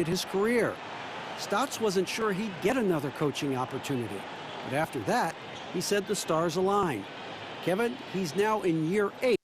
his career. Stotts wasn't sure he'd get another coaching opportunity, but after that, he said the stars aligned. Kevin, he's now in year 8.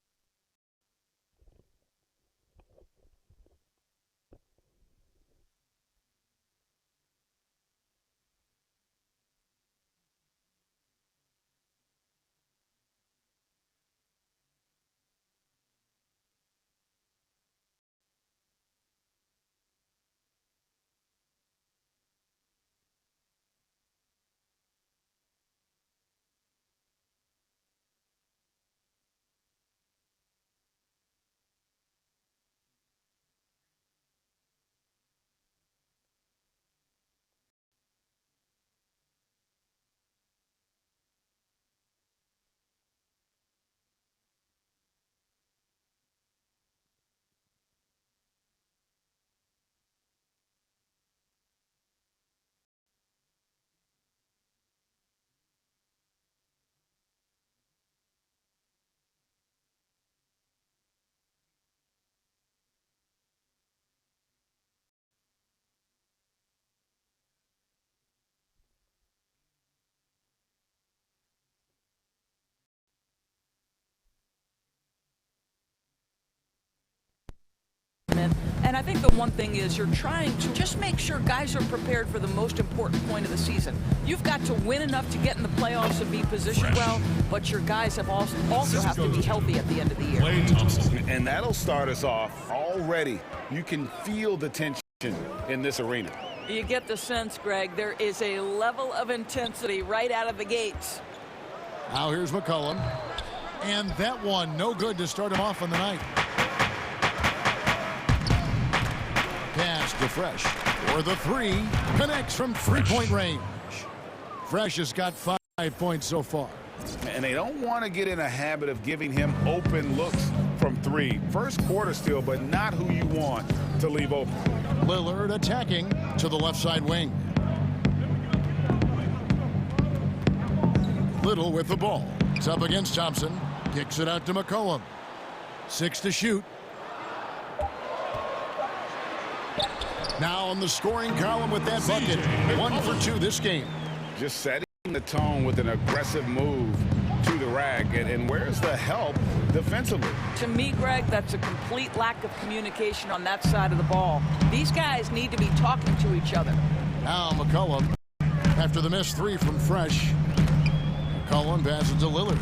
And I think the one thing is you're trying to just make sure guys are prepared for the most important point of the season. You've got to win enough to get in the playoffs and be positioned well, but your guys have also have to be healthy at the end of the year. And that'll start us off already. You can feel the tension in this arena. You get the sense, Greg, there is a level of intensity right out of the gates. Now here's McCollum. And that one no good to start him off on the night. Pass to Fresh for the 3. Connects from three-point range. Fresh has got 5 points so far. And they don't want to get in a habit of giving him open looks from 3. First quarter still, but not who you want to leave open. Lillard attacking to the left side wing. Little with the ball. It's up against Thompson. Kicks it out to McCollum. 6 to shoot. Now on the scoring column with that bucket. 1 for 2 this game. Just setting the tone with an aggressive move to the rack. And where's the help defensively? To me, Greg, that's a complete lack of communication on that side of the ball. These guys need to be talking to each other. Now McCollum, after the missed 3 from Fresh. McCollum passes to Lillard.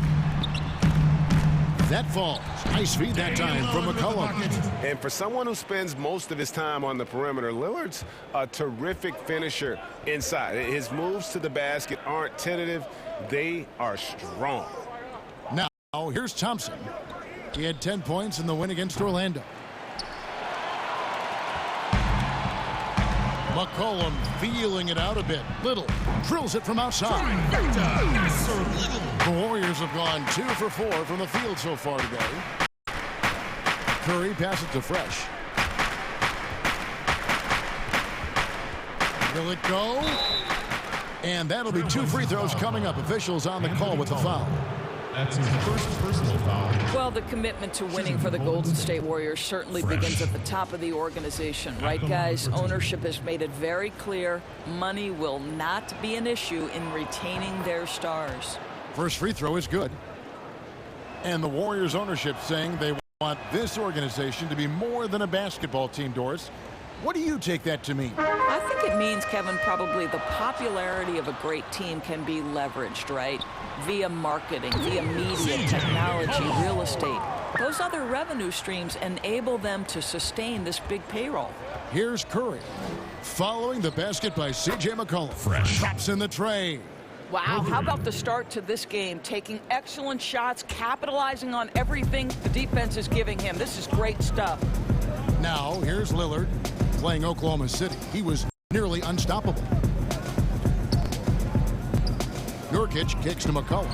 That falls. Nice feed that time from McCollum. And for someone who spends most of his time on the perimeter, Lillard's a terrific finisher inside. His moves to the basket aren't tentative. They are strong. Now, here's Thompson. He had 10 points in the win against Orlando. McCollum feeling it out a bit. Little drills it from outside. The Warriors have gone 2 for 4 from the field so far today. Curry passes to Fresh. Will it go? And that'll be 2 free throws coming up. Officials on the call with the foul. That's his first personal foul. Well, the commitment to winning for the Golden State Warriors certainly begins at the top of the organization, right, guys? Ownership has made it very clear money will not be an issue in retaining their stars. First free throw is good. And the Warriors ownership saying they want this organization to be more than a basketball team, Doris. What do you take that to mean? I think it means, Kevin, probably the popularity of a great team can be leveraged, right? Via marketing, via media, technology, real estate. Those other revenue streams enable them to sustain this big payroll. Here's Curry. Following the basket by C.J. McCollum. Fresh. Drops in the tray. Wow, how about the start to this game? Taking excellent shots, capitalizing on everything the defense is giving him. This is great stuff. Now, here's Lillard playing Oklahoma City. He was nearly unstoppable. Nurkic kicks to McCollum.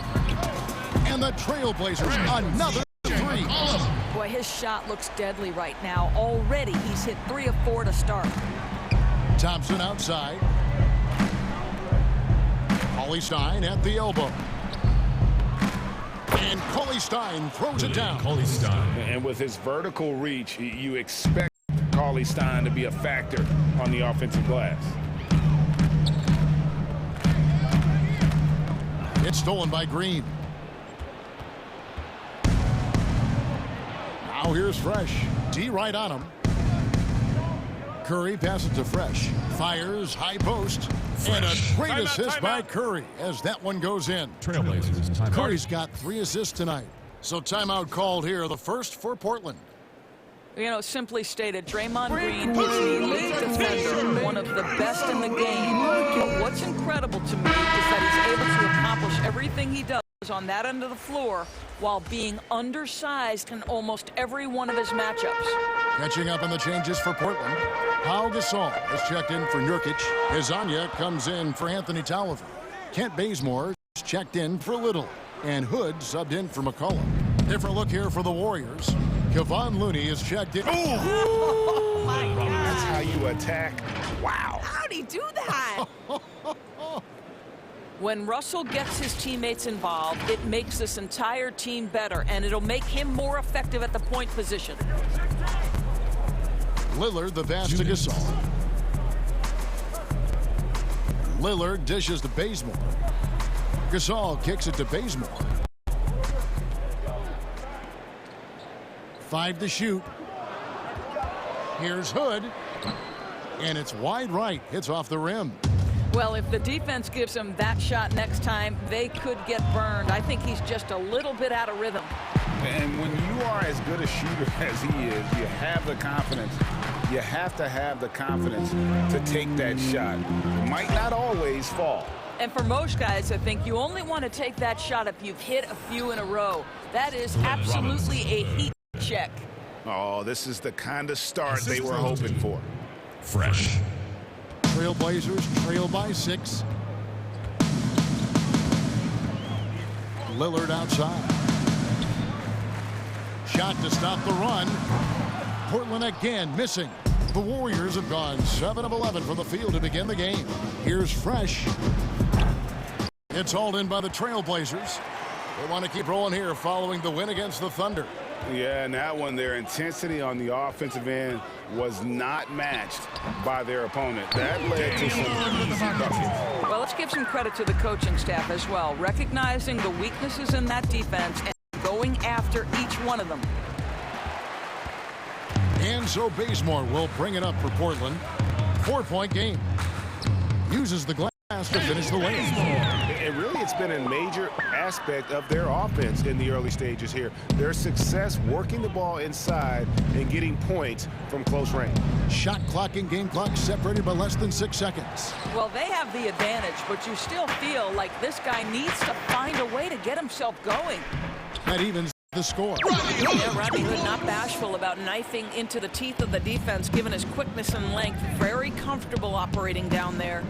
And the Trailblazers, another 3. Boy, his shot looks deadly right now. Already, he's hit 3 of 4 to start. Thompson outside. Cauley-Stein at the elbow. And Cauley-Stein throws it down. Cauley-Stein. And with his vertical reach, you expect Cauley-Stein to be a factor on the offensive glass. It's stolen by Green. Now here's Fresh. D right on him. Curry passes to Fresh. Fires high post. And a great assist by Curry as that one goes in. Trailblazers. Timeout. Curry's got 3 assists tonight. So timeout called here, the first for Portland. You know, simply stated, Draymond Green is the elite defender, one of the best in the game. But what's incredible to me is that he's able to accomplish everything he does on that end of the floor while being undersized in almost every one of his matchups. Catching up on the changes for Portland. Pau Gasol is checked in for Nurkic. Hezonja comes in for Anthony Tolliver. Kent Bazemore is checked in for Little. And Hood subbed in for McCollum. Different look here for the Warriors. Kevon Looney is checked in. Oh, my God. That's how you attack. Wow. How'd he do that? When Russell gets his teammates involved, it makes this entire team better, and it'll make him more effective at the point position. Lillard the pass to Gasol. Lillard dishes to Bazemore. Gasol kicks it to Bazemore. 5 to shoot. Here's Hood. And it's wide right. Hits off the rim. Well, if the defense gives him that shot next time, they could get burned. I think he's just a little bit out of rhythm. And when you are as good a shooter as he is, you have the confidence. You have to have the confidence to take that shot. It might not always fall. And for most guys, I think you only want to take that shot if you've hit a few in a row. That is absolutely a heat check. Oh, this is the kind of start they were hoping for. Fresh. Trailblazers trail by 6. Lillard outside. Shot to stop the run. Portland again missing. The Warriors have gone 7 of 11 from the field to begin the game. Here's Fresh. It's hauled in by the Trailblazers. They want to keep rolling here following the win against the Thunder. Yeah, and that one, their intensity on the offensive end was not matched by their opponent. That led to some easy buckets. Well, let's give some credit to the coaching staff as well, recognizing the weaknesses in that defense and going after each one of them. And so Bazemore will bring it up for Portland. 4-point game. Uses the glass to finish the lane. And really, it's been a major aspect of their offense in the early stages here. Their success working the ball inside and getting points from close range. Shot clock and game clock separated by less than 6 seconds. Well, they have the advantage, but you still feel like this guy needs to find a way to get himself going. That evens the score. Yeah, Rodney Hood not bashful about knifing into the teeth of the defense, given his quickness and length. Very comfortable operating down there.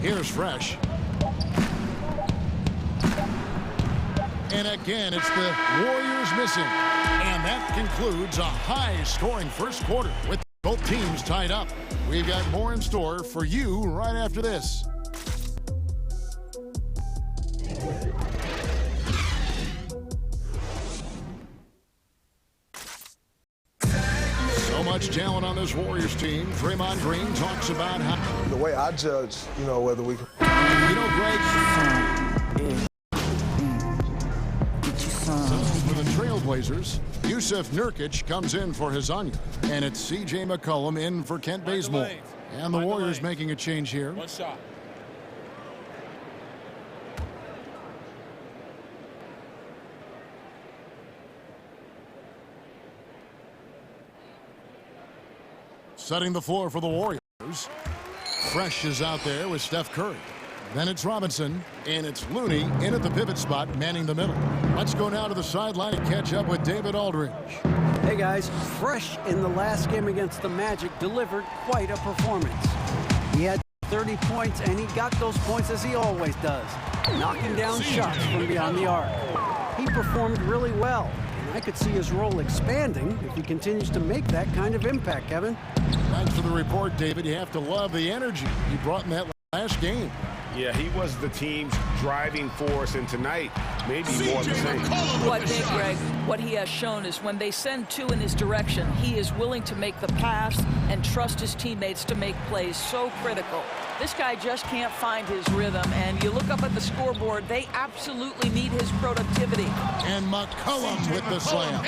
Here's Fresh. And again, it's the Warriors missing. And that concludes a high-scoring first quarter with both teams tied up. We've got more in store for you right after this. So much talent on this Warriors team. Draymond Green talks about how... The way I judge, whether we... Greg... For the Trailblazers, Yusuf Nurkic comes in for Hezonja. And it's C.J. McCollum in for Kent Bazemore. And the Warriors making a change here. One shot. Setting the floor for the Warriors. Fresh is out there with Steph Curry. Then it's Robinson, and it's Looney in at the pivot spot, manning the middle. Let's go now to the sideline and catch up with David Aldridge. Hey guys, Fresh in the last game against the Magic delivered quite a performance. He had 30 points, and he got those points as he always does, knocking down shots from beyond the arc. He performed really well. I could see his role expanding if he continues to make that kind of impact, Kevin. Thanks for the report, David. You have to love the energy he brought in that last game. Yeah, he was the team's driving force, and tonight, maybe more of the same. Well, I think, Greg, what he has shown is when they send two in his direction, he is willing to make the pass and trust his teammates to make plays. So critical. This guy just can't find his rhythm, and you look up at the scoreboard, they absolutely need his productivity. And McCollum with the slam.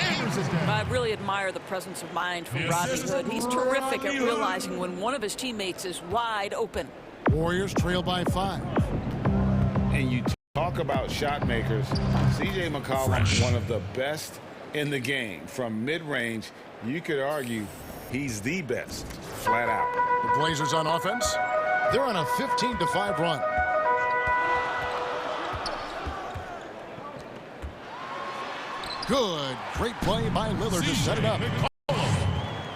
I really admire the presence of mind from Rodney Hood. He's terrific at realizing when one of his teammates is wide open. Warriors trail by 5. And you talk about shot makers. C.J. McCollum, one of the best in the game. From mid-range, you could argue he's the best, flat out. The Blazers on offense. They're on a 15-5 run. Good. Great play by Lillard to set it up.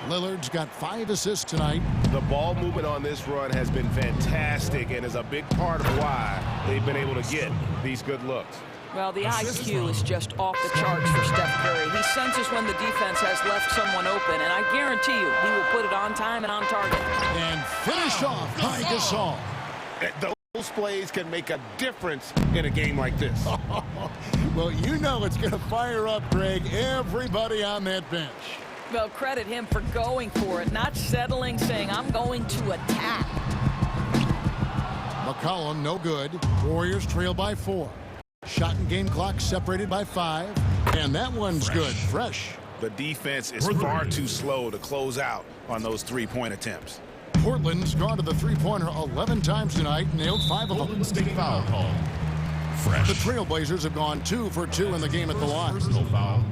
Lillard's got 5 assists tonight. The ball movement on this run has been fantastic and is a big part of why they've been able to get these good looks. Well, the IQ is just off the charts for Steph Curry. He senses when the defense has left someone open, and I guarantee you he will put it on time and on target. And finish off by Gasol. Those plays can make a difference in a game like this. Well, you know it's going to fire up, Greg, everybody on that bench. Well, credit him for going for it, not settling, saying, I'm going to attack. McCollum, no good. Warriors trail by 4. Shot and game clock separated by 5. And that one's good. Fresh. The defense is far too slow to close out on those three-point attempts. Portland's gone to the three-pointer 11 times tonight, nailed 5 of them. Golden State foul call. Fresh. The Trailblazers have gone 2 for 2 in the game at the line. Personal foul.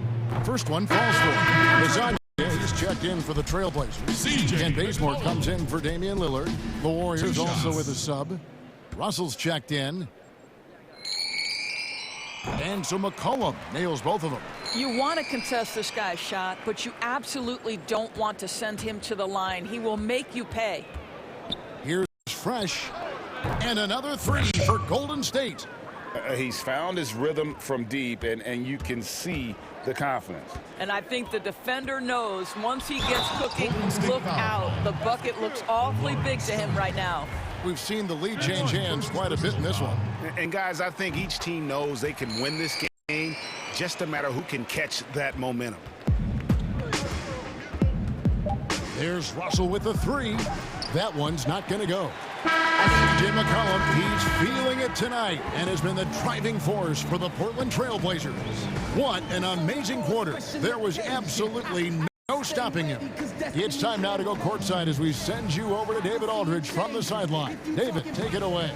First one falls for Lasagna. He's checked in for the Trailblazers. Ken Bazemore comes in for Damian Lillard. The Warriors also with a sub. Russell's checked in. And so McCollum nails both of them. You want to contest this guy's shot, but you absolutely don't want to send him to the line. He will make you pay. Here's Fresh. And another 3 for Golden State. He's found his rhythm from deep, and you can see the confidence. And I think the defender knows once he gets cooking, look out. The bucket looks awfully big to him right now. We've seen the lead change hands quite a bit in this one. And guys, I think each team knows they can win this game, just a matter who can catch that momentum. There's Russell with the 3. That one's not going to go. Jim McCollum, he's feeling it tonight and has been the driving force for the Portland Trailblazers. What an amazing quarter. There was absolutely no stopping him. It's time now to go courtside as we send you over to David Aldridge from the sideline. David, take it away.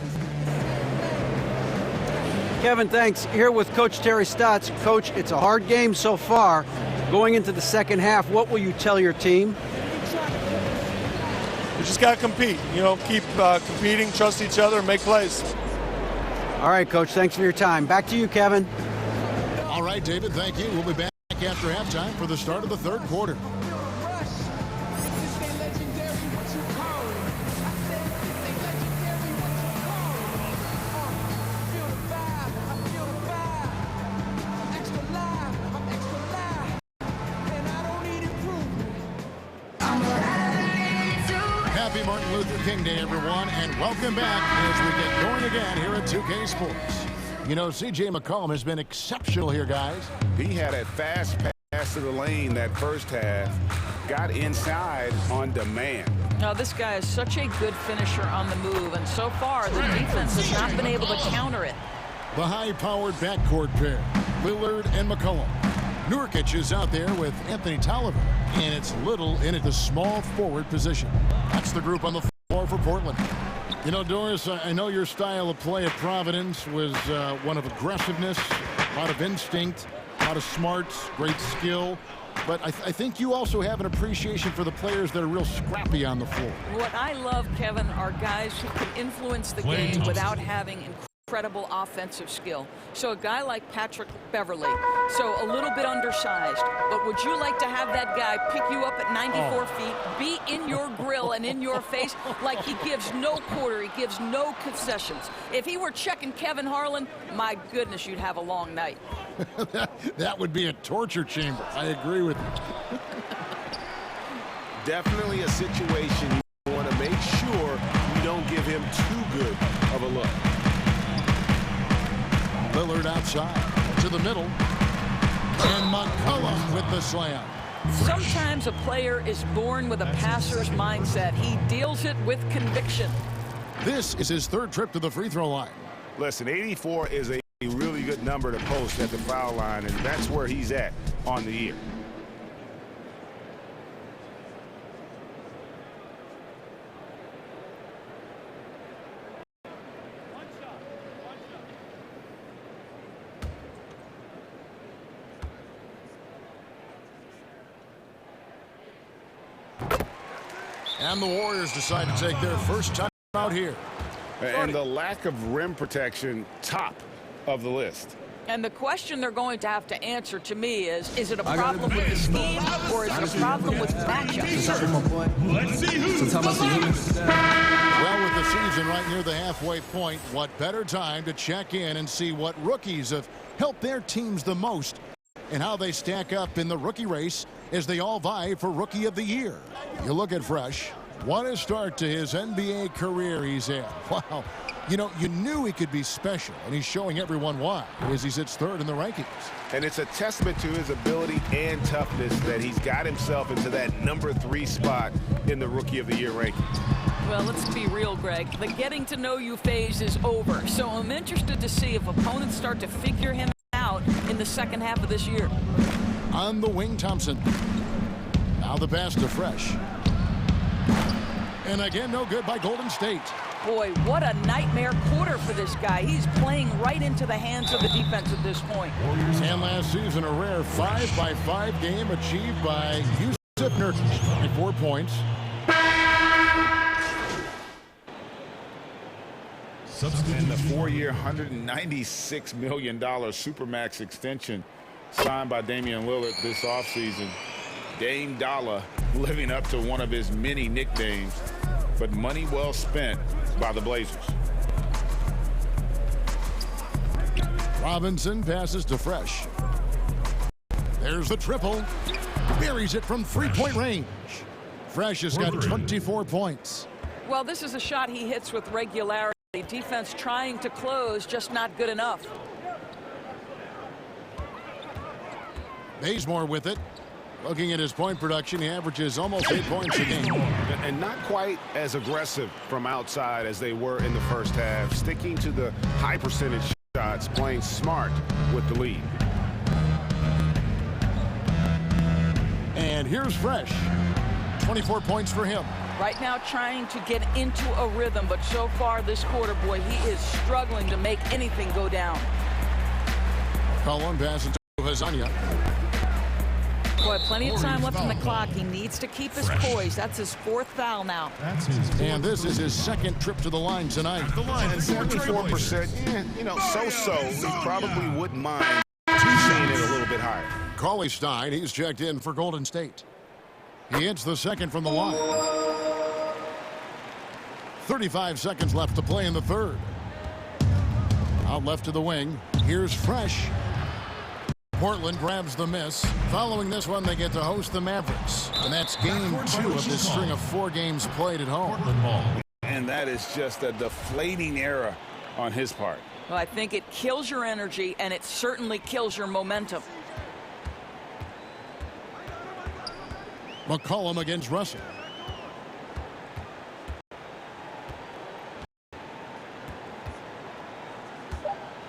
Kevin, thanks. Here with Coach Terry Stotts. Coach, it's a hard game so far. Going into the second half, what will you tell your team? We just got to compete, keep competing, trust each other, and make plays. All right, Coach, thanks for your time. Back to you, Kevin. All right, David, thank you. We'll be back after halftime for the start of the third quarter. Happy Martin Luther King Day, everyone, and welcome back as we get going again here at 2K Sports. You know, C.J. McCollum has been exceptional here, guys. He had a fast pass to the lane that first half, got inside on demand. Now, this guy is such a good finisher on the move, and so far the defense has not been able to counter it. The high-powered backcourt pair, Lillard and McCollum. Nurkic is out there with Anthony Tolliver, and it's Little in at the small forward position. That's the group on the floor for Portland. You know, Doris, I know your style of play at Providence was one of aggressiveness, a lot of instinct, a lot of smarts, great skill. But I think you also have an appreciation for the players that are real scrappy on the floor. What I love, Kevin, are guys who can influence the game without having incredible offensive skill. So a guy like Patrick Beverly, so a little bit undersized, but would you like to have that guy pick you up at 94 feet, be in your grill and in your face like he gives no quarter, he gives no concessions? If he were checking Kevin Harlan, my goodness, you'd have a long night. That would be a torture chamber. I agree with you. Definitely a situation you want to make sure you don't give him too good of a look. Lillard outside to the middle. And McCollum with the slam. Sometimes a player is born with a passer's mindset. He deals it with conviction. This is his third trip to the free throw line. Listen, 84 is a really good number to post at the foul line, and that's where he's at on the year. And the Warriors decide to take their first time out here. And the lack of rim protection, top of the list. And the question they're going to have to answer to me is it a problem with the scheme or is it a problem with matchups? Let's see who's the Well, with the season right near the halfway point, what better time to check in and see what rookies have helped their teams the most and how they stack up in the rookie race as they all vie for Rookie of the Year. You look at Fresh. What a start to his NBA career he's had. Wow. You know, you knew he could be special, and he's showing everyone why as he sits third in the rankings. And it's a testament to his ability and toughness that he's got himself into that #3 spot in the Rookie of the Year rankings. Well, let's be real, Greg. The getting to know you phase is over. So I'm interested to see if opponents start to figure him out in the second half of this year. On the wing, Thompson. Now the pass to Fresh. And again, no good by Golden State. Boy, what a nightmare quarter for this guy. He's playing right into the hands of the defense at this point. And last season, a rare 5-by-5 game achieved by Yusuf Nurkic at 4 points. And the 4-year, $196 million Supermax extension signed by Damian Lillard this offseason. Dame Dollar living up to one of his many nicknames, but money well spent by the Blazers. Robinson passes to Fresh. There's the triple. Buries it from three-point range. Fresh has got 24 points. Well, this is a shot he hits with regularity. Defense trying to close, just not good enough. Bazemore with it. Looking at his point production, he averages almost 8 points a game. And not quite as aggressive from outside as they were in the first half. Sticking to the high percentage shots, playing smart with the lead. And here's Fresh. 24 points for him. Right now trying to get into a rhythm, but so far this quarter, boy, he is struggling to make anything go down. Cullen passes to Hazanya. Boy, plenty of time left on the clock. He needs to keep his poise. That's his 4th foul now. And this is his 2nd trip to the line tonight. The line at 74%, you know, so-so. He probably wouldn't mind seeing it a little bit higher. Cauley Stein, he's checked in for Golden State. He hits the 2nd from the line. 35 seconds left to play in the 3rd. Out left to the wing. Here's Fresh. Portland grabs the miss. Following this one, they get to host the Mavericks. And that's game 2 of this string of 4 games played at home. And that is just a deflating error on his part. Well, I think it kills your energy, and it certainly kills your momentum. McCollum against Russell.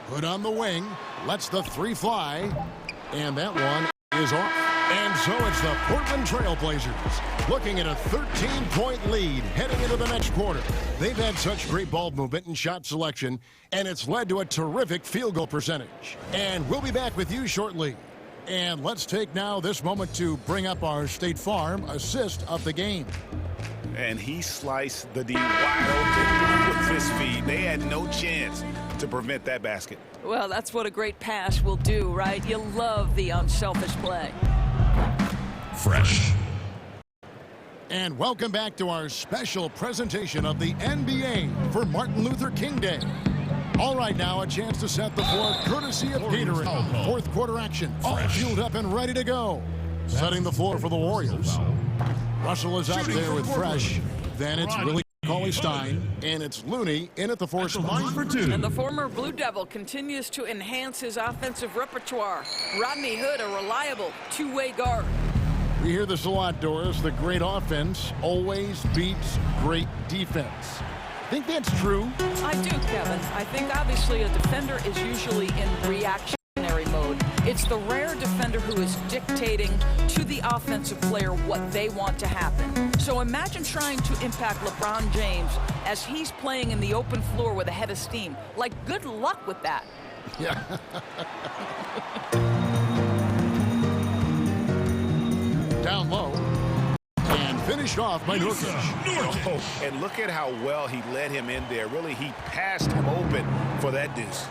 Put on the wing. Lets the 3 fly. And that one is off. And so it's the Portland Trail Blazers looking at a 13-point lead heading into the next quarter. They've had such great ball movement and shot selection, and it's led to a terrific field goal percentage. And we'll be back with you shortly. And let's take now this moment to bring up our State Farm assist of the game. And he sliced the D wide open with his feet. They had no chance to prevent that basket. Well, that's what a great pass will do, right? You love the unselfish play. Fresh. And welcome back to our special presentation of the NBA for Martin Luther King Day. All right, now a chance to set the floor courtesy of Gatorade. 4th quarter action, all fueled up and ready to go. Setting the floor for the Warriors. Russell is out there with Fresh. Then it's really Cauley Stein, and it's Looney in at the fourth spot. For two. And the former Blue Devil continues to enhance his offensive repertoire. Rodney Hood, a reliable two-way guard. We hear this a lot, Doris. The great offense always beats great defense. Think that's true? I do, Kevin. I think obviously a defender is usually in reactionary mode. It's the rare defender who is dictating to the offensive player what they want to happen. So imagine trying to impact LeBron James as he's playing in the open floor with a head of steam. Like, good luck with that. Yeah. Down low. And finished off by Nurkic. Oh, and look at how well he led him in there. Really, he passed him open for that deuce.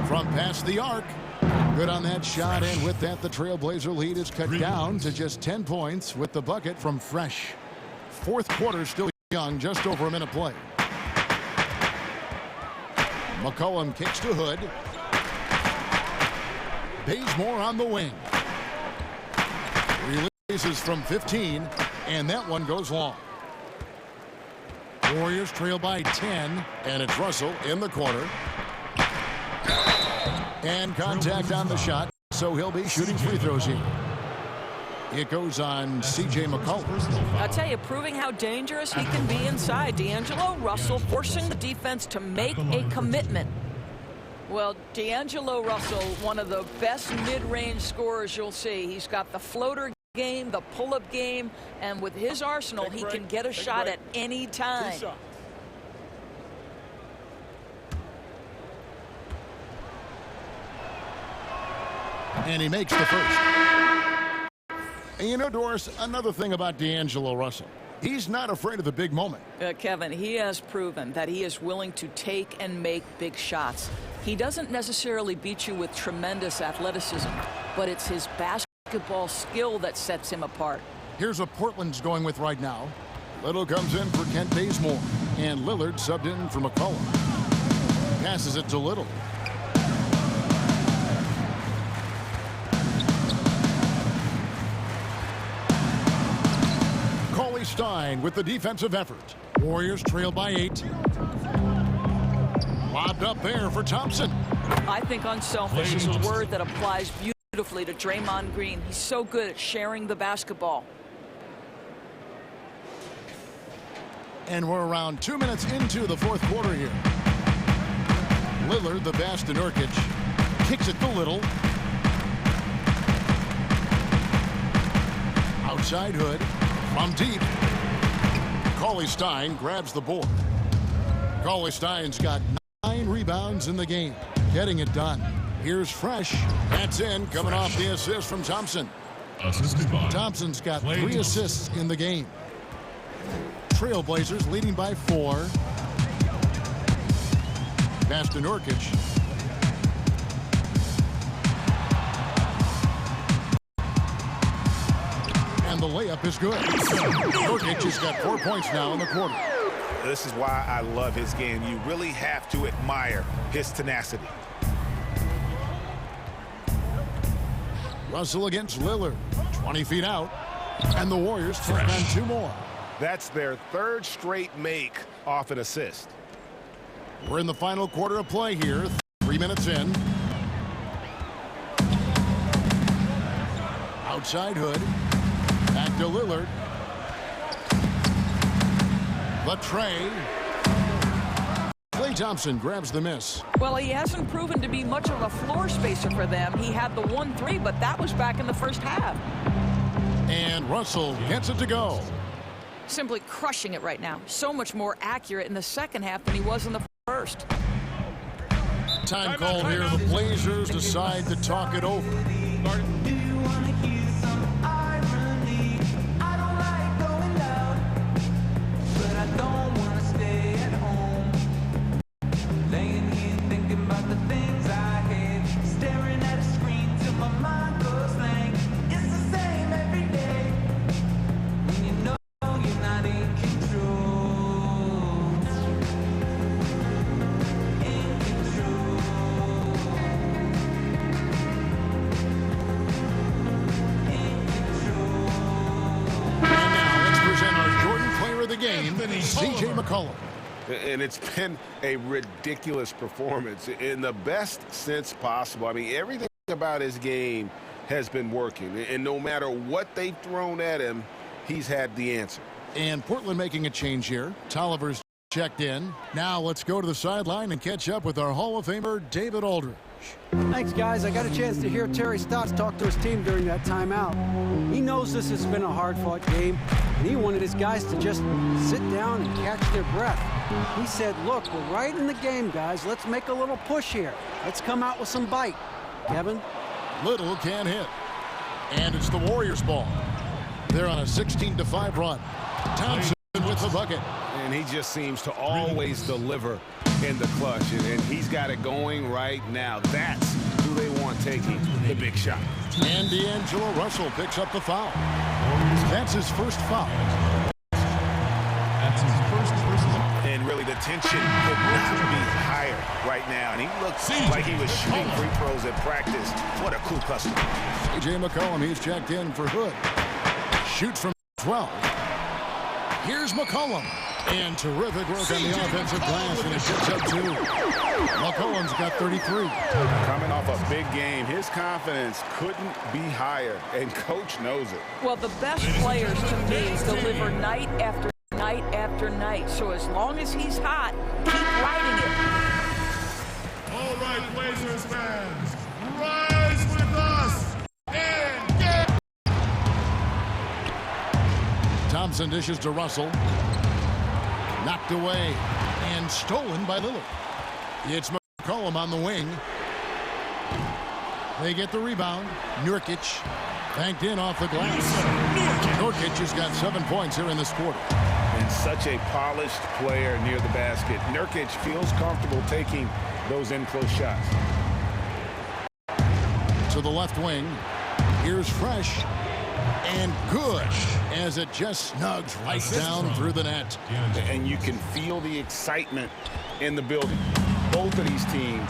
From past the arc. Good on that shot, and with that, the Trailblazer lead is cut down to just 10 points with the bucket from Fresh. Fourth quarter still young, just over a minute play. McCollum kicks to Hood. Bazemore on the wing. Releases from 15, and that one goes long. Warriors trail by 10, and it's Russell in the corner. And contact on the shot, so he'll be shooting free throws here. It goes on C.J. McCollum. I'll tell you, proving how dangerous he can be inside. D'Angelo Russell forcing the defense to make a commitment. Well, D'Angelo Russell, one of the best mid-range scorers you'll see. He's got the floater game, the pull-up game, and with his arsenal, he can get a shot at any time. And he makes the first. And you know, Doris, another thing about D'Angelo Russell. He's not afraid of the big moment. Kevin, he has proven that he is willing to take and make big shots. He doesn't necessarily beat you with tremendous athleticism, but it's his basketball skill that sets him apart. Here's what Portland's going with right now. Little comes in for Kent Bazemore, and Lillard subbed in for McCollum. Passes it to Little. Cauley Stein with the defensive effort. Warriors trail by 8. Lobbed up there for Thompson. I think unselfish is a word that applies beautifully to Draymond Green. He's so good at sharing the basketball. And we're around 2 minutes into the fourth quarter here. Lillard, the pass to Nurkic. Kicks it to Little. Outside Hood. From deep. Cauley Stein grabs the board. Cauley Stein's got 9 rebounds in the game. Getting it done. Here's Fresh. That's in. Coming off the assist from Thompson. Thompson's got 3 assists in the game. Trailblazers leading by 4. Pass to Nurkic. And the layup is good. Nurkic has got 4 points now in the quarter. This is why I love his game. You really have to admire his tenacity. Russell against Lillard. 20 feet out. And the Warriors take on 2 more. That's their 3rd straight make off an assist. We're in the final quarter of play here. 3 minutes in. Outside Hood. Back to Lillard. The tray. Klay Thompson grabs the miss. Well, he hasn't proven to be much of a floor spacer for them. He had the 1-3, but that was back in the first half. And Russell gets it to go. Simply crushing it right now. So much more accurate in the second half than he was in the first. Time called here. The Blazers decide to talk it over. McCollum. And it's been a ridiculous performance in the best sense possible. I mean, everything about his game has been working. And no matter what they've thrown at him, he's had the answer. And Portland making a change here. Tolliver's checked in. Now let's go to the sideline and catch up with our Hall of Famer, David Aldridge. Thanks, guys. I got a chance to hear Terry Stotts talk to his team during that timeout. He knows this has been a hard-fought game, and he wanted his guys to just sit down and catch their breath. He said, look, we're right in the game, guys. Let's make a little push here. Let's come out with some bite. Kevin? Little can't hit. And it's the Warriors' ball. They're on a 16-5 run. Thompson with the bucket. And he just seems to always deliver in the clutch. And he's got it going right now. That's who they want taking the big shot. And D'Angelo Russell picks up the foul. That's his first foul. That's his first personal. And really the tension could not be higher right now. And he looks like he was shooting free throws at practice. What a cool customer. CJ McCollum, he's checked in for Hood. Shoots from 12. Here's McCollum. And terrific work on the offensive glass, and it gets up two. McCollum's got 33. Coming off a big game, his confidence couldn't be higher, and coach knows it. Well, the best players to me deliver night after night after night. So as long as he's hot, keep riding it. All right, Blazers fans, rise with us and get. Thompson dishes to Russell. Knocked away and stolen by Lillard. It's McCollum on the wing. They get the rebound. Nurkic banked in off the glass. Nurkic has got 7 points here in this quarter. And such a polished player near the basket. Nurkic feels comfortable taking those in-close shots. To the left wing. Here's Fresh. And good as it just snugs right down through the net. And you can feel the excitement in the building. Both of these teams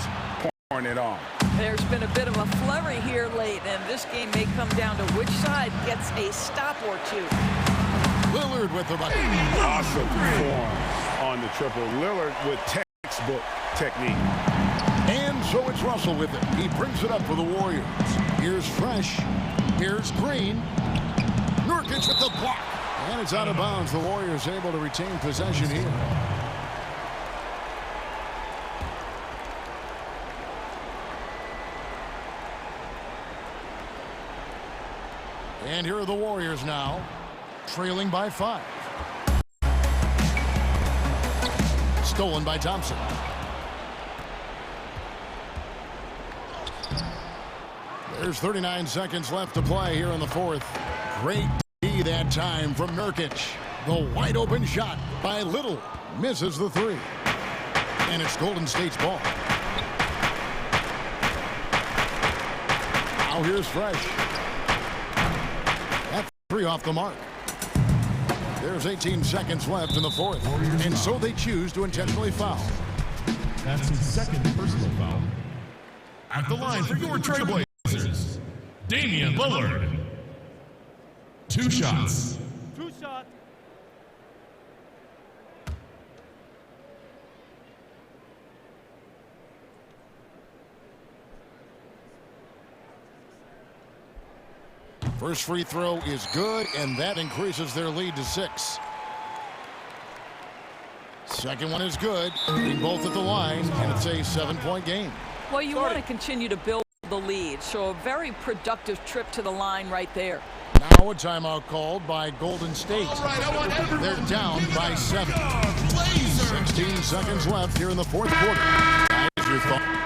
pouring it on. There's been a bit of a flurry here late, and this game may come down to which side gets a stop or two. Lillard with the bucket. Awesome form on the triple. Lillard with textbook technique. And so it's Russell with it. He brings it up for the Warriors. Here's Fresh. Here's Green. Nurkic with the block. And it's out of bounds. The Warriors able to retain possession here. And here are the Warriors now, trailing by 5. Stolen by Thompson. There's 39 seconds left to play here in the fourth. Great D that time from Nurkic. The wide open shot by Little. Misses the three. And it's Golden State's ball. Now here's Fresh. That three off the mark. There's 18 seconds left in the fourth. And so they choose to intentionally foul. That's his second personal foul. At the line for your Trailblazers, Damian Lillard. 2 shots. 2 shots. First free throw is good, and that increases their lead to 6. Second one is good. Both at the line, and it's a 7-point game. Well, you want to continue to build the lead, so a very productive trip to the line right there. Now a timeout called by Golden State. They're down by 7. 16 seconds left here in the fourth quarter. Guys, your thoughts?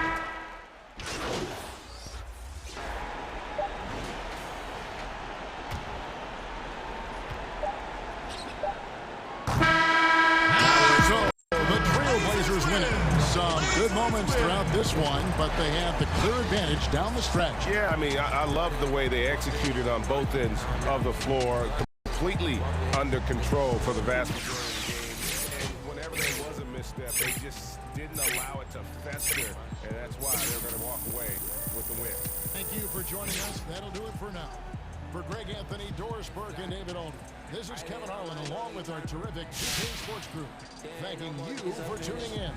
Some good moments throughout this one, but they have the clear advantage down the stretch. Yeah, I mean, I love the way they executed on both ends of the floor. Completely under control for the vast majority of the game. And whenever there was a misstep, they just didn't allow it to fester. And that's why they're going to walk away with the win. Thank you for joining us. That'll do it for now. For Greg Anthony, Doris Burke, and David Aldridge, This is Kevin Harlan along with our terrific 2K Sports crew, thanking you for tuning in.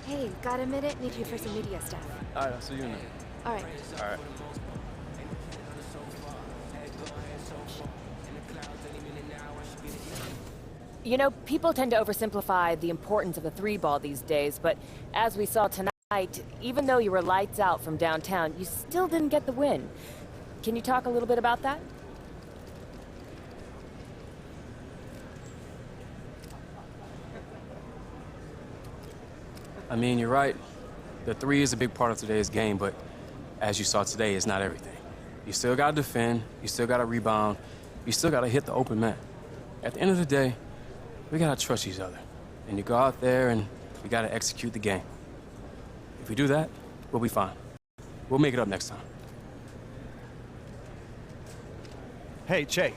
Hey, got a minute? Need you for some media stuff. All right, I'll see you in a minute. All right. All right. You know, people tend to oversimplify the importance of the three ball these days, but as we saw tonight, even though you were lights out from downtown, you still didn't get the win. Can you talk a little bit about that? I mean, you're right. The three is a big part of today's game, but as you saw today, it's not everything. You still gotta defend, you still gotta rebound, you still gotta hit the open man. At the end of the day, we gotta trust each other. And you go out there and we gotta execute the game. If we do that, we'll be fine. We'll make it up next time. Hey, Che.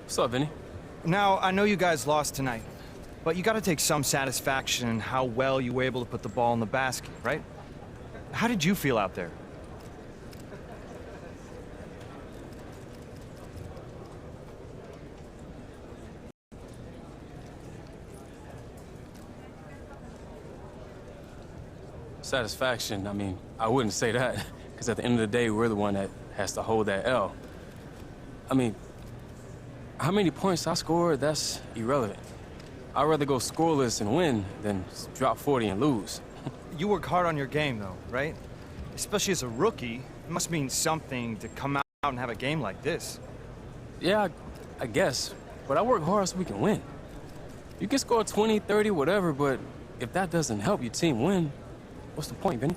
What's up, Vinny? Now, I know you guys lost tonight, but you gotta take some satisfaction in how well you were able to put the ball in the basket, right? How did you feel out there? Satisfaction, I mean, I wouldn't say that, because at the end of the day, we're the one that has to hold that L. I mean, how many points I scored, that's irrelevant. I'd rather go scoreless and win than drop 40 and lose. You work hard on your game, though, right? Especially as a rookie, it must mean something to come out and have a game like this. Yeah, I guess, but I work hard so we can win. You can score 20, 30, whatever, but if that doesn't help your team win, what's the point, Vinny?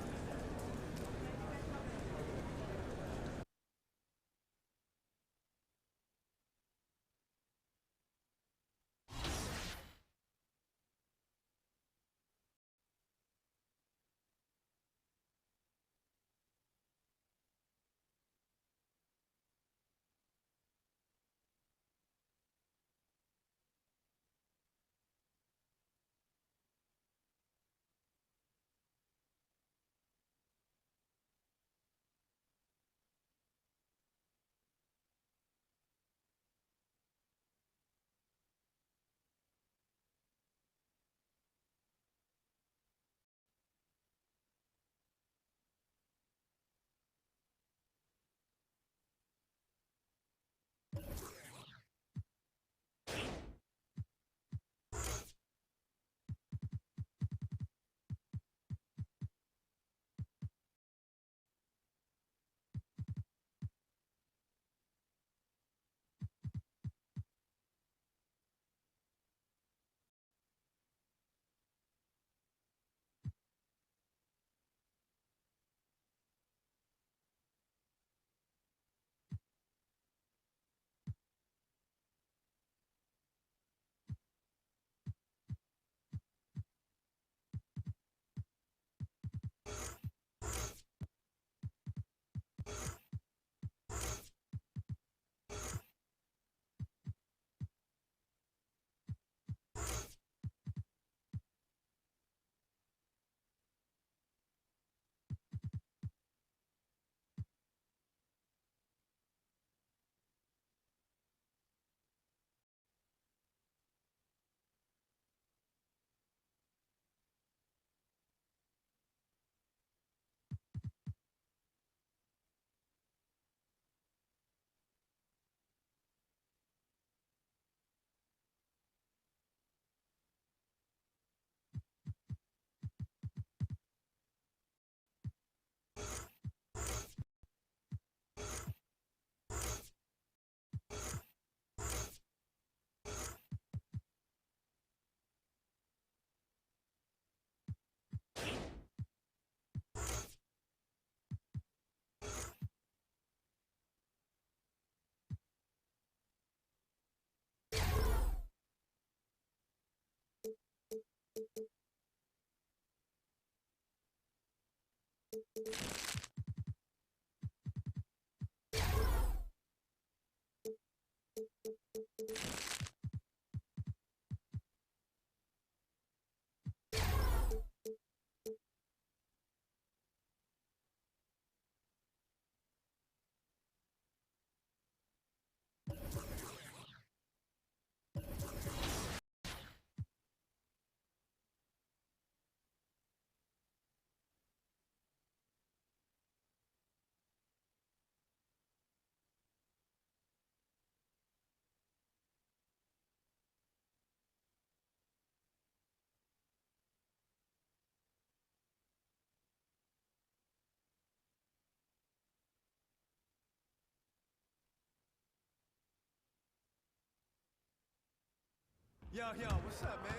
Yo, what's up, man?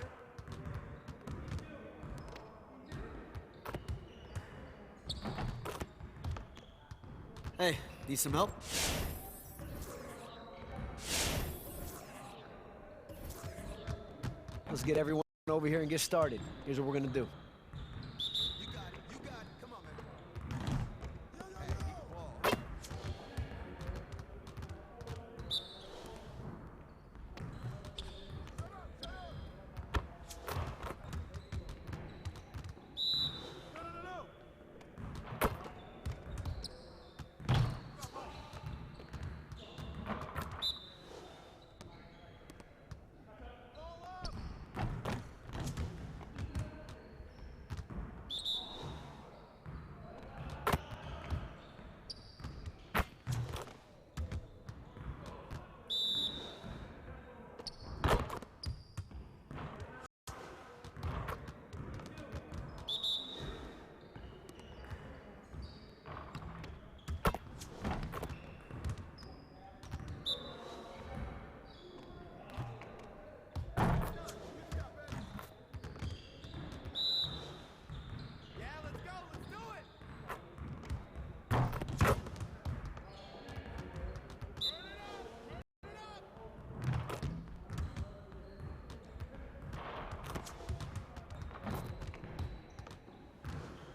Hey, need some help? Let's get everyone over here and get started. Here's what we're gonna do. You got it. Come on, man. Hey, keep the ball.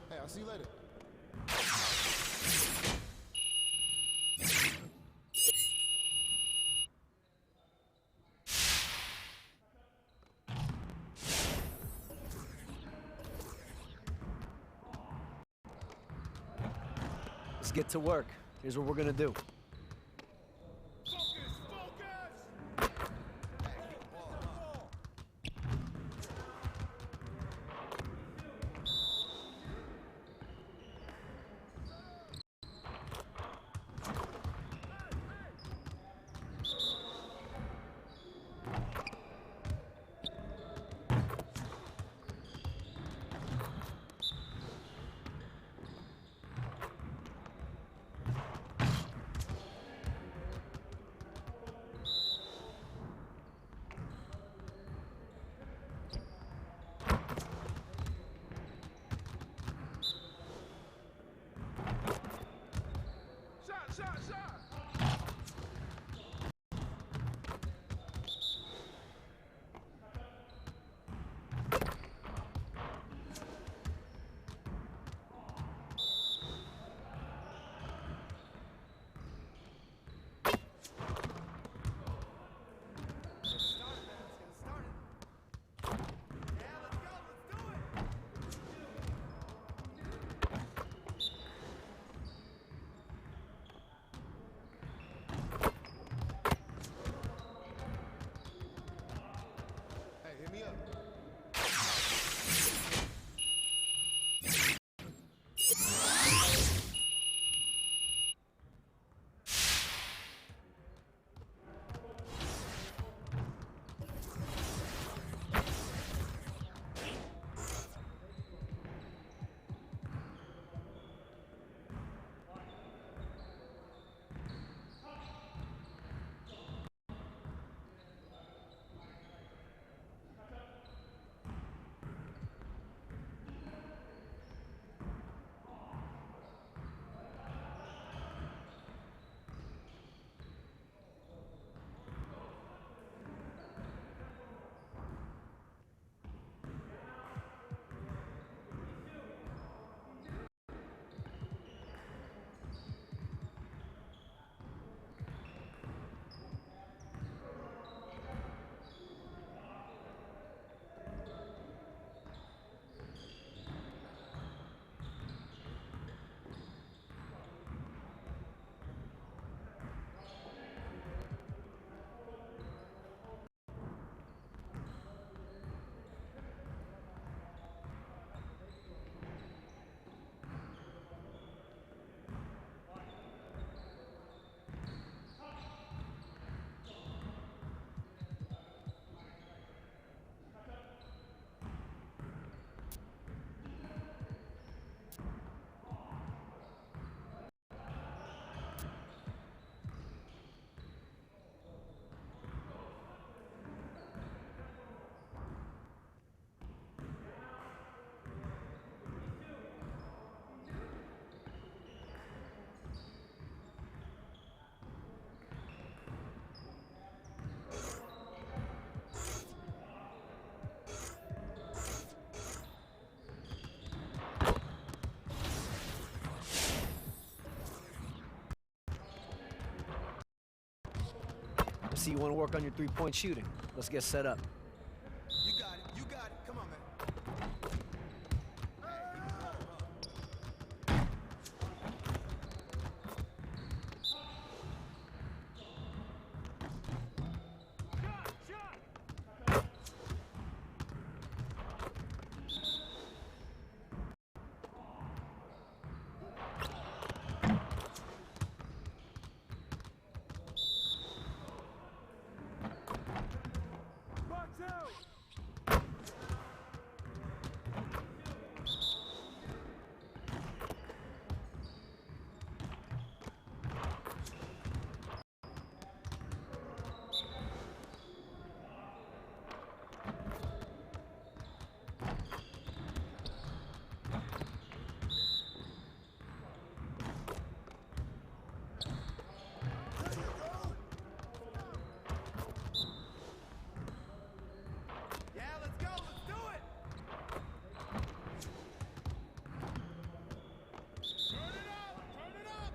Hey, I'll see you later. Let's get to work. Here's what we're gonna do. I see you want to work on your three-point shooting. Let's get set up. You got it. You got it. Come on, man. Yeah, let's go. Let's do it. Turn it up. Turn it up.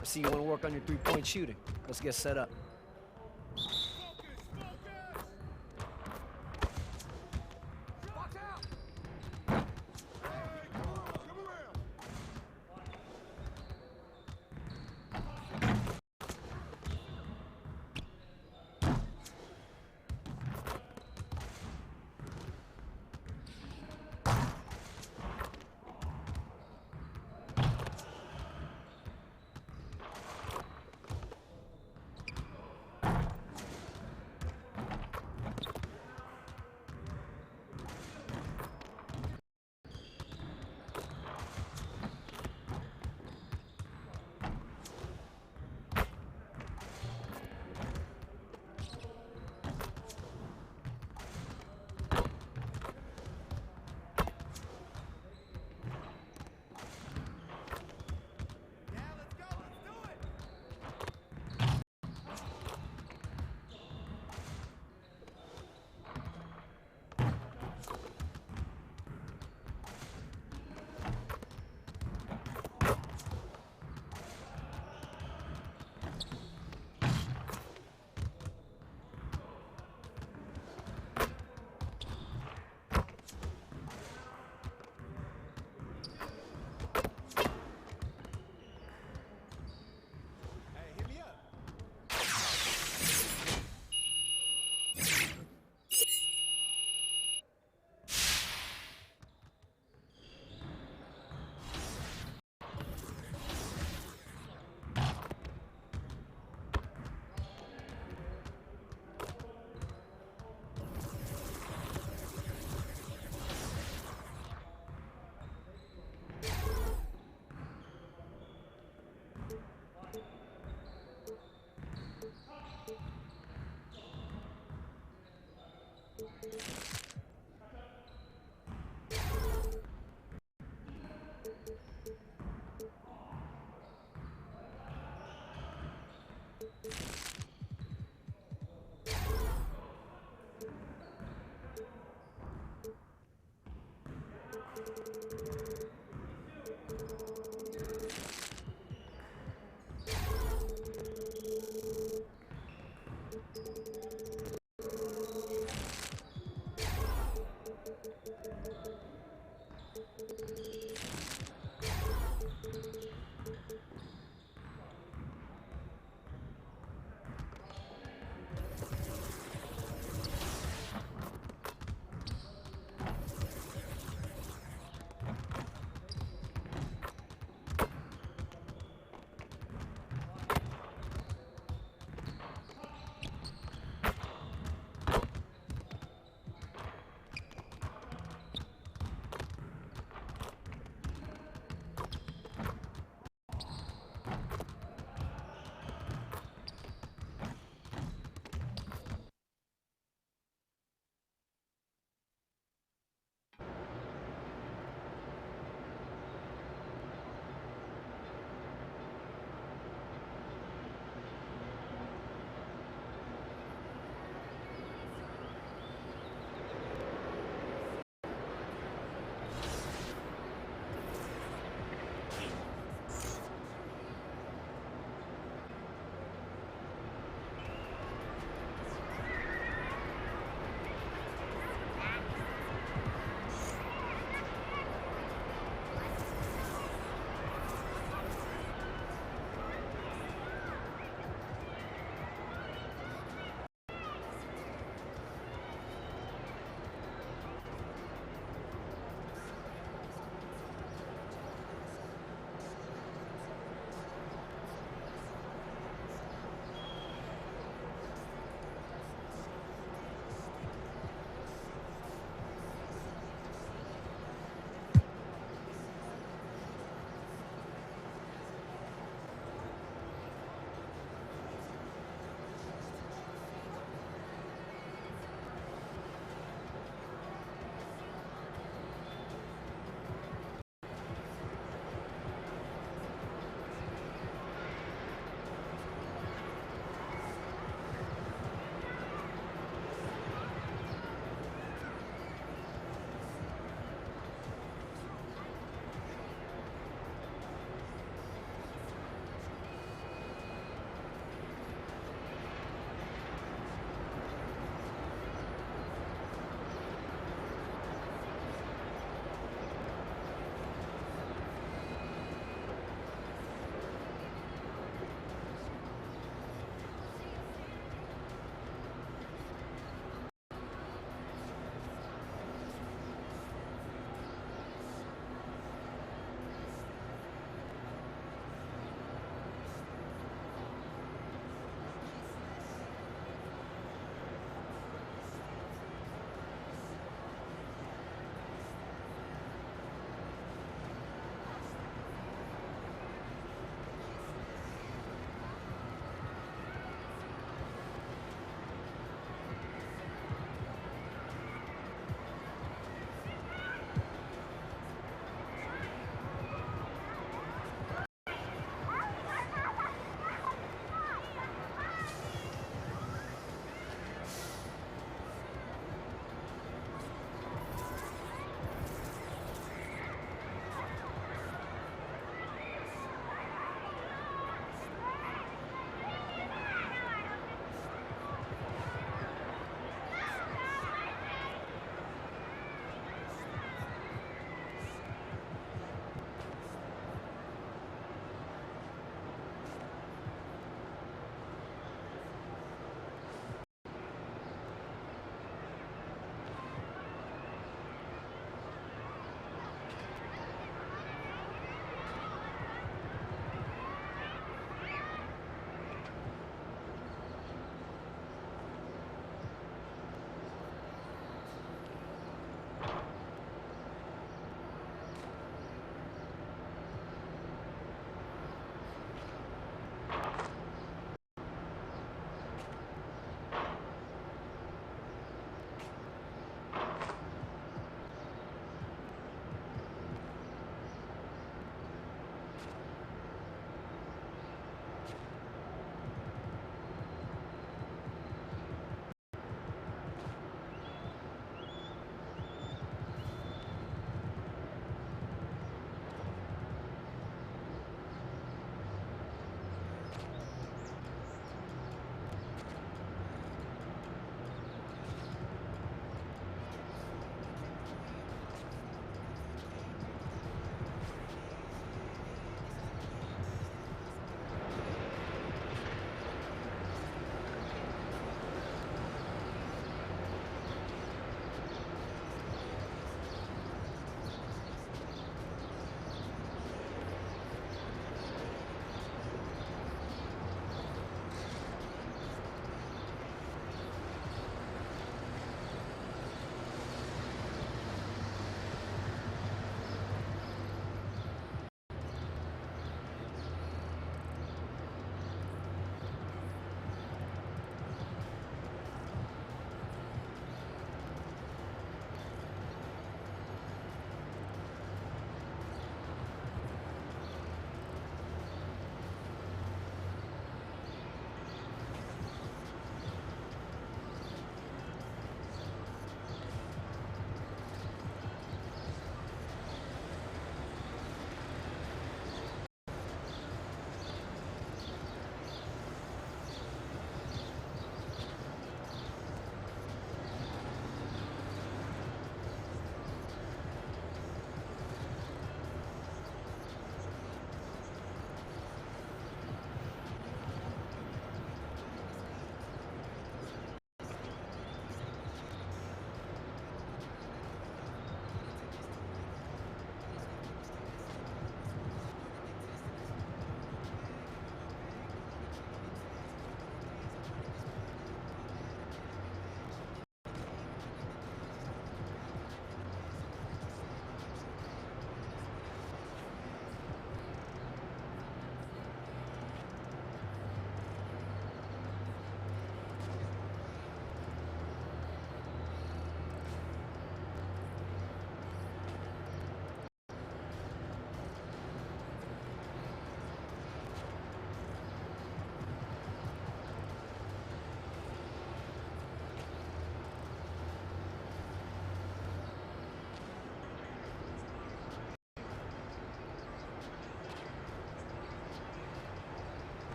I see you want to work on your three-point shooting. Let's get set up.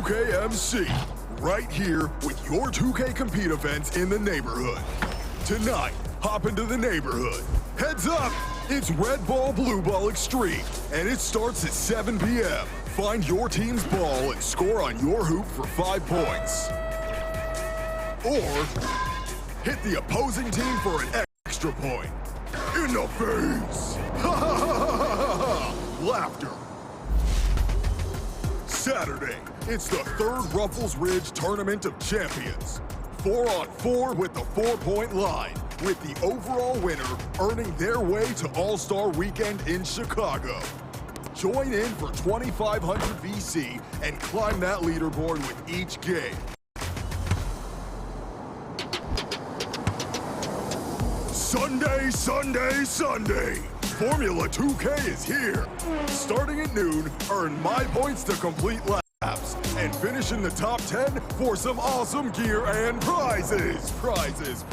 2KMC, right here with your 2K Compete events in the neighborhood. Tonight, hop into the neighborhood. Heads up, it's Red Ball Blue Ball Extreme, and it starts at 7 p.m. Find your team's ball and score on your hoop for 5 points. Or hit the opposing team for an extra point. In the face! Ha ha ha ha ha! Laughter. Saturday, it's the 3rd Ruffles Ridge Tournament of Champions. 4-on-4 with the 4-point line, with the overall winner earning their way to All-Star Weekend in Chicago. Join in for 2,500 VC and climb that leaderboard with each game. Sunday, Sunday, Sunday. Formula 2K is here. Starting at noon, earn my points to complete laps and finish in the top 10 for some awesome gear and prizes. Prizes.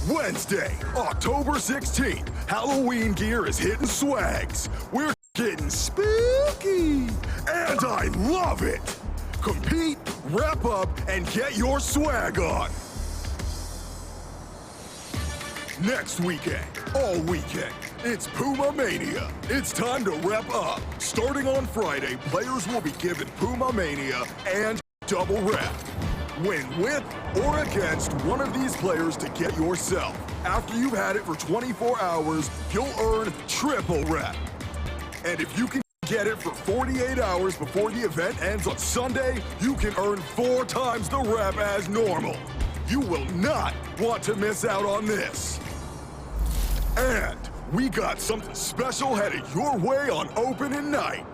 Wednesday, October 16th, Halloween gear is hitting swags. We're getting spooky, and I love it. Compete, wrap up, and get your swag on. Next weekend, all weekend, it's Puma Mania. It's time to rep up. Starting on Friday, players will be given Puma Mania and double rep. Win with or against one of these players to get yourself. After you've had it for 24 hours, you'll earn triple rep. And if you can get it for 48 hours before the event ends on Sunday, you can earn 4 times the rep as normal. You will not want to miss out on this. And we got something special headed your way on opening night.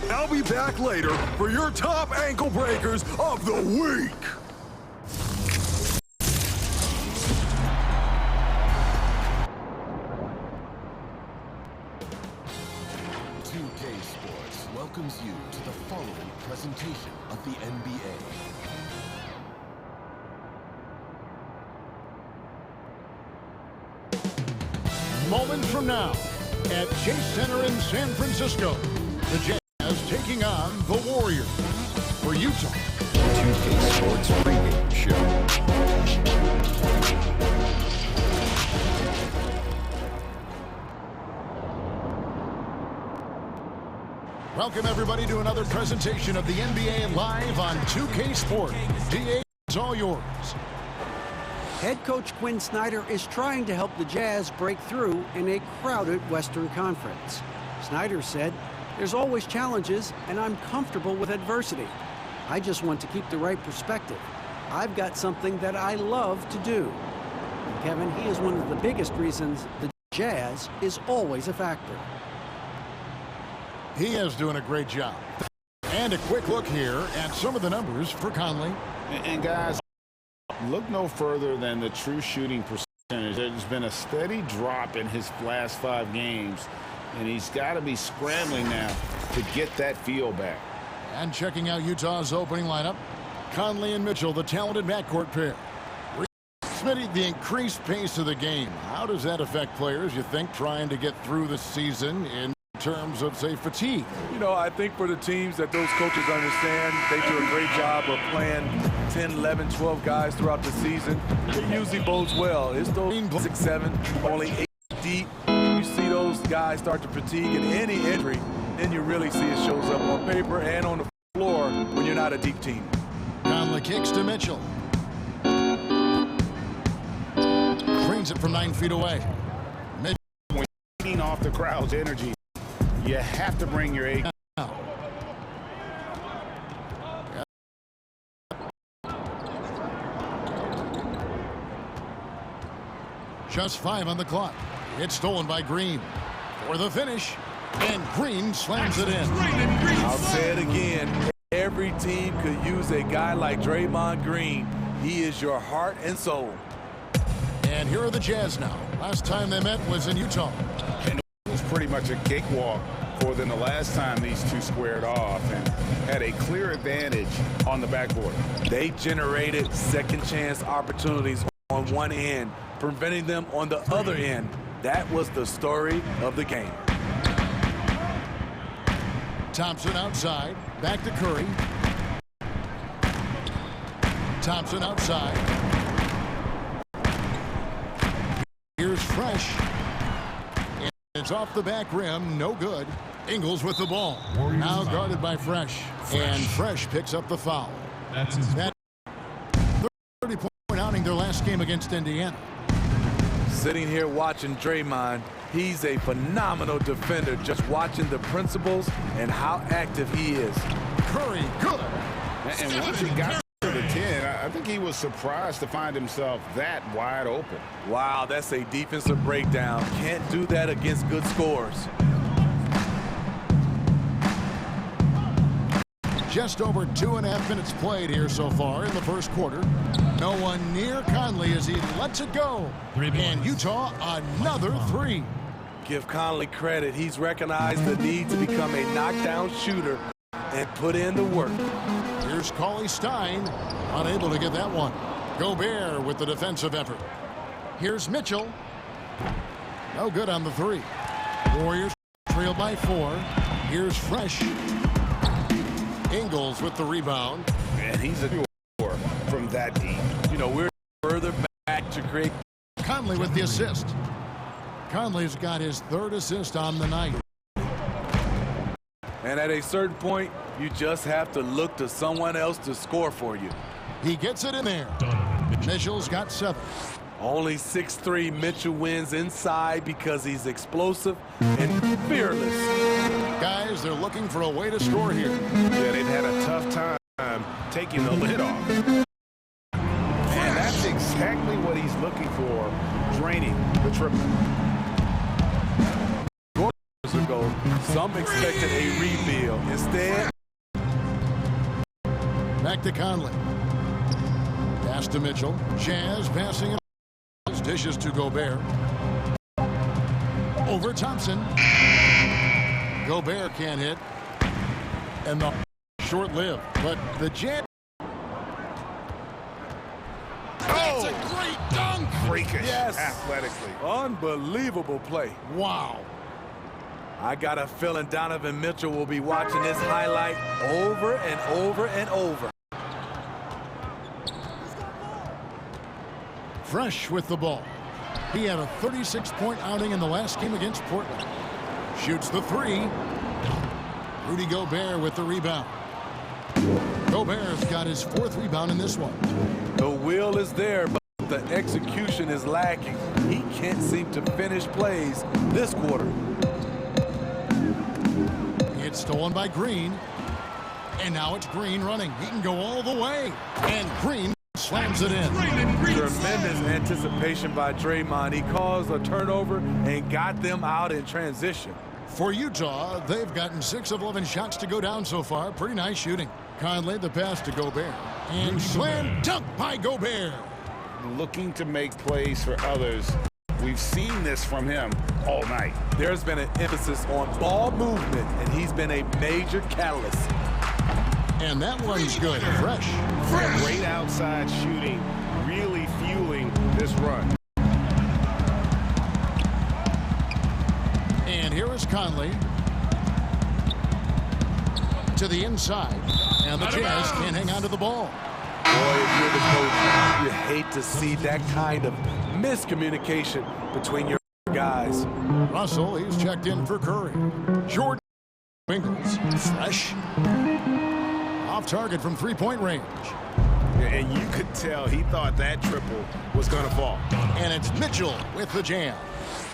I'll be back later for your top ankle breakers of the week. Sports welcomes you to the following presentation of the NBA. Moments from now, at Chase Center in San Francisco, the Jazz taking on the Warriors. For Utah, 2K Sports pregame show. Welcome, everybody, to another presentation of the NBA live on 2K Sport. DA, it's all yours. Head coach Quinn Snyder is trying to help the Jazz break through in a crowded Western Conference. Snyder said, "There's always challenges, and I'm comfortable with adversity. I just want to keep the right perspective. I've got something that I love to do." And Kevin, he is one of the biggest reasons the Jazz is always a factor. He is doing a great job. And a quick look here at some of the numbers for Conley. And guys, look no further than the true shooting percentage. There's been a steady drop in his last 5 games, and he's got to be scrambling now to get that feel back. And checking out Utah's opening lineup, Conley and Mitchell, the talented backcourt pair. Smitty, the increased pace of the game, how does that affect players, you think, trying to get through the season in terms of, say, fatigue? You know, I think for the teams that those coaches understand, they do a great job of playing 10, 11, 12 guys throughout the season. It usually bodes well. It's those 6, 7, only 8 deep. You see those guys start to fatigue in any injury, then you really see it shows up on paper and on the floor when you're not a deep team. Conley kicks to Mitchell. Screens it from 9 feet away. When you're feeding off the crowd's energy, you have to bring your A. Just 5 on the clock. It's stolen by Green. For the finish. And Green slams it in. I'll say it again. Every team could use a guy like Draymond Green. He is your heart and soul. And here are the Jazz now. Last time they met was in Utah. And it was pretty much a cakewalk for them the last time these two squared off and had a clear advantage on the backboard. They generated second chance opportunities on one end, preventing them on the other end That was the story of the game. Thompson outside. Back to Curry. Thompson outside. Here's Fresh. And it's off the back rim. No good. Ingles with the ball. Now guarded by Fresh. And Fresh picks up the foul. That's his 30-point outing their last game against Indiana. Sitting here watching Draymond, he's a phenomenal defender, just watching the principles and how active he is. Curry, good. And once he got to the 10, I think he was surprised to find himself that wide open. Wow, that's a defensive breakdown. Can't do that against good scores. Just over 2.5 minutes played here so far in the first quarter. No one near Conley as he lets it go. And Utah, another three. Give Conley credit. He's recognized the need to become a knockdown shooter and put in the work. Here's Cauley Stein, unable to get that one. Gobert with the defensive effort. Here's Mitchell. No good on the three. Warriors trail by 4. Here's Fresh. Ingles with the rebound. And he's a scorer from that deep. You know, we're further back to create. Conley with the assist. Conley's got his 3rd assist on the night. And at a certain point, you just have to look to someone else to score for you. He gets it in there. Mitchell's got 7. Only 6'3" Mitchell wins inside because he's explosive and fearless. Guys, they're looking for a way to score here. Yeah, they've had a tough time taking the lid off. And that's exactly what he's looking for, draining the triple. Quarters ago, some expected a rebuild. Instead, back to Conley. Pass to Mitchell. Jazz passing it. Dishes to Gobert. Over Thompson. Gobert can't hit. And the short-lived. But the Jazz. That's a great dunk. Freakish. Yes. Athletically. Unbelievable play. Wow. I got a feeling Donovan Mitchell will be watching this highlight over and over and over. Fresh with the ball. He had a 36-point outing in the last game against Portland. Shoots the 3. Rudy Gobert with the rebound. Gobert's got his 4th rebound in this one. The will is there, but the execution is lacking. He can't seem to finish plays this quarter. It's stolen by Green. And now it's Green running. He can go all the way. And Green slams it in. Tremendous anticipation by Draymond. He caused a turnover and got them out in transition. For Utah, they've gotten 6 of 11 shots to go down so far. Pretty nice shooting. Conley the pass to Gobert. And slam dunk by Gobert. Looking to make plays for others. We've seen this from him all night. There's been an emphasis on ball movement, and he's been a major catalyst. And that one's good. Fresh. Great outside shooting, really fueling this run. And here is Conley. To the inside. And the Jazz can't hang on to the ball. Boy, if you're the coach, you hate to see that kind of miscommunication between your guys. Russell, he's checked in for Curry. Jordan. Ingles. Fresh. Off target from 3-point range. And you could tell he thought that triple was going to fall. And it's Mitchell with the jam.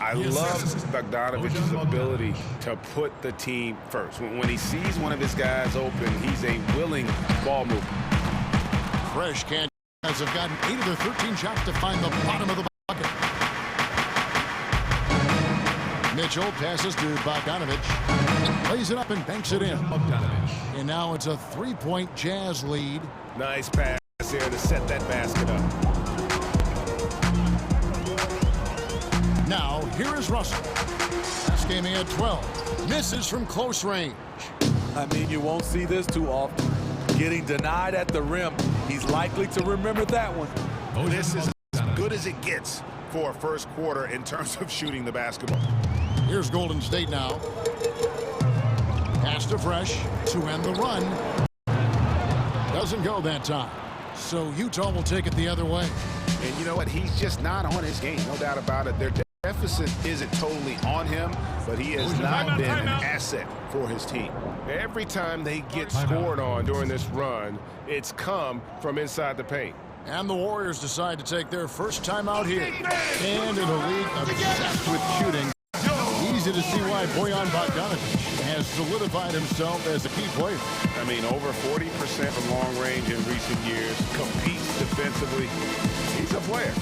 I love Bogdanovich's ability to put the team first. When he sees one of his guys open, he's a willing ball mover. Fresh can't have gotten 8 of their 13 shots to find the bottom of the bucket. Mitchell passes to Bogdanovich. Lays it up and banks it in. And now it's a 3-point Jazz lead. Nice pass here to set that basket up. Now, here is Russell. Last game he had 12. Misses from close range. I mean, you won't see this too often. Getting denied at the rim. He's likely to remember that one. Oh, this is as good as it gets for a first quarter in terms of shooting the basketball. Here's Golden State now. Pass to Fresh to end the run. Doesn't go that time. So Utah will take it the other way. And you know what? He's just not on his game. No doubt about it. Their deficit isn't totally on him, but he has not been an asset for his team. Every time they get scored on during this run, it's come from inside the paint. And the Warriors decide to take their first time out here. And in a league obsessed with shooting, easy to see why Bojan Bogdanovic has solidified himself as a key player. I mean, over 40% from long range in recent years, competes defensively. He's a player.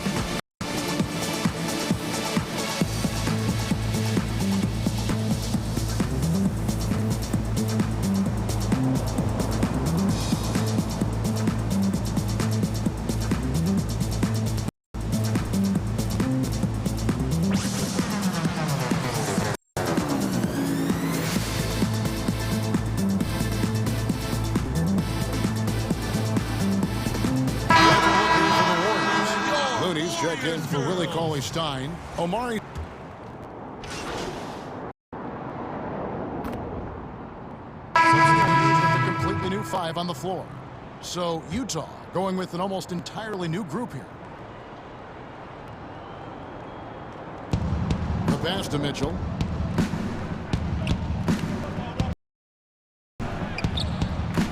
Check in for Willie Cauley-Stein. Omari. A completely new 5 on the floor. So Utah going with an almost entirely new group here. The pass to Mitchell.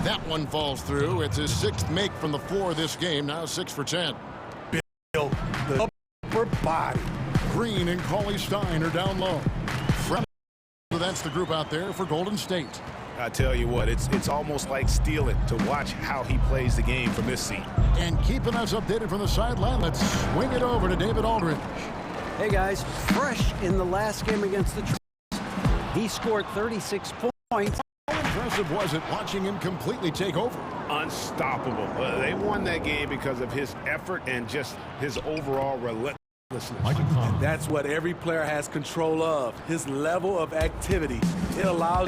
That one falls through. It's his 6th make from the floor this game. Now 6 for 10. The upper body. Green and Cauley-Stein are down low. That's the group out there for Golden State. I tell you what, it's almost like stealing to watch how he plays the game from this seat. And keeping us updated from the sideline, let's swing it over to David Aldridge. Hey guys, Fresh in the last game against the Trailblazers. He scored 36 points. How impressive was it watching him completely take over? Unstoppable. They won that game because of his effort and just his overall relentlessness. And that's what every player has control of, his level of activity. It allows.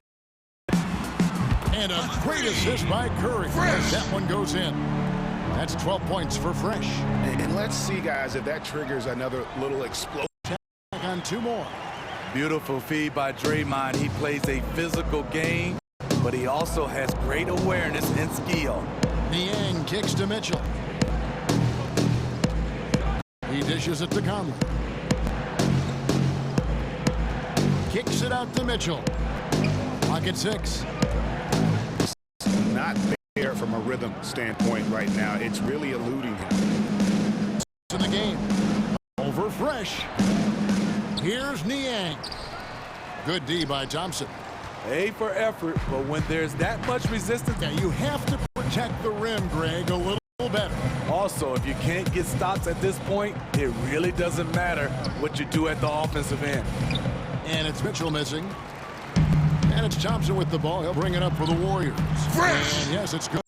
And a great assist by Curry. As that one goes in. That's 12 points for Fresh. And let's see, guys, if that triggers another little explosion. On 2 more. Beautiful feed by Draymond. He plays a physical game, but he also has great awareness and skill. Niang kicks to Mitchell. He dishes it to Conley. Kicks it out to Mitchell. Pocket 6. Not there from a rhythm standpoint right now. It's really eluding him. In the game. Over Fresh. Here's Niang. Good D by Thompson. A for effort, but when there's that much resistance, you have to protect the rim, Greg, a little better. Also, if you can't get stops at this point, it really doesn't matter what you do at the offensive end. And it's Mitchell missing. And it's Thompson with the ball. He'll bring it up for the Warriors. Fresh! And yes, it's good.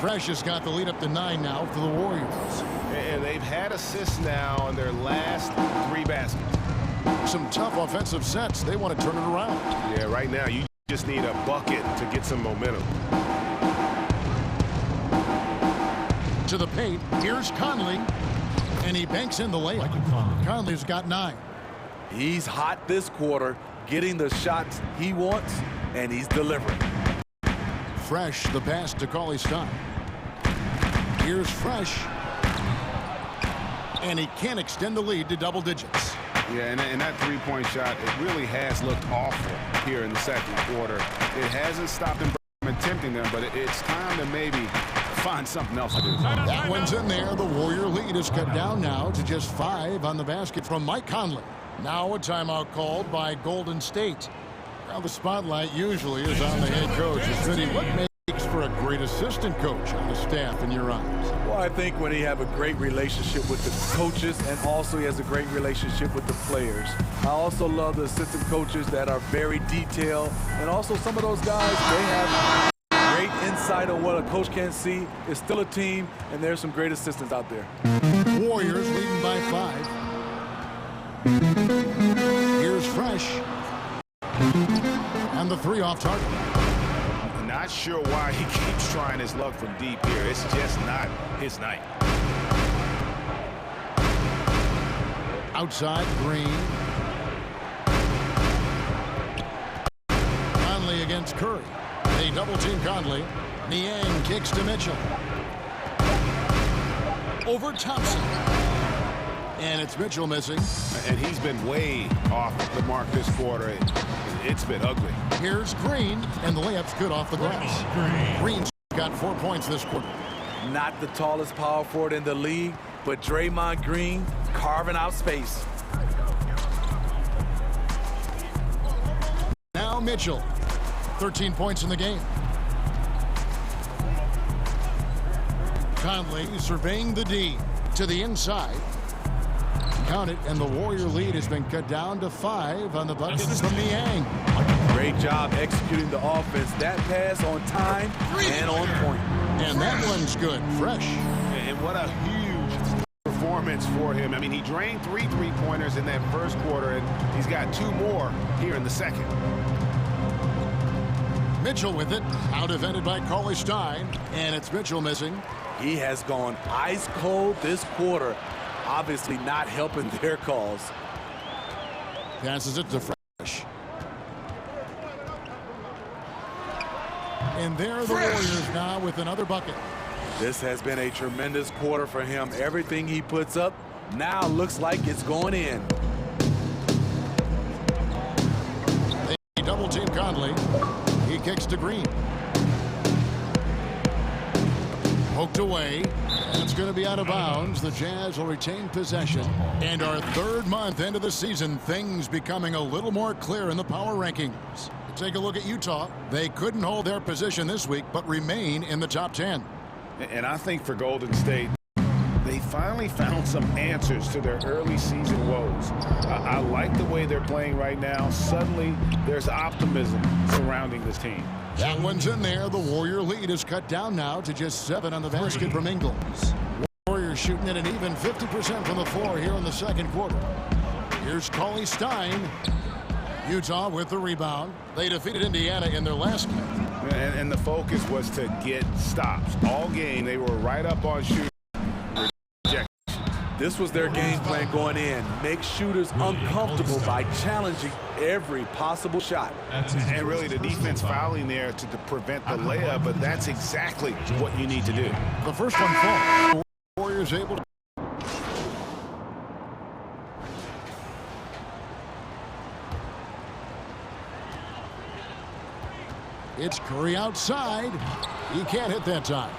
Fresh has got the lead up to 9 now for the Warriors. And they've had assists now on their last 3 baskets. Some tough offensive sets. They want to turn it around. Yeah, right now you just need a bucket to get some momentum. To the paint. Here's Conley. And he banks in the layup. Conley's got 9. He's hot this quarter, getting the shots he wants, and he's delivering. Fresh, the pass to Cauley-Stein. Here's Fresh. And he can't extend the lead to double digits. Yeah, and that 3-point shot, it really has looked awful here in the second quarter. It hasn't stopped him from attempting them, but it's time to maybe find something else to do. That one's in there. The Warrior lead is cut down now to just 5 on the basket from Mike Conley. Now a timeout called by Golden State. Now the spotlight usually is on the head coach. Vinny, what makes for a great assistant coach on the staff in your eyes? Well, I think when he have a great relationship with the coaches and also he has a great relationship with the players. I also love the assistant coaches that are very detailed, and also some of those guys, they have great insight on what a coach can't see. It's still a team, and there's some great assistants out there. Warriors leading by 5. Here's Fresh. And the 3 off target. Not sure why he keeps trying his luck from deep here. It's just not his night. Outside, Green. Conley against Curry. They double-team Conley. Niang kicks to Mitchell. Over Thompson. And it's Mitchell missing. And he's been way off the mark this quarter. It's been ugly. Here's Green, and the layup's good off the glass. Green's got 4 points this quarter. Not the tallest power forward in the league, but Draymond Green carving out space. Now Mitchell, 13 points in the game. Conley surveying the D to the inside. Count it, and the Warrior lead has been cut down to 5 on the bucket from Niang. Great job executing the offense. That pass on time and on point. And that one's good, fresh. And what a huge performance for him. I mean, he drained 3 3-pointers in that first quarter, and he's got 2 more here in the second. Mitchell with it, out defended by Cauley Stein, and it's Mitchell missing. He has gone ice cold this quarter, obviously not helping their cause. Passes it to Fresh. And there are the Warriors now with another bucket. This has been a tremendous quarter for him. Everything he puts up now looks like it's going in. They double-team Conley. He kicks to Green. Poked away, and it's going to be out of bounds. The Jazz will retain possession. And our 3rd month into the season, things becoming a little more clear in the power rankings. Take a look at Utah. They couldn't hold their position this week, but remain in the top 10. And I think for Golden State, they finally found some answers to their early season woes. I like the way they're playing right now. Suddenly, there's optimism surrounding this team. That one's in there. The Warrior lead is cut down now to just 7 on the basket from Ingles. Warriors shooting at an even 50% from the floor here in the second quarter. Here's Cauley Stein. Utah with the rebound. They defeated Indiana in their last game. And the focus was to get stops. All game, they were right up on shooting. This was their game plan going in. Make shooters uncomfortable by challenging every possible shot. And really the defense fouling there to prevent the layup, but that's exactly what you need to do. The first one falls. The Warriors able to. It's Curry outside. He can't hit that time.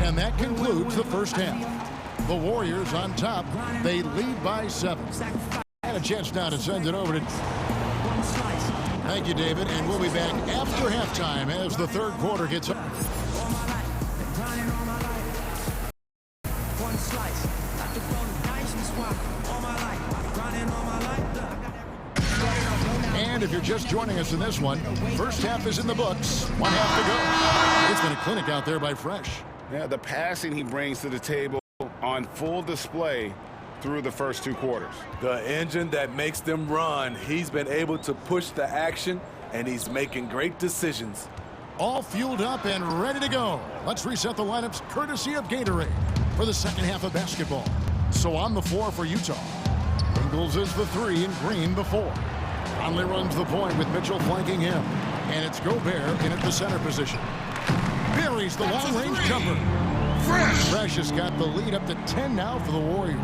And that concludes the first half. The Warriors on top. They lead by 7. And a chance now to send it over to... Thank you, David. And we'll be back after halftime as the 3rd quarter gets up. And if you're just joining us in this one, first half is in the books. 1 half to go. It's been a clinic out there by Fresh. Yeah, the passing he brings to the table on full display through the first 2 quarters. The engine that makes them run. He's been able to push the action, and he's making great decisions. All fueled up and ready to go. Let's reset the lineups courtesy of Gatorade for the second half of basketball. So on the floor for Utah. Ingles is the 3 and Green the 4. Conley runs the point with Mitchell flanking him. And it's Gobert in at the center position. Buries the long-range jumper. Fresh has got the lead up to 10 now for the Warriors.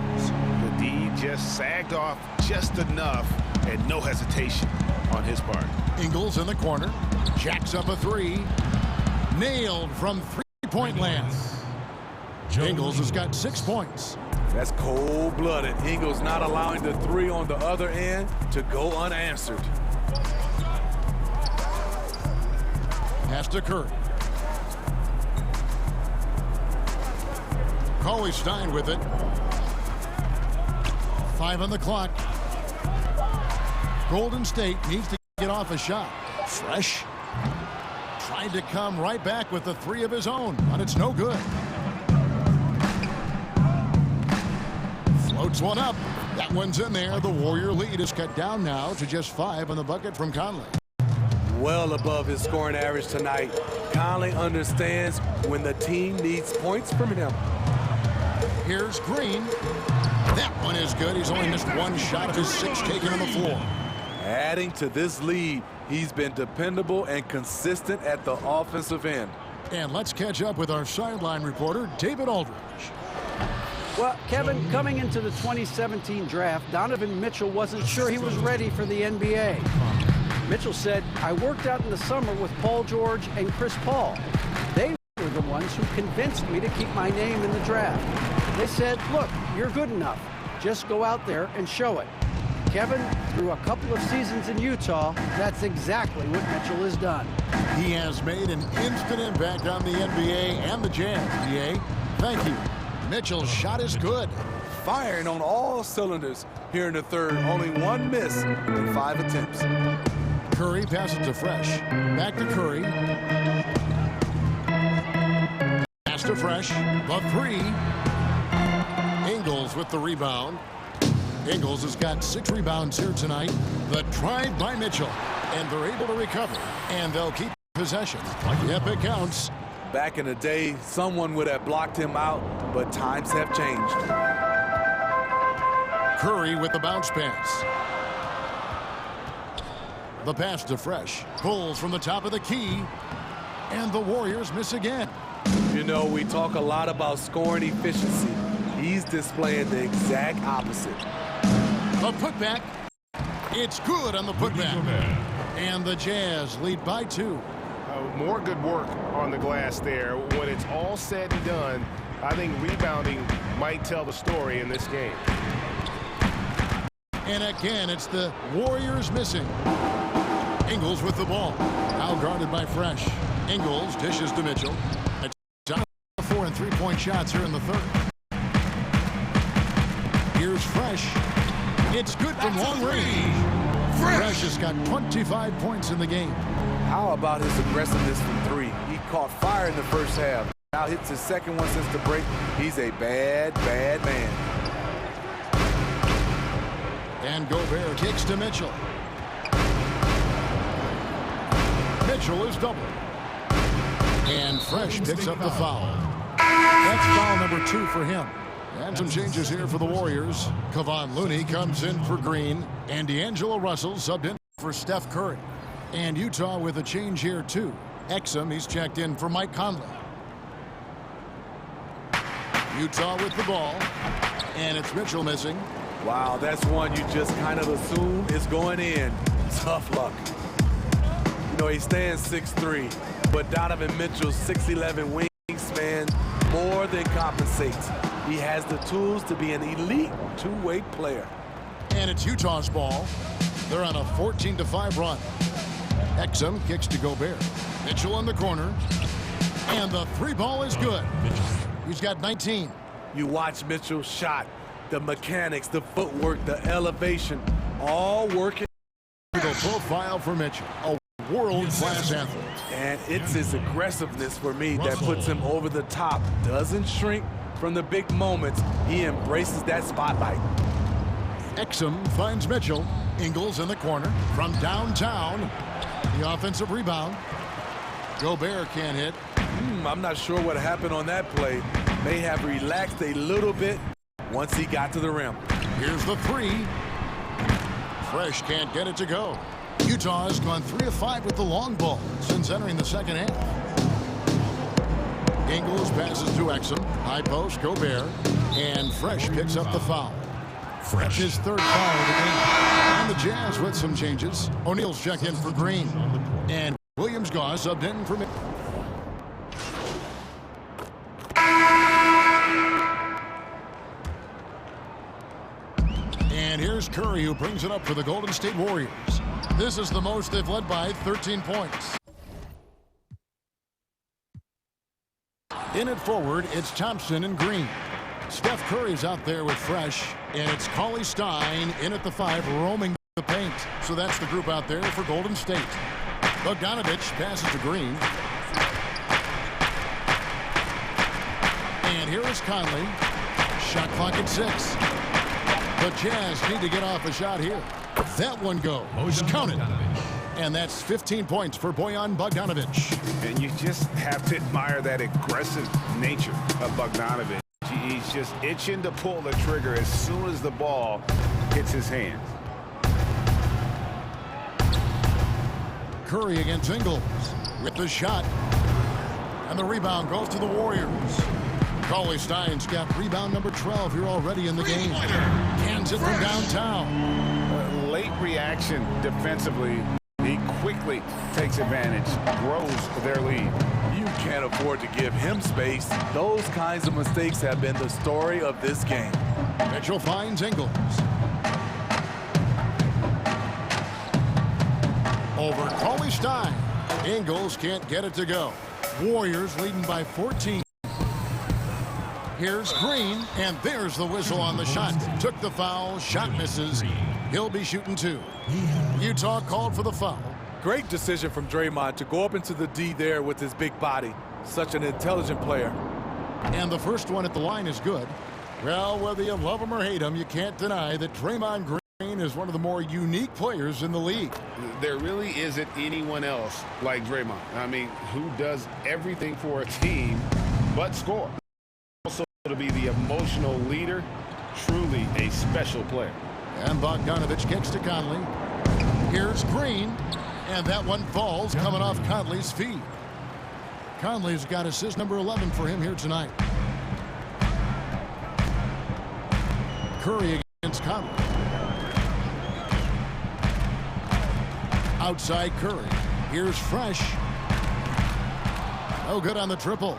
The D just sagged off just enough and no hesitation on his part. Ingles in the corner. Jacks up a 3. Nailed from 3-point land. Ingles has got 6 points. That's cold-blooded. Ingles not allowing the 3 on the other end to go unanswered. Pass to Curry. Cauley Stein with it. 5 on the clock. Golden State needs to get off a shot. Fresh. Tried to come right back with the 3 of his own, but it's no good. Floats one up. That one's in there. The Warrior lead is cut down now to just 5 on the bucket from Conley. Well above his scoring average tonight. Conley understands when the team needs points from him. Here's Green. That one is good. He's only missed one shot of his 6 taken on the floor. Adding to this lead, he's been dependable and consistent at the offensive end. And let's catch up with our sideline reporter, David Aldridge. Well, Kevin, coming into the 2017 draft, Donovan Mitchell wasn't sure he was ready for the NBA. Mitchell said, "I worked out in the summer with Paul George and Chris Paul. They were the ones who convinced me to keep my name in the draft. They said, look, you're good enough. Just go out there and show it." Kevin, through a couple of seasons in Utah, that's exactly what Mitchell has done. He has made an instant impact on the NBA and the Jazz. EA, thank you. Mitchell's shot is good. Firing on all cylinders here in the third. Only one miss in 5 attempts. Curry passes to Fresh. Back to Curry. Pass to Fresh. The 3. Ingles with the rebound. Ingles has got 6 rebounds here tonight. The drive by Mitchell. And they're able to recover. And they'll keep possession. Yep, it counts. Back in the day, someone would have blocked him out, but times have changed. Curry with the bounce pass. The pass to Fresh. Pulls from the top of the key. And the Warriors miss again. You know, we talk a lot about scoring efficiency. He's displaying the exact opposite. A putback. It's good on the putback. And the Jazz lead by 2. More good work on the glass there. When it's all said and done, I think rebounding might tell the story in this game. And again, it's the Warriors missing. Ingles with the ball. Now guarded by Fresh. Ingles dishes to Mitchell. It's 4 and 3-point shots here in the third. Here's Fresh. It's good from long range. Fresh has got 25 points in the game. How about his aggressiveness from 3? He caught fire in the first half. Now hits his second one since the break. He's a bad, bad man. And Gobert kicks to Mitchell. Mitchell is doubled. And Fresh picks up the foul. That's foul number 2 for him. And some changes here for the Warriors. Kevon Looney comes in for Green. And D'Angelo Russell subbed in for Steph Curry. And Utah with a change here, too. Exum, he's checked in for Mike Conley. Utah with the ball. And it's Mitchell missing. Wow, that's one you just kind of assume is going in. Tough luck. You know, he stands 6'3", but Donovan Mitchell's 6'11" wingspan more than compensates. He has the tools to be an elite two-way player. And it's Utah's ball. They're on a 14-5 run. Exum kicks to Gobert. Mitchell in the corner. And the 3 ball is good. He's got 19. You watch Mitchell's shot. The mechanics, the footwork, the elevation, all working. The profile for Mitchell. A world-class athlete. And it's his aggressiveness for me that puts him over the top. Doesn't shrink from the big moments. He embraces that spotlight. Exum finds Mitchell. Ingles in the corner from downtown. The offensive rebound. Gobert can't hit. I'm not sure what happened on that play. May have relaxed a little bit once he got to the rim. Here's the 3. Fresh can't get it to go. Utah has gone 3 of 5 with the long ball since entering the second half. Ingles passes to Exum. High post, Gobert. And Fresh picks up the foul. Fresh his 3rd foul of the game. And the Jazz with some changes. O'Neal's checked in for Green. And Williams Goss subbed in for me. And here's Curry, who brings it up for the Golden State Warriors. This is the most they've led by 13 points. In it forward, it's Thompson and Green. Steph Curry's out there with Fresh, and it's Cauley Stein in at the 5, roaming the paint. So that's the group out there for Golden State. Bogdanovich passes to Green. And here is Conley. Shot clock at 6. The Jazz need to get off a shot here. That one goes. Count it. And that's 15 points for Bojan Bogdanovich. And you just have to admire that aggressive nature of Bogdanovich. He's just itching to pull the trigger as soon as the ball hits his hands. Curry against Ingles with the shot. And the rebound goes to the Warriors. Cauley Stein's got rebound number 12 here already in the game. Hands it from downtown. Late reaction defensively. He quickly takes advantage, grows their lead. You can't afford to give him space. Those kinds of mistakes have been the story of this game. Mitchell finds Ingles. Over Cauley Stein. Ingles can't get it to go. Warriors leading by 14. Here's Green, and there's the whistle on the shot. Took the foul, shot misses. He'll be shooting 2. Utah called for the foul. Great decision from Draymond to go up into the D there with his big body. Such an intelligent player. And the first one at the line is good. Well, whether you love him or hate him, you can't deny that Draymond Green is one of the more unique players in the league. There really isn't anyone else like Draymond. I mean, who does everything for a team but score. Also to be the emotional leader, truly a special player. And Bogdanovich kicks to Conley. Here's Green, and that one falls coming off Conley's feet. Conley's got assist number 11 for him here tonight. Curry against Conley. Outside Curry. Here's Fresh. No good on the triple.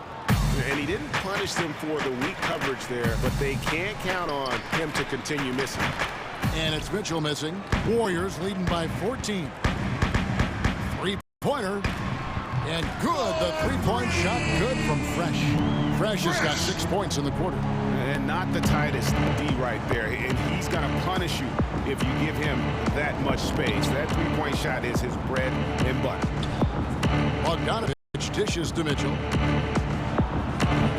And he didn't punish them for the weak coverage there, but they can't count on him to continue missing. And it's Mitchell missing. Warriors leading by 14. Three-pointer. And good. The three-point shot good from Fresh. Fresh has got 6 points in the quarter. And not the tightest D right there. And he's going to punish you if you give him that much space. That three-point shot is his bread and butter. Bogdanovich dishes to Mitchell.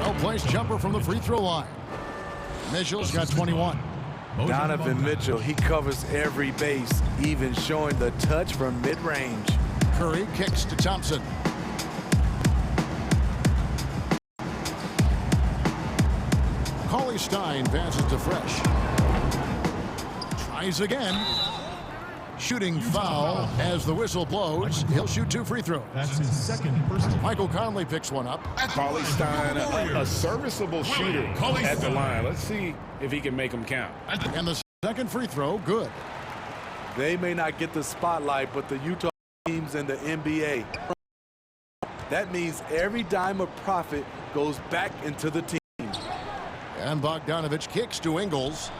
No-place jumper from the free throw line. Mitchell's got 21. Donovan Mitchell, he covers every base, even showing the touch from mid-range. Curry kicks to Thompson. Cauley Stein passes to Fresh. Tries again. Shooting foul as the whistle blows. He'll shoot 2 free throws. That's his second personal. Michael Conley picks one up. Cauley Stein, a serviceable shooter at the line. Let's see if he can make them count. And the second free throw, good. They may not get the spotlight, but the Utah teams in the NBA. That means every dime of profit goes back into the team. And Bogdanovich kicks to Ingles.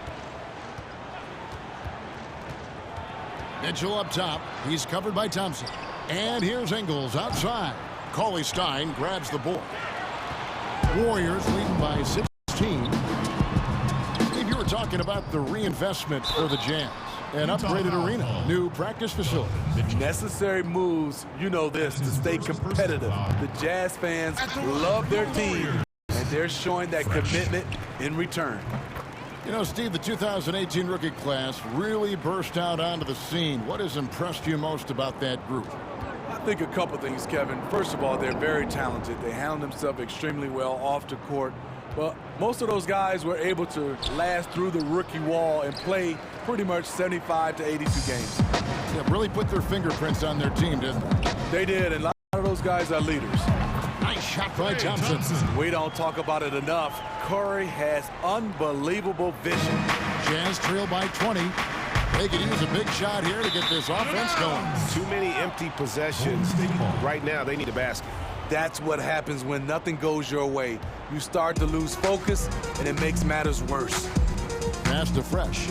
Mitchell up top. He's covered by Thompson. And here's Ingles outside. Cauley Stein grabs the board. Warriors leading by 16. Steve, you were talking about the reinvestment for the Jazz. An upgraded arena, new practice facility. Necessary moves, you know this, to stay competitive. The Jazz fans love their team, and they're showing that commitment in return. You know, Steve, the 2018 rookie class really burst out onto the scene. What has impressed you most about that group? I think a couple things, Kevin. First of all, they're very talented. They handle themselves extremely well off the court. But most of those guys were able to last through the rookie wall and play pretty much 75 to 82 games. Yeah, really put their fingerprints on their team, didn't they? They did, and a lot of those guys are leaders. Nice shot by Thompson. We don't talk about it enough. Curry has unbelievable vision. Jazz trail by 20. They could use a big shot here to get this offense going. Too many empty possessions. Right now, they need a basket. That's what happens when nothing goes your way. You start to lose focus, and it makes matters worse. Pass to Fresh.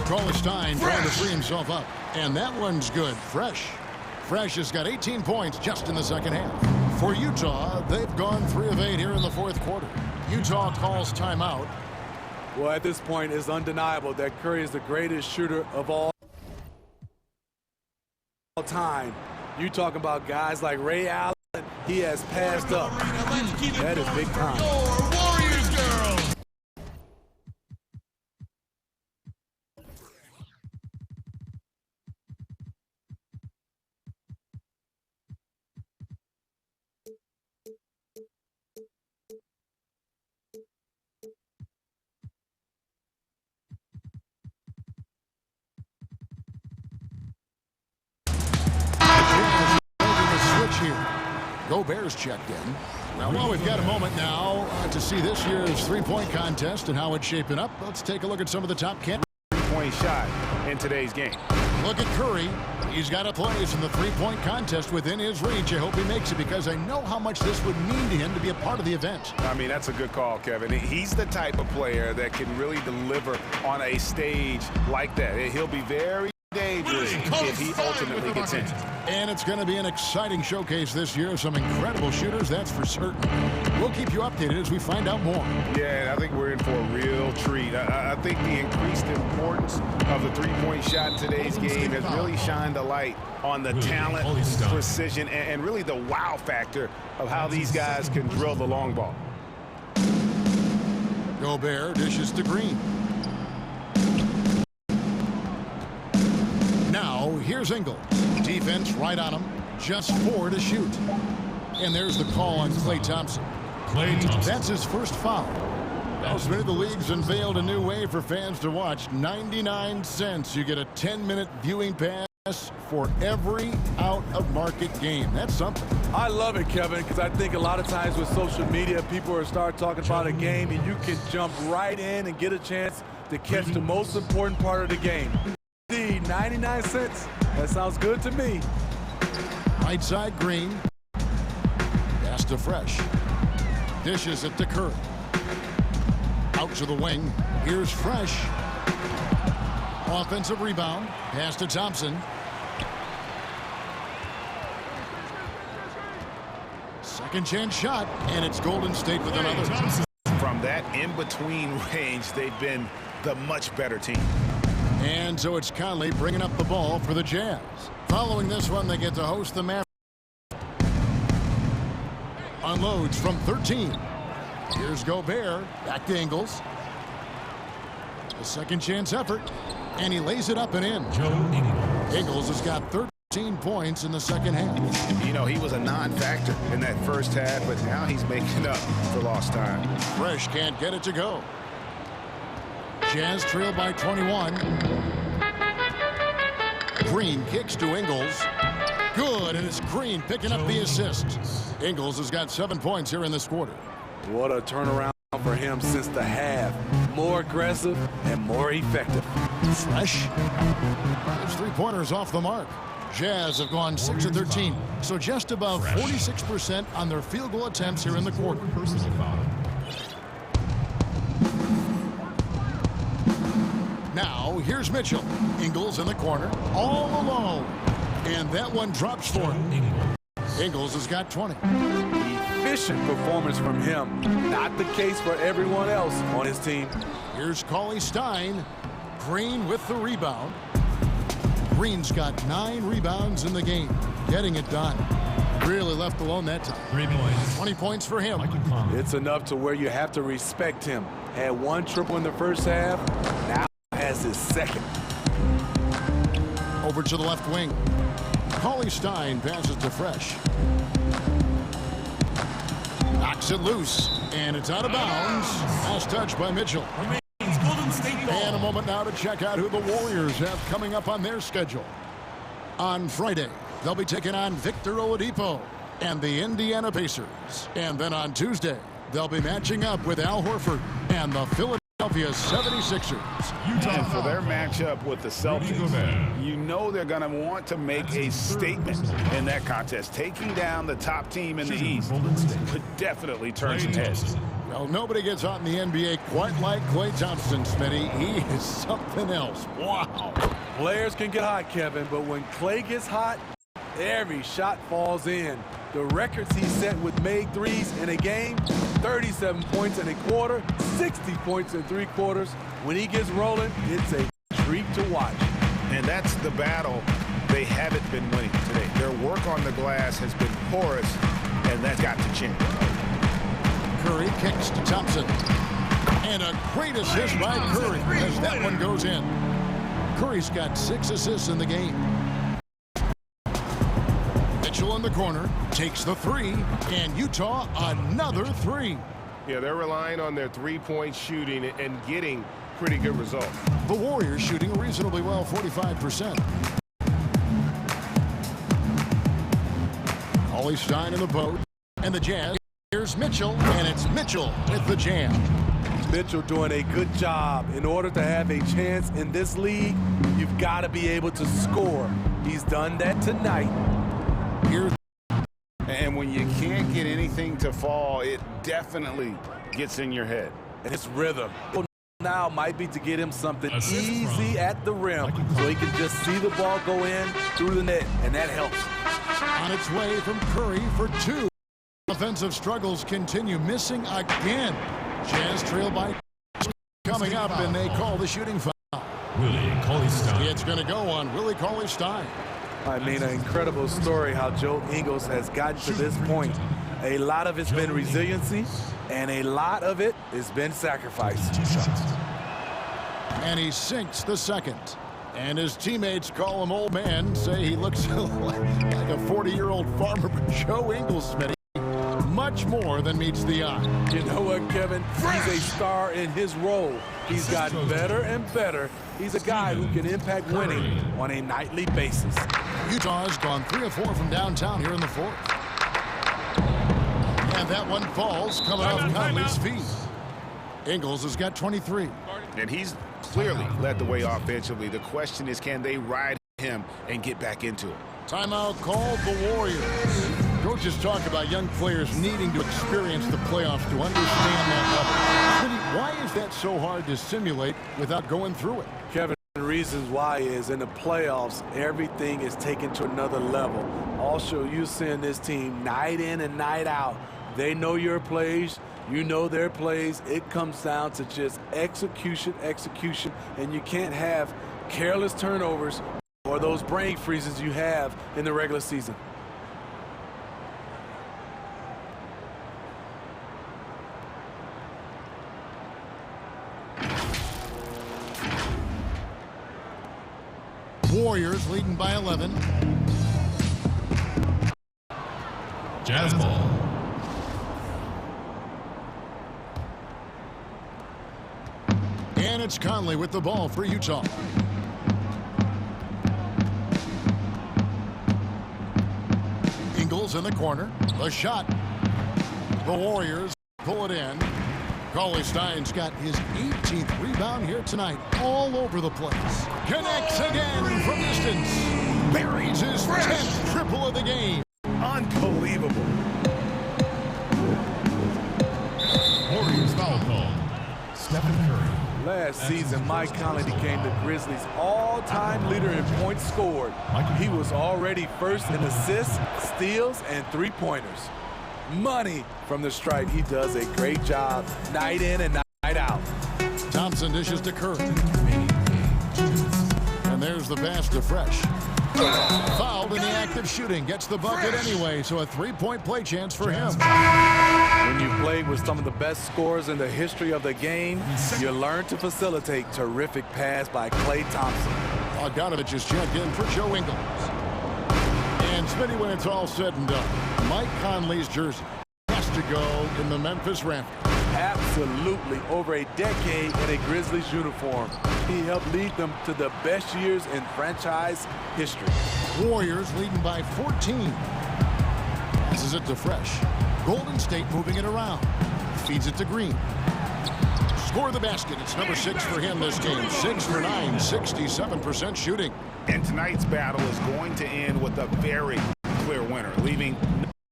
Cauley Stein trying to free himself up. And that one's good. Fresh. Fresh has got 18 points just in the second half. For Utah, they've gone 3 of 8 here in the fourth quarter. Utah calls timeout. Well, at this point, it's undeniable that Curry is the greatest shooter of all time. You talking about guys like Ray Allen, he has passed up. That is big time. Warriors girls. Gobert's checked in. Well, we've got a moment now to see this year's three-point contest and how it's shaping up. Let's take a look at some of the top candidates. Three-point shot in today's game. Look at Curry. He's got a place in the three-point contest within his reach. I hope he makes it because I know how much this would mean to him to be a part of the event. I mean, that's a good call, Kevin. He's the type of player that can really deliver on a stage like that. He'll be very dangerous if he ultimately gets in. And it's going to be an exciting showcase this year. Some incredible shooters, that's for certain. We'll keep you updated as we find out more. Yeah, I think we're in for a real treat. I think the increased importance of the three-point shot in today's game has really shined a light on the talent, precision, and really the wow factor of how these guys can drill the long ball. Gobert dishes to Green. Now, here's Ingles. Defense right on him. Just 4 to shoot. And there's the call on Klay Thompson. That's his first foul. Elsewhere, the league's unveiled a new way for fans to watch. 99 cents. You get a 10-minute viewing pass for every out-of-market game. That's something. I love it, Kevin, because I think a lot of times with social media, people are start talking about a game, and you can jump right in and get a chance to catch the most important part of the game. 99 cents. That sounds good to me. Right side, Green. Pass to Fresh. Dishes it to Curry. Out to the wing. Here's Fresh. Offensive rebound. Pass to Thompson. Second chance shot, and it's Golden State with another. From that in-between range, they've been the much better team. And so it's Conley bringing up the ball for the Jazz. Following this one, they get to host the Mavericks. Unloads from 13. Here's Gobert. Back to Ingles. A second chance effort. And he lays it up and in. Ingles has got 13 points in the second half. You know, he was a non-factor in that first half, but now he's making up for lost time. Fresh can't get it to go. Jazz trail by 21. Green kicks to Ingles. Good, and it's Green picking up the assist. Ingles has got 7 points here in this quarter. What a turnaround for him since the half. More aggressive and more effective. Fresh. His three-pointers off the mark. Jazz have gone 6 of 13, so just above 46% on their field goal attempts here in the quarter. Now, here's Mitchell. Ingles in the corner, all alone. And that one drops for him. Ingles has got 20. Efficient performance from him. Not the case for everyone else on his team. Here's Cauley Stein. Green with the rebound. Green's got 9 rebounds in the game. Getting it done. Really left alone that time. 3 points. 20 points for him. It's enough to where you have to respect him. Had 1 triple in the first half. Now has his second. Over to the left wing. Cauley Stein passes to Fresh. Knocks it loose. And it's out of bounds. Last touch by Mitchell. And a moment now to check out who the Warriors have coming up on their schedule. On Friday, they'll be taking on Victor Oladipo and the Indiana Pacers. And then on Tuesday, they'll be matching up with Al Horford and the Philadelphia 76ers. And for their matchup with the Celtics, you know they're going to want to make a statement in that contest. Taking down the top team in the East could definitely turn some heads. Well, nobody gets hot in the NBA quite like Klay Thompson, Smitty. He is something else. Wow. Players can get hot, Kevin, but when Klay gets hot, every shot falls in. The records he set with made threes in a game, 37 points in a quarter, 60 points in 3 quarters. When he gets rolling, it's a treat to watch. And that's the battle they haven't been winning today. Their work on the glass has been porous, and that's got to change. Curry kicks to Thompson. And a great assist by Curry as that one goes in. Curry's got 6 assists in the game. Mitchell in the corner takes the 3, and Utah another 3. Yeah, they're relying on their three-point shooting and getting pretty good results. The Warriors shooting reasonably well, 45%. Cauley Stein in the boat. And the Jazz. Here's Mitchell, and it's Mitchell with the jam. Mitchell doing a good job. In order to have a chance in this league, you've got to be able to score. He's done that tonight. And when you can't get anything to fall, it definitely gets in your head. And it's rhythm. Now might be to get him something easy at the rim so he can just see the ball go in through the net, and that helps. On its way from Curry for 2. Offensive struggles continue, missing again. Jazz trail by coming up, and they call the shooting foul. Willie Cauley-Stein. It's going to go on Willie Cauley-Stein. I mean, an incredible story how Joe Ingles has gotten to this point. A lot of it's been resiliency, and a lot of it has been sacrifice. And he sinks the second. And his teammates call him old man, say he looks like a 40-year-old farmer, but Joe Ingles, Smitty, much more than meets the eye. You know what, Kevin? He's a star in his role. He's gotten better and better. He's a guy who can impact winning on a nightly basis. Utah has gone 3 of 4 from downtown here in the fourth. And that one falls coming off Conley's feet. Ingles has got 23. And he's clearly led the way offensively. The question is, can they ride him and get back into it? Timeout called the Warriors. Coaches talk about young players needing to experience the playoffs to understand that level. Why is that so hard to simulate without going through it? Kevin, the reasons why is in the playoffs, everything is taken to another level. Also, you're seeing this team night in and night out. They know your plays. You know their plays. It comes down to just execution, and you can't have careless turnovers or those brain freezes you have in the regular season. Warriors leading by 11. Jazz ball. And it's Conley with the ball for Utah. Ingles in the corner. The shot. The Warriors pull it in. Cauley-Stein's got his 18th rebound here tonight. All over the place. Connects again from distance. Buries his 10th triple of the game. Unbelievable. Warriors foul call. Stephen Curry. Last season, Mike Conley became the Grizzlies' all-time leader in points scored. He was already first in assists, steals, and three-pointers. Money from the stripe. He does a great job night in and night out. Thompson dishes to Curry. And there's the pass to Fresh. Fouled in the act of shooting. Gets the bucket anyway, so a three-point play chance for him. When you play with some of the best scorers in the history of the game, you learn to facilitate. Terrific pass by Klay Thompson. Bogdanovich is checked in for Joe Ingles. And Smitty, when it's all said and done, Mike Conley's jersey has to go in the Memphis Raptors. Absolutely. Over a decade in a Grizzlies uniform. He helped lead them to the best years in franchise history. Warriors leading by 14. Passes it to Fresh. Golden State moving it around. Feeds it to Green. Score the basket. It's number 6 for him this game. 6 for 9, 67% shooting. And tonight's battle is going to end with a very clear winner, leaving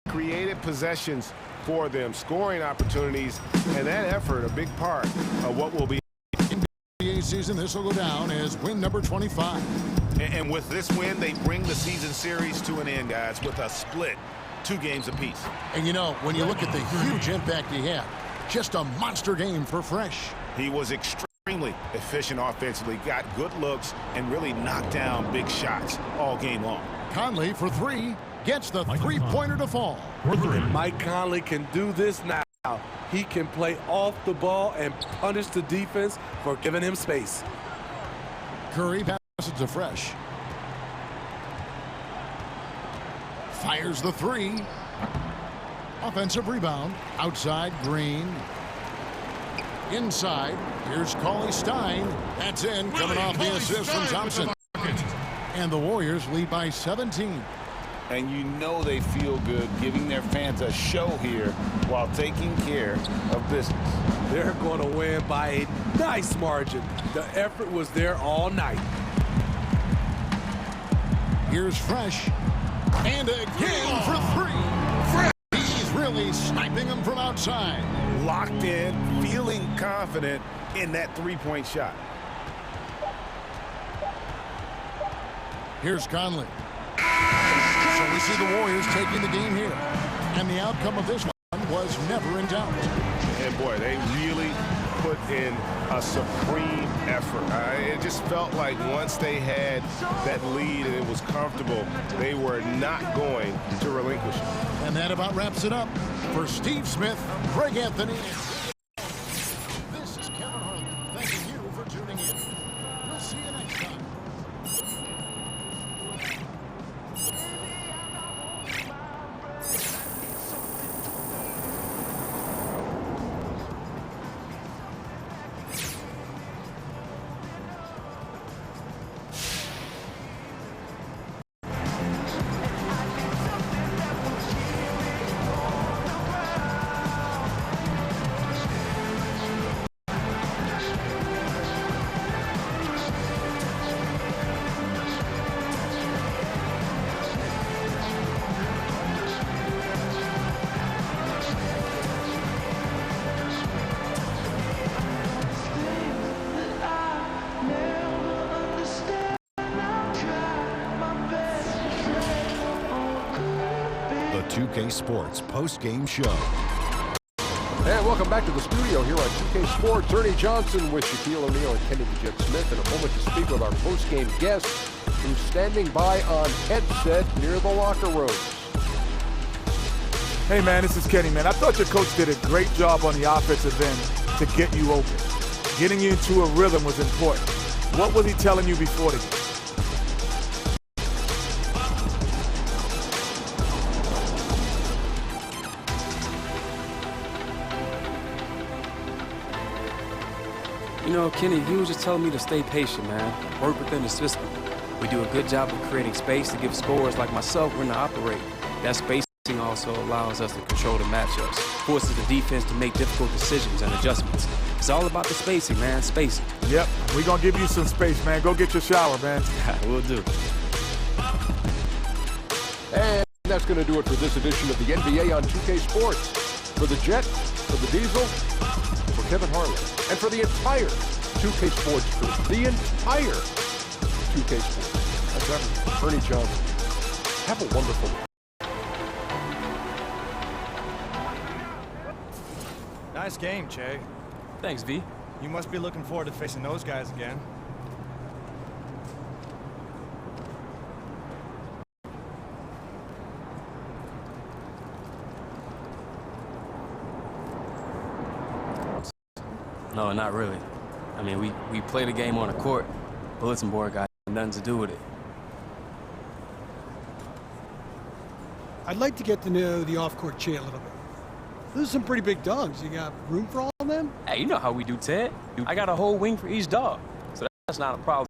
creative possessions for them, scoring opportunities, and that effort a big part of what will be NBA season. This will go down as win number 25. And with this win, they bring the season series to an end, guys, with a split 2 games apiece. And you know, when you look at the huge impact he had, just a monster game for Fresh. He was extremely efficient offensively, got good looks, and really knocked down big shots all game long. Conley for 3. Gets the three-pointer to fall. Mike Conley can do this now. He can play off the ball and punish the defense for giving him space. Curry passes to Fresh. Fires the 3. Offensive rebound. Outside, Green. Inside, here's Cauley-Stein. That's in, coming off the assist from Thompson. And the Warriors lead by 17. And you know they feel good giving their fans a show here while taking care of business. They're going to win by a nice margin. The effort was there all night. Here's Fresh. And again for three. Fresh. He's really sniping them from outside. Locked in, feeling confident in that three-point shot. Here's Conley. So we see the Warriors taking the game here. And the outcome of this one was never in doubt. And boy, they really put in a supreme effort. It just felt like once they had that lead and it was comfortable, they were not going to relinquish it. And that about wraps it up. For Steve Smith, Greg Anthony. This is Kevin Harlan. Thanking you for tuning in. We'll see you next time. The 2K Sports post-game show. And welcome back to the studio here on 2K Sports. Ernie Johnson with Shaquille O'Neal and Kenny the Jet Smith. In a moment to speak with our post-game guest who's standing by on headset near the locker room. Hey, man, this is Kenny, man. I thought your coach did a great job on the offensive end to get you open. Getting you into a rhythm was important. What was he telling you before the game? You know, Kenny, he was just telling me to stay patient, man. Work within the system. We do a good job of creating space to give scorers like myself room to operate. That spacing also allows us to control the matchups, forces the defense to make difficult decisions and adjustments. It's all about the spacing, man, spacing. Yep, we're going to give you some space, man. Go get your shower, man. Will do. And that's going to do it for this edition of the NBA on 2K Sports. For the Jet, for the Diesel, for Kevin Harlan, and for the entire 2K Sports crew. The entire 2K Sports. That's everything. Ernie Johnson. Have a wonderful day. Nice game, Che. Thanks, V. You must be looking forward to facing those guys again. No, not really. I mean, we play the game on the court. Bulletin board got nothing to do with it. I'd like to get to know the off-court Che a little bit. Those are some pretty big dogs. You got room for all of them? Hey, you know how we do, Ted. I got a whole wing for each dog, so that's not a problem.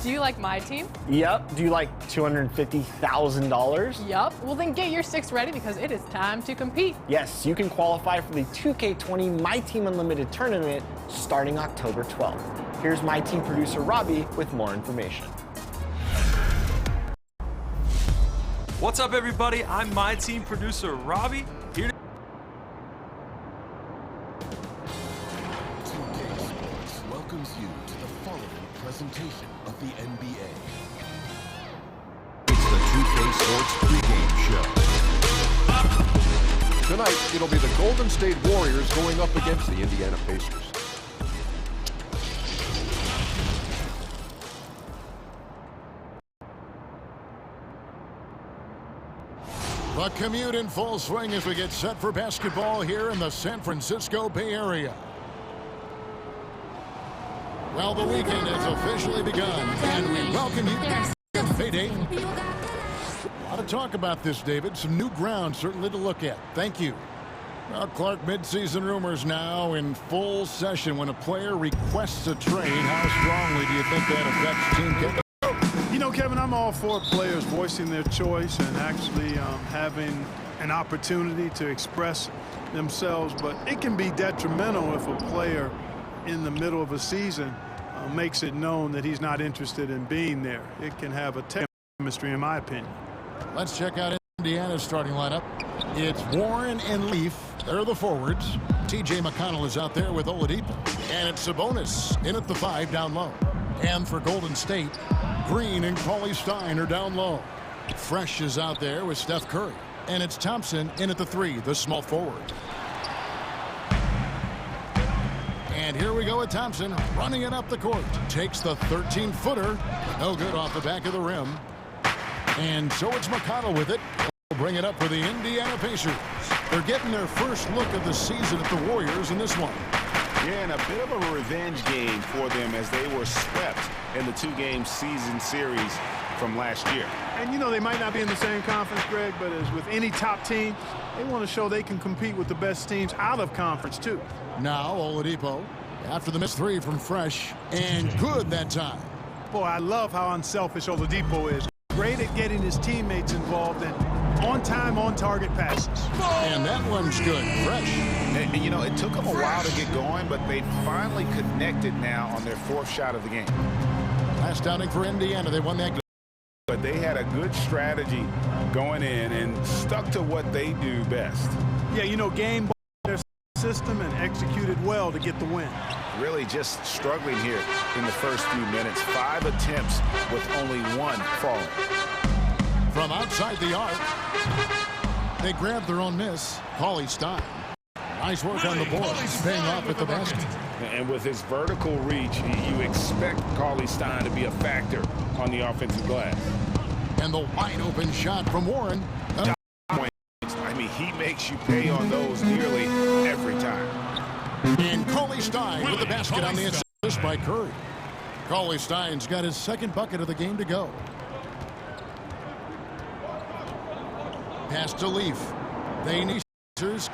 Do you like my team? Yep. Do you like $250,000? Yup. Well, then get your sticks ready because it is time to compete. Yes, you can qualify for the 2K20 My Team Unlimited tournament starting October 12th. Here's my team producer Robbie with more information. What's up, everybody? I'm my team producer Robbie. Here to 2K Sports welcomes you to the following presentation of the NBA. It's the 2K Sports pregame show. Tonight, it'll be the Golden State Warriors going up against the Indiana Pacers. The commute in full swing as we get set for basketball here in the San Francisco Bay Area. Well, the weekend has officially begun, and we welcome you to Payday. A lot of talk about this, David. Some new ground certainly to look at. Thank you. Well, Clark, midseason rumors now in full session. When a player requests a trade, how strongly do you think that affects team chemistry? You know, Kevin, I'm all for players voicing their choice and actually having an opportunity to express themselves, but it can be detrimental if a player in the middle of a season makes it known that he's not interested in being there. It can have a chemistry, in my opinion. Let's check out Indiana's starting lineup. It's Warren and Leaf. They're the forwards. TJ McConnell is out there with Oladipo. And it's Sabonis in at the 5 down low. And for Golden State, Green and Cauley Stein are down low. Fresh is out there with Steph Curry. And it's Thompson in at the 3, the small forward. And here we go with Thompson running it up the court. Takes the 13-footer. No good off the back of the rim. And so it's McConnell with it. We'll bring it up for the Indiana Pacers. They're getting their first look of the season at the Warriors in this one. Yeah, and a bit of a revenge game for them as they were swept in the 2-game season series from last year. And, you know, they might not be in the same conference, Greg, but as with any top team, they want to show they can compete with the best teams out of conference, too. Now Oladipo after the missed 3 from Fresh, and good that time. Boy, I love how unselfish Oladipo is. Great at getting his teammates involved and on-time, on-target passes. And that one's good. Fresh. And, you know, it took them a while to get going, but they finally connected now on their 4th shot of the game. Last outing for Indiana. They won that game. But they had a good strategy going in and stuck to what they do best. Yeah, you know, game their system and executed well to get the win. Really just struggling here in the first few minutes. 5 attempts with only 1 falling. From outside the arc, they grabbed their own miss. Cauley Stein. Nice work on the boards, paying off at the basket. And with his vertical reach, you expect Cauley Stein to be a factor on the offensive glass. And the wide open shot from Warren. I mean, he makes you pay on those nearly every time. And Cauley Stein with the basket on the assist by Curry. Cauley Stein's got his 2nd bucket of the game to go. Pass to Leaf. They need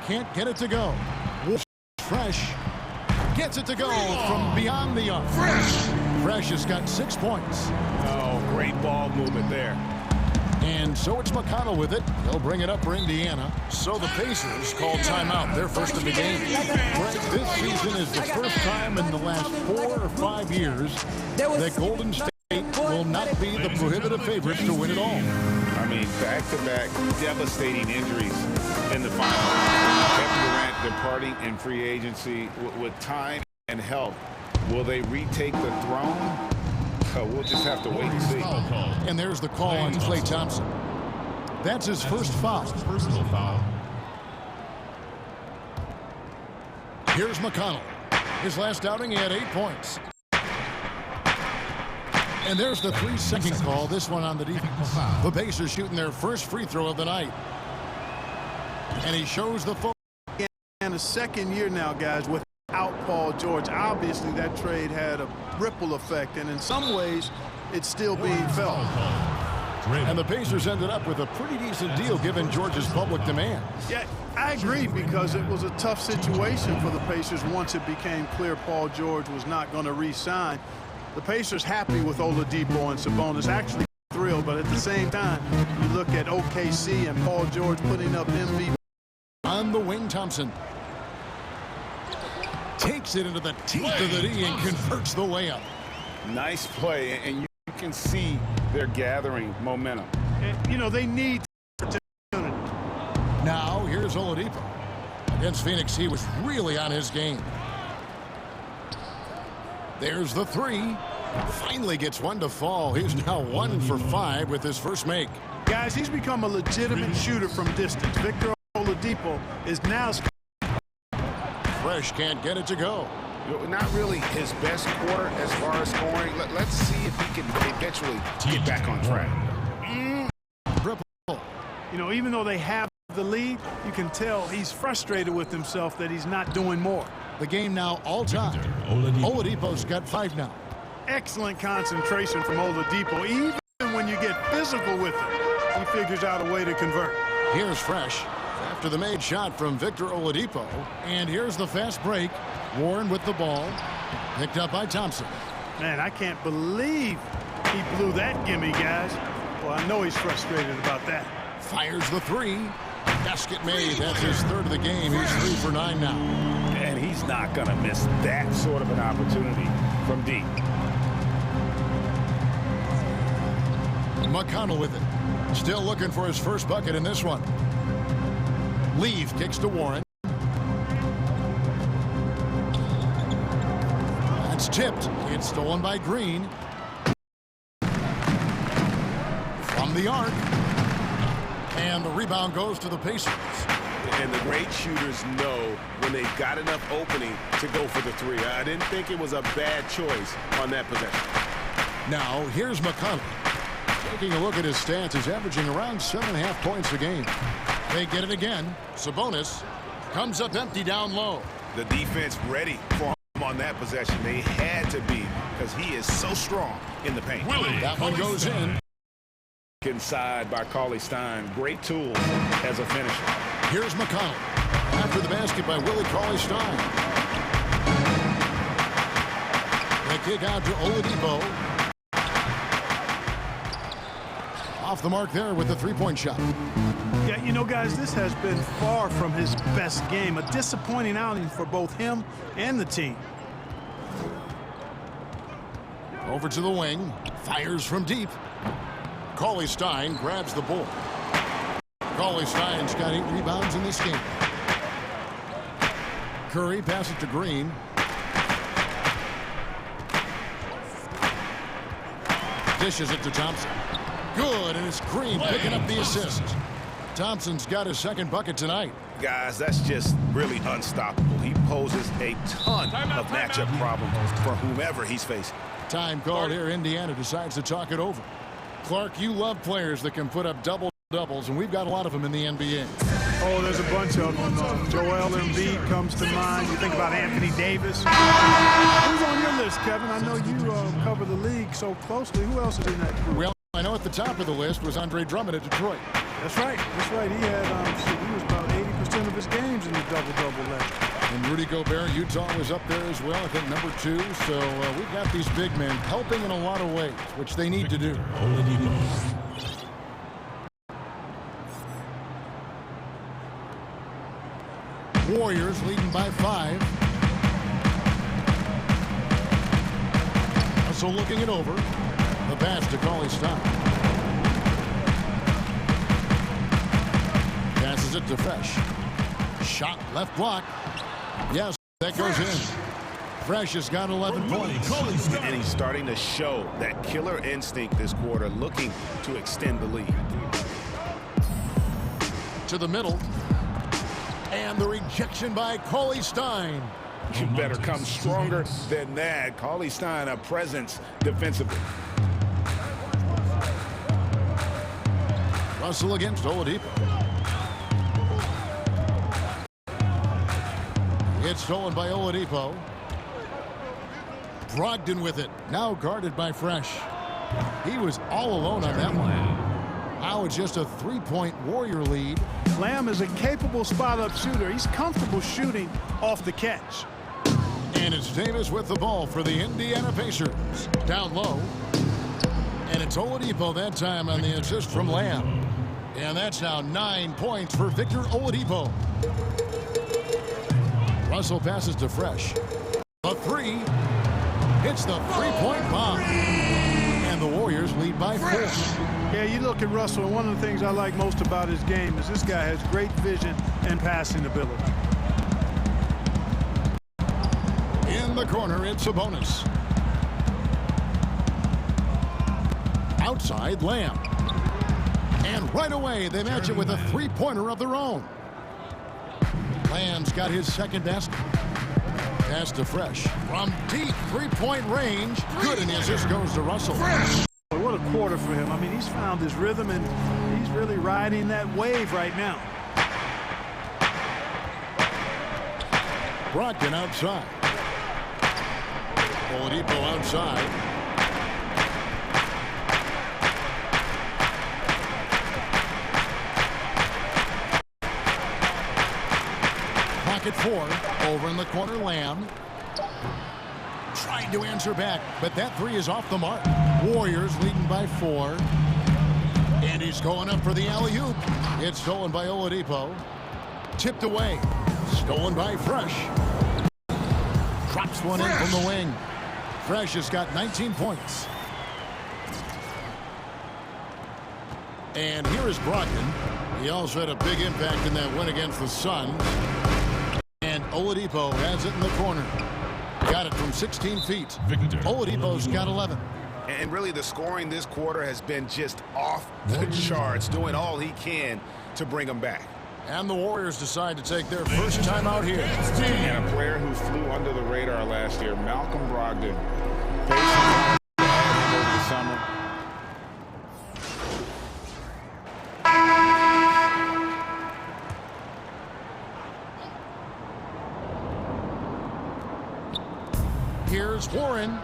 can't get it to go. Fresh gets it to go from beyond the arc. Fresh has got 6 points. Oh, great ball movement there. And so it's McConnell with it. They'll bring it up for Indiana. So the Pacers call timeout, their first of the game. This season is the first time in the last 4 or 5 years that Golden State will not be the prohibitive favorites to win it all. I mean, back-to-back devastating injuries in the finals. Kevin Durant departing in free agency with time and health. Will they retake the throne? We'll just have to wait and see. And there's the call on Klay Thompson. That's his first foul. Personal foul. Here's McConnell. His last outing, he had 8 points. And there's the 3-second call, this one on the defense. The Pacers shooting their first free throw of the night. And he shows the foul. And a 2nd year now, guys, without Paul George. Obviously, that trade had a ripple effect, and in some ways, it's still being felt. And the Pacers ended up with a pretty decent deal given George's public demand. Yeah, I agree, because it was a tough situation for the Pacers once it became clear Paul George was not going to re-sign. The Pacers happy with Oladipo and Sabonis, actually thrilled, but at the same time, you look at OKC and Paul George putting up MVP. On the wing, Thompson takes it into the teeth of the D and converts the layup. Nice play, and you can see they're gathering momentum. And, you know, they need opportunity. Now, here's Oladipo. Against Phoenix, he was really on his game. There's the three. Finally gets one to fall. He's now 1 for 5 with his first make. Guys, he's become a legitimate shooter from distance. Victor Oladipo is now... Fresh can't get it to go. Not really his best quarter as far as scoring. Let's see if he can eventually get back on track. You know, even though they have the lead, you can tell he's frustrated with himself that he's not doing more. The game now all time. Oladipo's got 5 now. Excellent concentration from Oladipo. Even when you get physical with him, he figures out a way to convert. Here's Fresh after the made shot from Victor Oladipo. And here's the fast break. Warren with the ball. Picked up by Thompson. Man, I can't believe he blew that gimme, guys. Well, I know he's frustrated about that. Fires the three. Basket made. That's his third of the game. He's 3 for 9 now. And he's not going to miss that sort of an opportunity from deep. McConnell with it. Still looking for his first bucket in this one. Leave kicks to Warren. That's tipped. It's stolen by Green. From the arc. And the rebound goes to the Pacers. And the great shooters know when they've got enough opening to go for the three. I didn't think it was a bad choice on that possession. Now, here's McConnell. Taking a look at his stats, he's averaging around 7.5 points a game. They get it again. Sabonis comes up empty down low. The defense ready for him on that possession. They had to be because he is so strong in the paint. That one goes in. Inside by Cauley Stein. Great tool as a finisher. Here's McConnell. After the basket by Willie Cauley-Stein. They kick out to Oladipo. Off the mark there with the three-point shot. Yeah, you know, guys, this has been far from his best game. A disappointing outing for both him and the team. Over to the wing. Fires from deep. Cauley-Stein grabs the ball. Cauley-Stein's got 8 rebounds in this game. Curry passes it to Green. Dishes it to Thompson. Good, and it's Green picking up the assist. Thompson's got his second bucket tonight. Guys, that's just really unstoppable. He poses a ton of matchup problems for whomever he's facing. Time called here. Indiana decides to talk it over. Clark, you love players that can put up double-doubles, and we've got a lot of them in the NBA. Oh, there's a bunch of them. Joel Embiid comes to mind. You think about Anthony Davis. Who's on your list, Kevin? I know you cover the league so closely. Who else is in that group? Well, I know at the top of the list was Andre Drummond at Detroit. That's right. That's right. He had he was about 80% of his games in the double-double left. And Rudy Gobert, Utah was up there as well, I think number 2. So we've got these big men helping in a lot of ways, which they need to do. Warriors leading by 5. So looking it over. The pass to Cauley-Stein. Passes it to Fresh. Shot left block. Yes, that goes in. Fresh has got 11 points. And he's starting to show that killer instinct this quarter, looking to extend the lead. To the middle. And the rejection by Cauley-Stein. You better come stronger than that. Cauley-Stein, a presence defensively. Russell against Oladipo. It's stolen by Oladipo. Brogdon with it. Now guarded by Fresh. He was all alone on that one. Now it's just a 3-point Warrior lead. Lamb is a capable spot-up shooter. He's comfortable shooting off the catch. And it's Davis with the ball for the Indiana Pacers. Down low. And it's Oladipo that time on the assist from Lamb. And that's now 9 points for Victor Oladipo. Russell passes to Fresh. A three. Hits the three-point bomb. And the Warriors lead by 4. Yeah, you look at Russell, and one of the things I like most about his game is this guy has great vision and passing ability. In the corner, it's Sabonis. Outside, Lamb. And right away, they match it with a three-pointer of their own. Lamb's got his second basket. Pass to Fresh. From deep three-point range. Good, and the assist goes to Russell. What a quarter for him. I mean, he's found his rhythm, and he's really riding that wave right now. Brogdon outside. Oladipo outside. Pocket 4. Over in the corner, Lamb. Trying to answer back, but that three is off the mark. Warriors leading by 4. And he's going up for the alley-oop. It's stolen by Oladipo. Tipped away. Stolen by Fresh. Drops one in from the wing. Fresh has got 19 points. And here is Brogdon. He also had a big impact in that win against the Suns. And Oladipo has it in the corner. Got it from 16 feet. Oladipo's got 11. And really, the scoring this quarter has been just off the charts, doing all he can to bring them back. And the Warriors decide to take their first time out here. And a player who flew under the radar last year, Malcolm Brogdon. Over the summer. Here's Warren.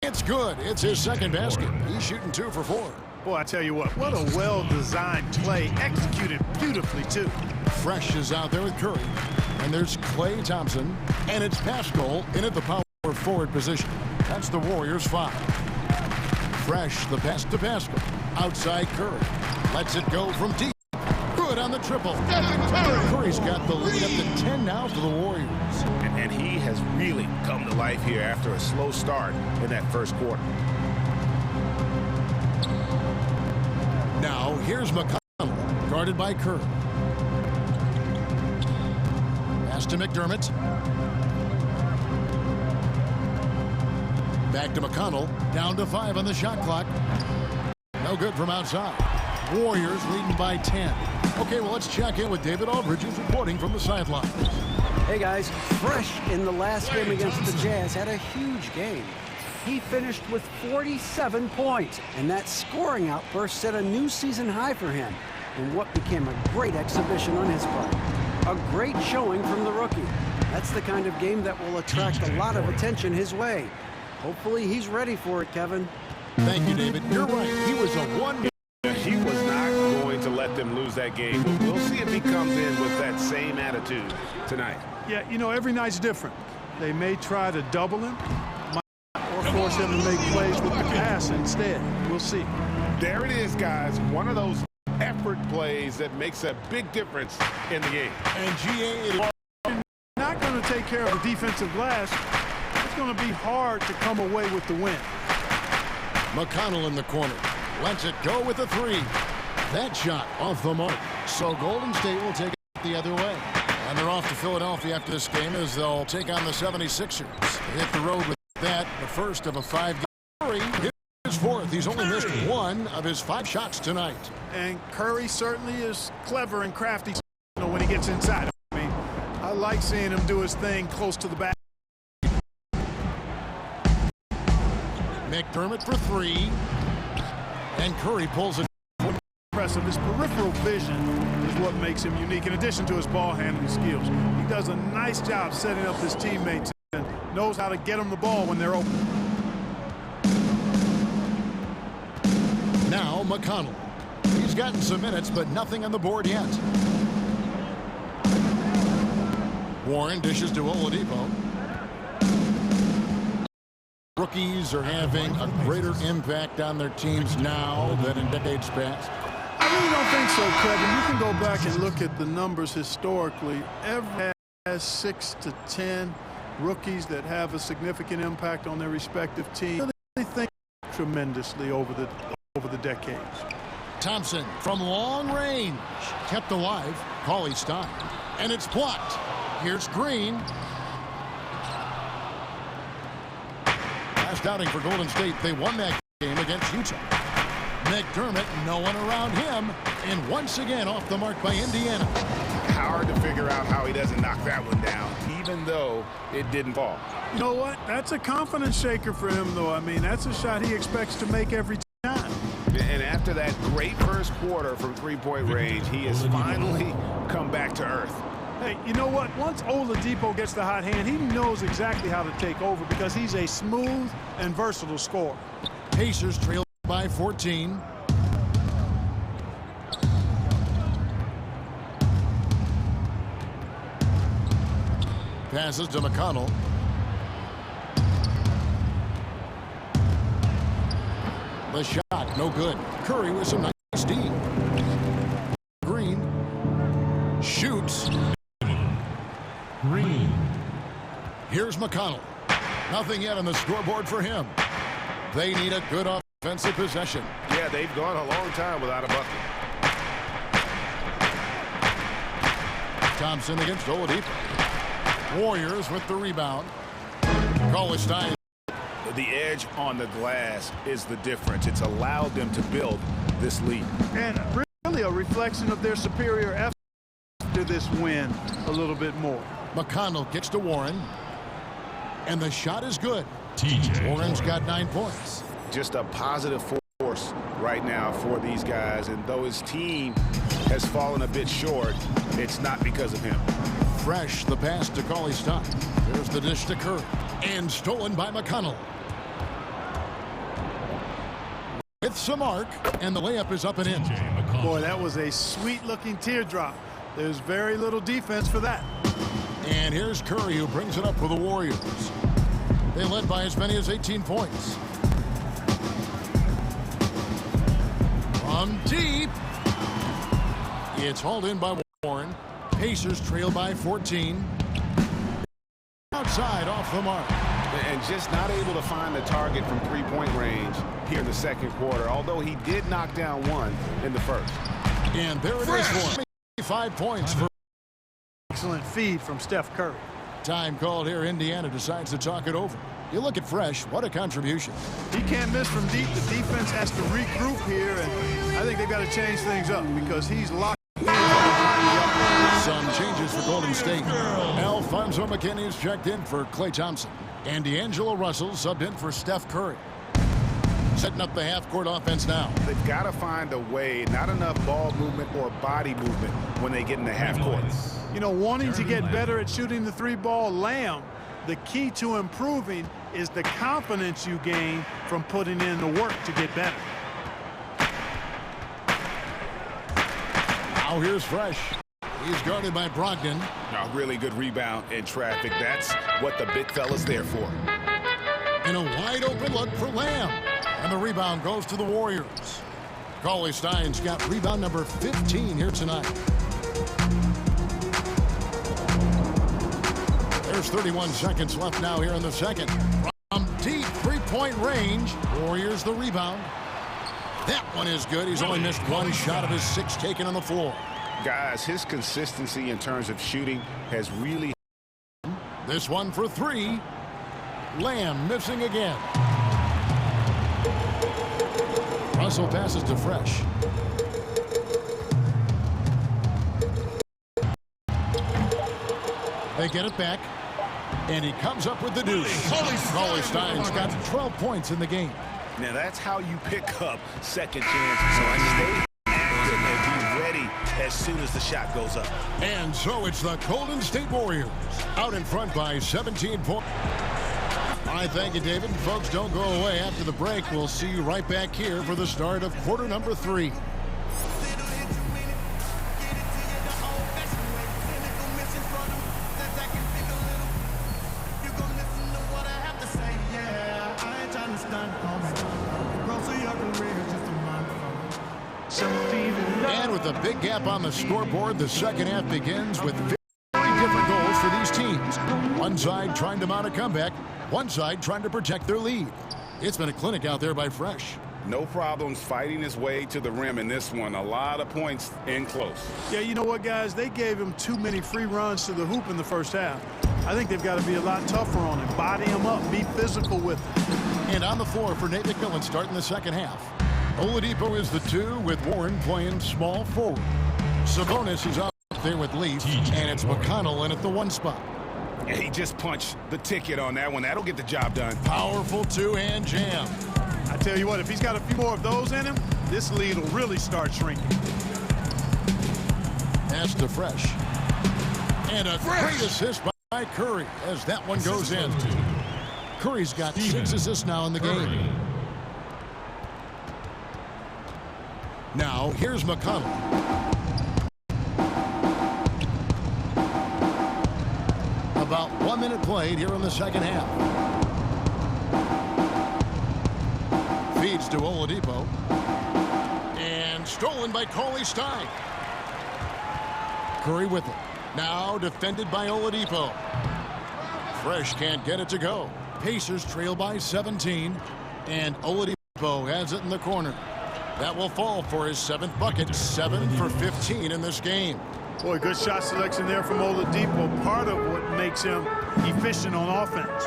It's good. It's his second basket. He's shooting 2 for 4. Boy, I tell you what a well-designed play, executed beautifully, too. Fresh is out there with Curry. And there's Klay Thompson. And it's Pascal in at the power forward position. That's the Warriors' 5. Fresh, the pass to Pascal. Outside Curry. Lets it go from deep. Good on the triple. Curry's got the lead up to 10 now for the Warriors. And he has really come to life here after a slow start in that first quarter. Now, here's McConnell, guarded by Curry. Pass to McDermott. Back to McConnell. Down to 5 on the shot clock. No good from outside. Warriors leading by 10. Okay, well, let's check in with David Aldridge, who's reporting from the sidelines. Hey, guys. Fresh in the last game against the Jazz had a huge game. He finished with 47 points, and that scoring outburst set a new season high for him in what became a great exhibition on his part. A great showing from the rookie. That's the kind of game that will attract a lot of attention his way. Hopefully he's ready for it, Kevin. Thank you, David. You're right. He was a one. He was not going to let them lose that game, but we'll see if he comes in with that same attitude tonight. Yeah, you know, every night's different. They may try to double him or force him to make plays with the pass instead. We'll see. There it is, guys. One of those effort plays that makes a big difference in the game. And GA not going to take care of the defensive glass. It's going to be hard to come away with the win. McConnell in the corner. Lets it go with a 3. That shot off the mark. So Golden State will take it the other way. And they're off to Philadelphia after this game as they'll take on the 76ers. They hit the road with that, the first of a 5-game. Curry his 4th. He's only missed 1 of his 5 shots tonight. And Curry certainly is clever and crafty when he gets inside. I mean, I like seeing him do his thing close to the back. McDermott for 3. And Curry pulls it. Impressive. His peripheral vision is what makes him unique, in addition to his ball handling skills. He does a nice job setting up his teammates and knows how to get them the ball when they're open. Now McConnell. He's gotten some minutes, but nothing on the board yet. Warren dishes to Oladipo. Rookies are having a greater impact on their teams now than in decades past. I really don't think so, Kevin. You can go back and look at the numbers historically. Every has 6 to 10 rookies that have a significant impact on their respective teams. They think tremendously over the decades. Thompson from long range, kept alive. Cauley Stein, and it's blocked. Here's Green. Last outing for Golden State, they won that game against Utah. McDermott, no one around him, and once again off the mark by Indiana. Hard to figure out how he doesn't knock that one down, even though it didn't fall. You know what? That's a confidence shaker for him, though. I mean, that's a shot he expects to make every time. And after that great first quarter from three-point range, he has finally come back to earth. Hey, you know what? Once Oladipo gets the hot hand, he knows exactly how to take over because he's a smooth and versatile scorer. Pacers trail by 14. Passes to McConnell. The shot, no good. Curry with some nice D. Green shoots. Green. Here's McConnell. Nothing yet on the scoreboard for him. They need a good offensive possession. Yeah, they've gone a long time without a bucket. Thompson against Oladipo. Warriors with the rebound. Cauley Stein. The edge on the glass is the difference. It's allowed them to build this lead. And really a reflection of their superior effort after this win a little bit more. McConnell gets to Warren. And the shot is good. TJ Warren's got 9 points. Just a positive force right now for these guys. And though his team has fallen a bit short, it's not because of him. Fresh, the pass to Cauley Stein. There's the dish to Curry. And stolen by McConnell. With some arc, and the layup is up and in. Boy, that was a sweet-looking teardrop. There's very little defense for that. And here's Curry, who brings it up for the Warriors. They led by as many as 18 points. From deep. It's hauled in by Warren. Pacers trail by 14. Outside, off the mark. And just not able to find the target from three-point range here in the second quarter, although he did knock down one in the first. And there it is for him. 5 points for. Excellent feed from Steph Curry. Time called here. Indiana decides to talk it over. You look at Fresh, what a contribution. He can't miss from deep. The defense has to regroup here, and I think they've got to change things up because he's locked in. Some changes for Golden State. Alfonso McKinney's checked in for Klay Thompson. And D'Angelo Russell subbed in for Steph Curry. Setting up the half-court offense now. They've got to find a way, not enough ball movement or body movement when they get in the half-court. You know, wanting to get better at shooting the three-ball, Lamb, the key to improving is the confidence you gain from putting in the work to get better. Now here's Fresh. He's guarded by Brogdon. A really good rebound in traffic. That's what the big fella's there for. And a wide open look for Lamb. And the rebound goes to the Warriors. Cauley Stein's got rebound number 15 here tonight. There's 31 seconds left now here in the second. From deep three-point range, Warriors the rebound. That one is good. He's only missed one shot of his 6 taken on the floor. Guys, his consistency in terms of shooting has really. This one for 3. Lamb missing again. Russell passes to Fresh. They get it back. And he comes up with the deuce. Cauley Stein's got 12 points in the game. Now that's how you pick up second chances. So stay active and be ready as soon as the shot goes up. And so it's the Golden State Warriors out in front by 17 points. All right, thank you, David. Folks, don't go away. After the break, we'll see you right back here for the start of quarter number 3. And with a big gap on the scoreboard, the second half begins with very different goals for these teams. One side trying to mount a comeback, one side trying to protect their lead. It's been a clinic out there by Fresh. No problems fighting his way to the rim in this one. A lot of points in close. Yeah, you know what, guys? They gave him too many free runs to the hoop in the first half. I think they've got to be a lot tougher on him. Body him up. Be physical with him. And on the floor for Nate McMillan starting the second half. Oladipo is the 2 with Warren playing small forward. Sabonis is out there with Leaf, and it's McConnell in at the 1 spot. And he just punched the ticket on that one. That'll get the job done. Powerful 2-hand jam. I tell you what, if he's got a few more of those in him, this lead will really start shrinking. Pass to Fresh. And a great assist by Curry as that one goes in. Curry's got 6 assists now in the game. Now, here's McConnell. About 1 minute played here in the second half. Feeds to Oladipo. And stolen by Cauley-Stein. Curry with it. Now defended by Oladipo. Fresh can't get it to go. Pacers trail by 17. And Oladipo has it in the corner. That will fall for his 7th bucket. 7 for 15 in this game. Boy, good shot selection there from Oladipo. Part of what makes him efficient on offense.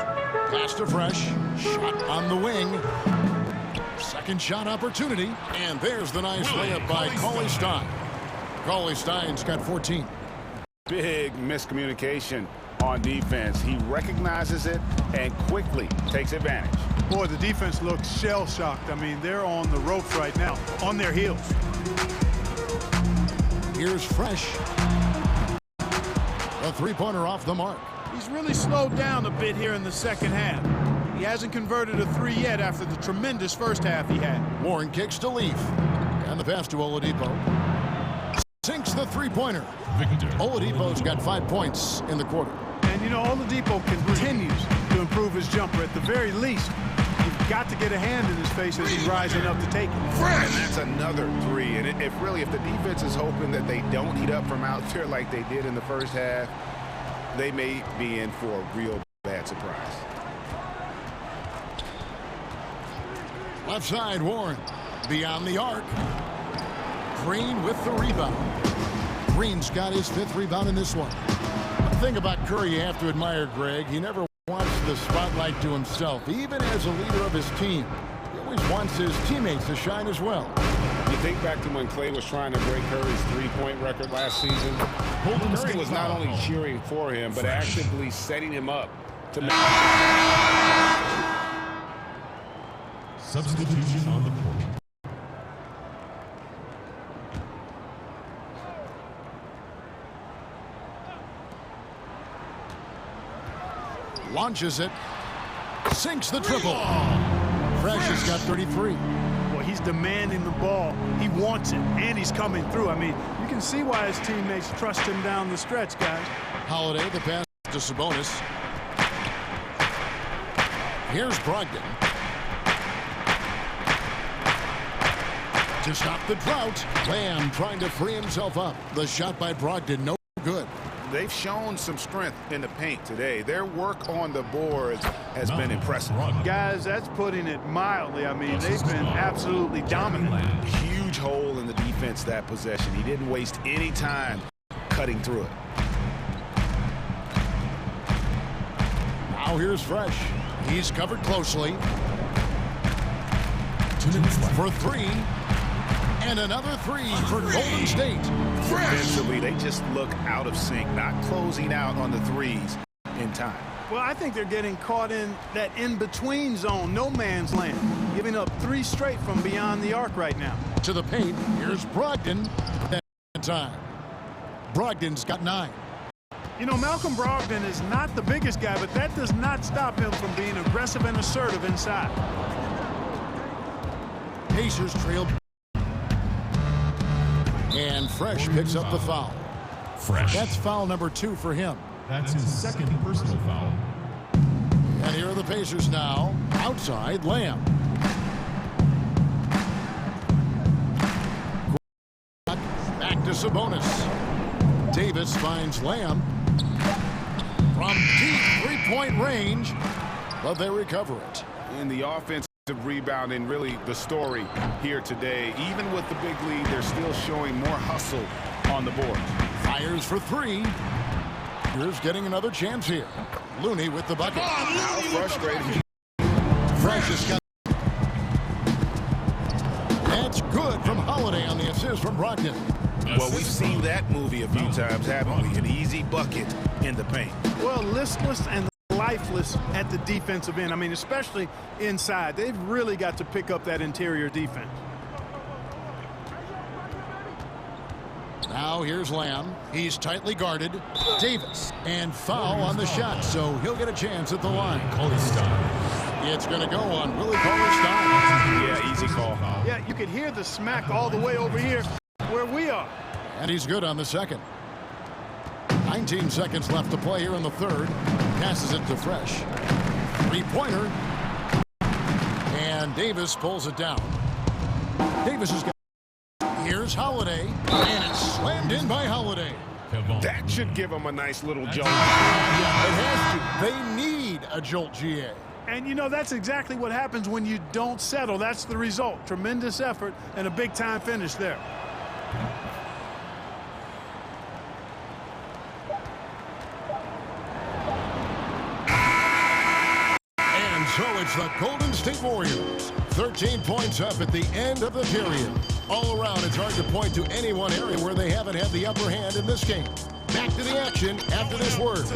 Pass to Fresh. Shot on the wing. Second shot opportunity. And there's the nice layup by Cauley-Stein. Cauley-Stein's got 14. Big miscommunication on defense. He recognizes it and quickly takes advantage. Boy, the defense looks shell-shocked. I mean, they're on the ropes right now, on their heels. Here's Fresh. A 3-pointer off the mark. He's really slowed down a bit here in the second half. He hasn't converted a 3 yet after the tremendous first half he had. Warren kicks to Leaf. And the pass to Oladipo. Sinks the 3-pointer. Oladipo's got 5 points in the quarter. And, you know, Oladipo continues to improve his jumper. At the very least, you've got to get a hand in his face as he's rising up to take it. And that's another 3. And if the defense is hoping that they don't heat up from out there like they did in the first half, they may be in for a real bad surprise. Left side, Warren. Beyond the arc. Green with the rebound. Green's got his 5th rebound in this one. The thing about Curry you have to admire, Greg, he never wants the spotlight to himself, even as a leader of his team. He always wants his teammates to shine as well. You think back to when Clay was trying to break Curry's 3-point record last season. Curry was not only cheering for him, but actively setting him up to make. Substitution on the court. Launches it. Sinks the triple. Fresh has got 33. Well, he's demanding the ball. He wants it, and he's coming through. I mean, you can see why his teammates trust him down the stretch, guys. Holiday, the pass to Sabonis. Here's Brogdon. To stop the drought, Lamb trying to free himself up. The shot by Brogdon, no good. They've shown some strength in the paint today. Their work on the boards has been impressive. Guys, that's putting it mildly. I mean, they've been absolutely dominant. Huge hole in the defense that possession. He didn't waste any time cutting through it. Now here's Fresh. He's covered closely. For 3. And another 3 for Golden State. Defensively, they just look out of sync, not closing out on the 3s in time. Well, I think they're getting caught in that in-between zone, no man's land, giving up 3 straight from beyond the arc right now. To the paint, here's Brogdon. Time. Brogdon's got 9. You know, Malcolm Brogdon is not the biggest guy, but that does not stop him from being aggressive and assertive inside. Pacers trail. And Fresh picks up the foul. Fresh. That's foul number 2 for him. That's his 2nd personal foul. And here are the Pacers now. Outside, Lamb. Sabonis. Davis finds Lamb. From deep three-point range, but they recover it. In the offensive rebounding, really the story here today. Even with the big lead, they're still showing more hustle on the board. Fires for three. Here's getting another chance here. Looney with the bucket. How frustrating. Fresh is got. That's good from Holiday on the assist from Brogdon. Well, we've seen that movie a few times, haven't we? An easy bucket in the paint. Well, listless and lifeless at the defensive end. I mean, especially inside. They've really got to pick up that interior defense. Now here's Lamb. He's tightly guarded. Davis. And foul on the shot, so he'll get a chance at the line. It's going to go on Willie Cauley-Stein. Yeah, easy call. Yeah, you could hear the smack all the way over here where we are. And he's good on the second. 19 seconds left to play here in the third. Passes it to Fresh. Three-pointer. And Davis pulls it down. Davis has got. Here's Holiday. And it's slammed in by Holiday. That should give him a nice little jolt. Yeah, it has to. They need a jolt, GA. And, you know, that's exactly what happens when you don't settle. That's the result. Tremendous effort and a big-time finish there. And so it's the Golden State Warriors. 13 points up at the end of the period. All around, it's hard to point to any one area where they haven't had the upper hand in this game. Back to the action after this word.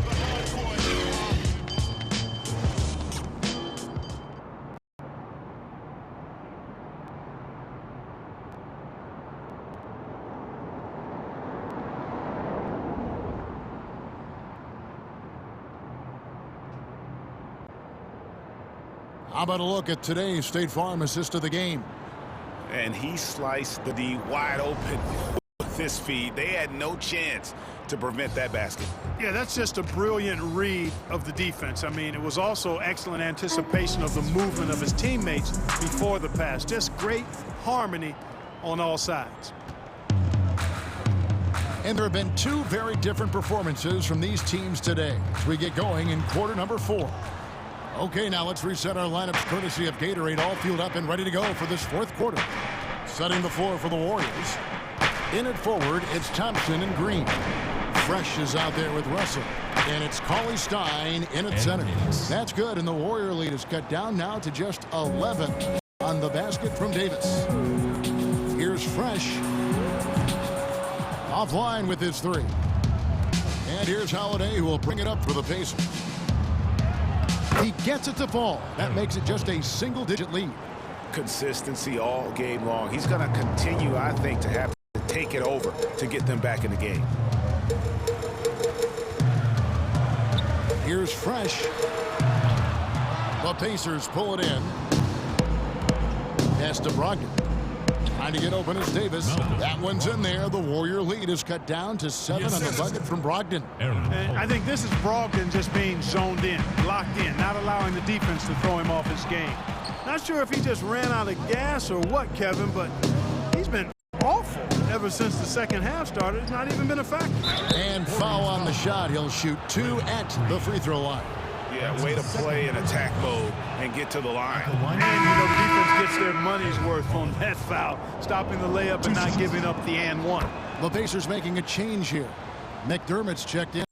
How about a look at today's State Farm assist of the game? And he sliced the D wide open with this feed. They had no chance to prevent that basket. Yeah, that's just a brilliant read of the defense. I mean, it was also excellent anticipation of the movement of his teammates before the pass. Just great harmony on all sides. And there have been two very different performances from these teams today as we get going in quarter number 4. Okay, now let's reset our lineups courtesy of Gatorade, all fueled up and ready to go for this fourth quarter. Setting the floor for the Warriors. In at forward, it's Thompson and Green. Fresh is out there with Russell. And it's Cauley-Stein in at center. That's good, and the Warrior lead is cut down now to just 11 on the basket from Davis. Here's Fresh. Offline with his three. And here's Holiday, who will bring it up for the Pacers. He gets it to fall. That makes it just a single-digit lead. Consistency all game long. He's going to continue, I think, to have to take it over to get them back in the game. Here's Fresh. The Pacers pull it in. Pass to Brogdon. Trying to get open is Davis. That one's in there. The Warrior lead is cut down to 7 on the bucket from Brogdon. And I think this is Brogdon just being zoned in, locked in, not allowing the defense to throw him off his game. Not sure if he just ran out of gas or what, Kevin, but he's been awful ever since the second half started. It's not even been a factor. And foul on the shot. He'll shoot 2 at the free throw line. Yeah, way to play in attack mode and get to the line. And, you know, the defense gets their money's worth on that foul, stopping the layup and not giving up the and one. The Pacers making a change here. McDermott's checked in.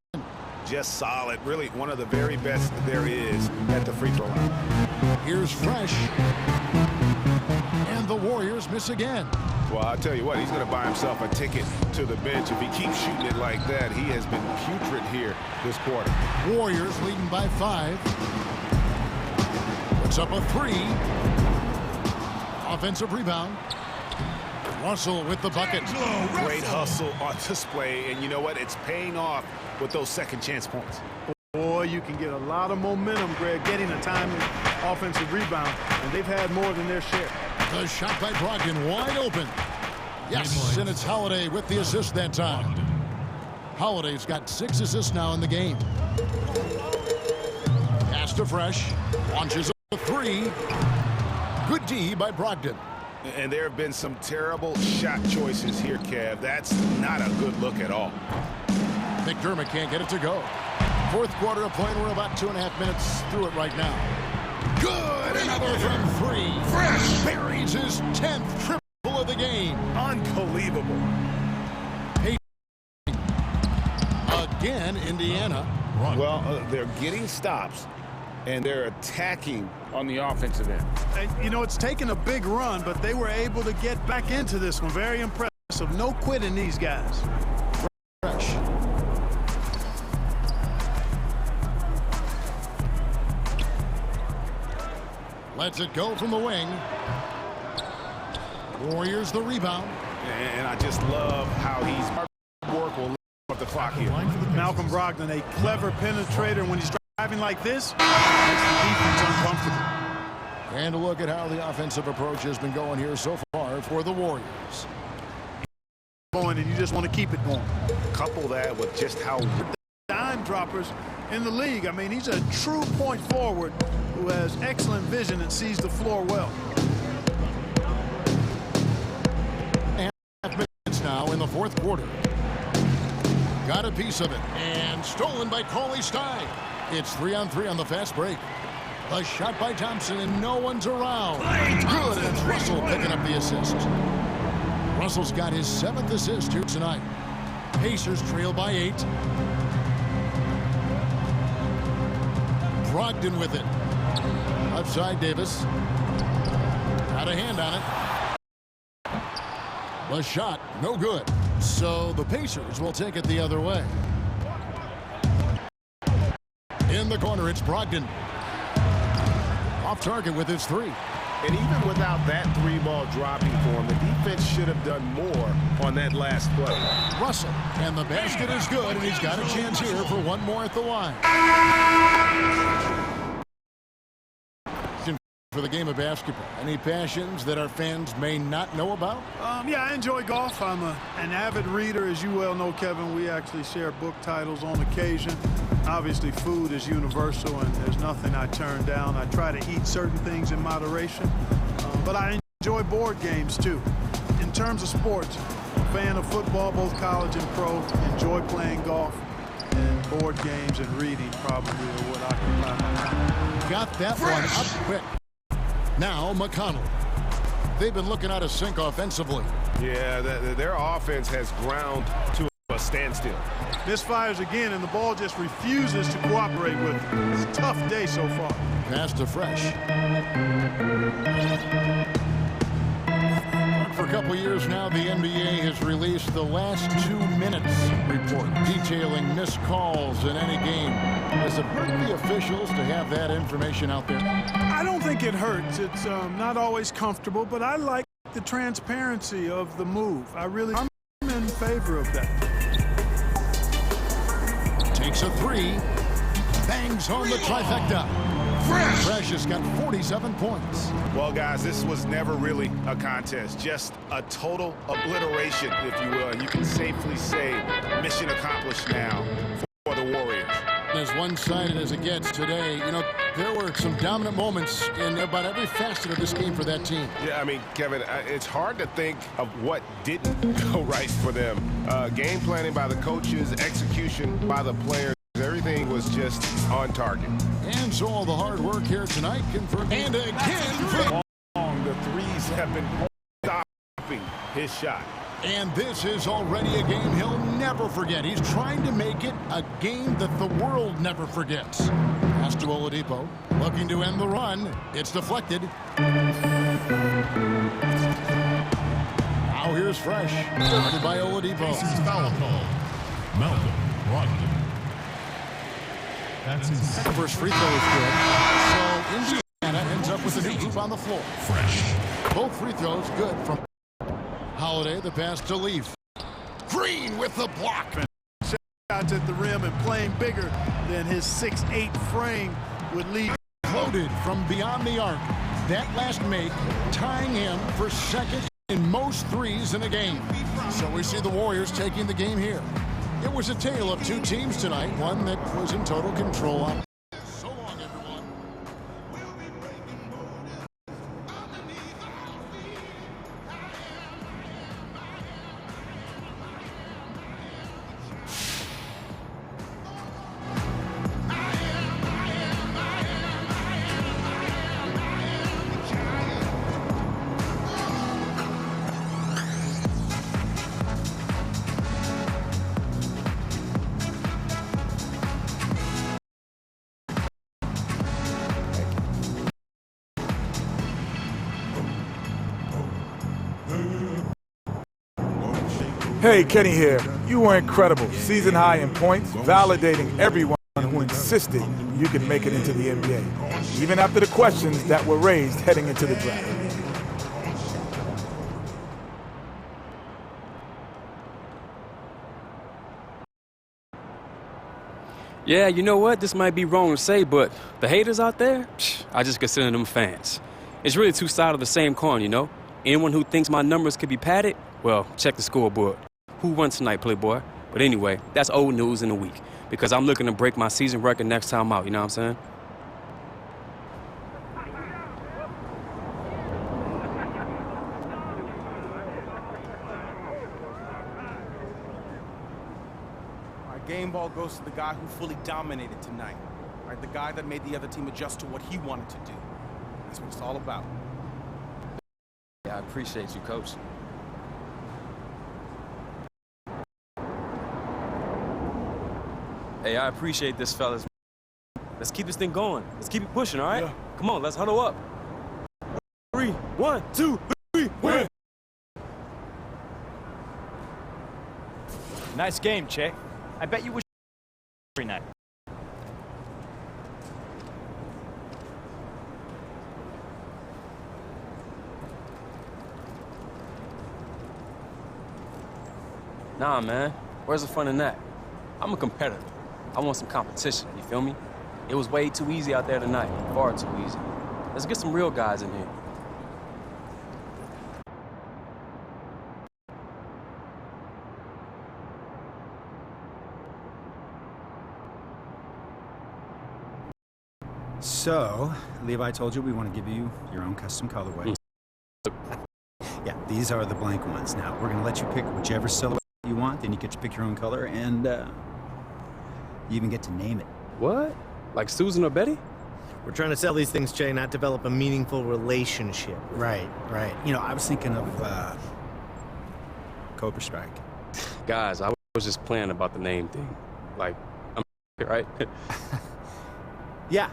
Just solid. Really one of the very best there is at the free throw line. Here's Fresh. And the Warriors miss again. Well, I'll tell you what, he's going to buy himself a ticket to the bench. If he keeps shooting it like that, he has been putrid here this quarter. Warriors leading by 5. Puts up a 3. Offensive rebound. Russell with the bucket. Great hustle on display, and you know what? It's paying off with those second chance points. Boy, you can get a lot of momentum, Greg, getting a timely offensive rebound, and they've had more than their share. The shot by Brogdon wide open. Yes, and it's Holiday with the assist that time. Holiday's got 6 assists now in the game. Pass to Fresh. Launches a 3. Good D by Brogdon. And there have been some terrible shot choices here, Kev. That's not a good look at all. McDermott can't get it to go. Fourth quarter of play, we're about 2.5 minutes through it right now. Good! Another from three. Fresh buries his 10th triple of the game. Unbelievable. Again, Indiana. Well, they're getting stops, and they're attacking on the offensive end. And, you know, it's taken a big run, but they were able to get back into this one. Very impressive. No quitting these guys. Fresh. Lets it go from the wing. Warriors the rebound. And I just love how he's hard work will up the clock here. Malcolm Brogdon, a clever penetrator. When he's driving like this, makes the defense uncomfortable. And a look at how the offensive approach has been going here so far for the Warriors. And you just want to keep it going. Couple that with just how dime droppers in the league. I mean, he's a true point forward who has excellent vision and sees the floor well. And 5 minutes now in the fourth quarter. Got a piece of it and stolen by Cauley Stein. It's 3-on-3 on the fast break. A shot by Thompson and no one's around. Good, and it's Russell picking up the assist. Russell's got his 7th assist here tonight. Pacers trail by 8. Brogdon with it. Outside Davis. Got a hand on it. The shot, no good. So the Pacers will take it the other way. In the corner, it's Brogdon. Off target with his 3. And even without that 3-ball dropping for him, the defense should have done more on that last play. Russell, and the basket is good, and he's got a chance here for one more at the line. For the game of basketball, any passions that our fans may not know about? Yeah, I enjoy golf. I'm an avid reader, as you well know, Kevin. We actually share book titles on occasion. Obviously, food is universal, and there's nothing I turn down. I try to eat certain things in moderation, but I enjoy board games, too. In terms of sports, I'm a fan of football, both college and pro. Enjoy playing golf, and board games and reading probably are what occupy my time. Got that one up quick. Now McConnell. They've been looking out of sync offensively. Yeah, their offense has ground to a standstill. Misfires again, and the ball just refuses to cooperate with it. It's a tough day so far. Pass to Fresh. For a couple years now, the NBA has released the last 2 minutes report detailing missed calls in any game. Does it hurt the officials to have that information out there? I don't think it hurts. It's not always comfortable, but I like the transparency of the move. I'm in favor of that. Takes a 3. Bangs home the trifecta. Fresh has got 47 points. Well, guys, this was never really a contest. Just a total obliteration, if you will. And you can safely say mission accomplished now for the Warriors. As one-sided as it gets today, you know, there were some dominant moments in about every facet of this game for that team. Yeah, I mean, Kevin, it's hard to think of what didn't go right for them. Game planning by the coaches, execution by the players. Everything was just on target. And so all the hard work here tonight confirmed. And again, the threes have been stopping his shot. And this is already a game he'll never forget. He's trying to make it a game that the world never forgets. Pass to Oladipo, looking to end the run. It's deflected. Now here's Fresh, guarded by Oladipo. Foul call. Malcolm Brogdon. That's his first free throw is good. So Indiana ends up with a new group on the floor. Fresh. Both free throws good from Holiday. The pass to Leaf. Green with the block. Shots at the rim and playing bigger than his 6'8" frame would leave. Loaded from beyond the arc. That last make tying him for second in most threes in a game. So we see the Warriors taking the game here. It was a tale of 2 teams tonight, one that was in total control on. So long, everyone. Hey, Kenny here. You were incredible. Season high in points, validating everyone who insisted you could make it into the NBA, even after the questions that were raised heading into the draft. Yeah, you know what? This might be wrong to say, but the haters out there, I just consider them fans. It's really two sides of the same coin, you know? Anyone who thinks my numbers could be padded, well, check the scoreboard. Who won tonight, Playboy? But anyway, that's old news in a week, because I'm looking to break my season record next time out, you know what I'm saying? Game ball goes to the guy who fully dominated tonight. Right? The guy that made the other team adjust to what he wanted to do. That's what it's all about. Yeah, I appreciate you, Coach. Hey, I appreciate this, fellas. Let's keep this thing going. Let's keep it pushing, all right? Yeah. Come on, let's huddle up. 3, 1, 2, 3, win! Nice game, Che. I bet you wish every night. Nah, man. Where's the fun in that? I'm a competitor. I want some competition, you feel me? It was way too easy out there tonight. Far too easy. Let's get some real guys in here. So, Levi told you we want to give you your own custom colorway. Yeah, these are the blank ones. Now, we're going to let you pick whichever silhouette you want, then you get to pick your own color, and you even get to name it. What? Like Susan or Betty? We're trying to sell these things, Jay, not develop a meaningful relationship. Right, right. You know, I was thinking of Cobra Strike. Guys, I was just playing about the name thing. Like, I'm right? Yeah.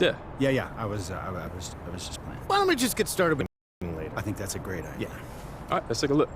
Yeah. Yeah. I was just playing. Why don't we just get started with later? I think that's a great idea. All right, let's take a look.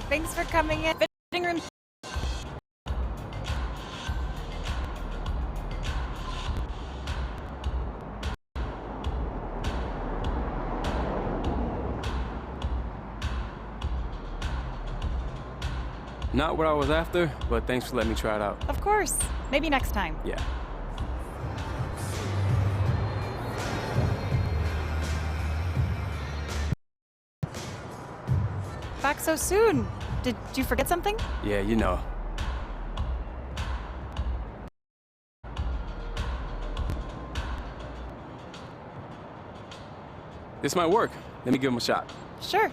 Thanks for coming in. Fitting room. Not what I was after, but thanks for letting me try it out. Of course. Maybe next time. Yeah. Back so soon. Did you forget something? Yeah, you know. This might work. Let me give him a shot. Sure.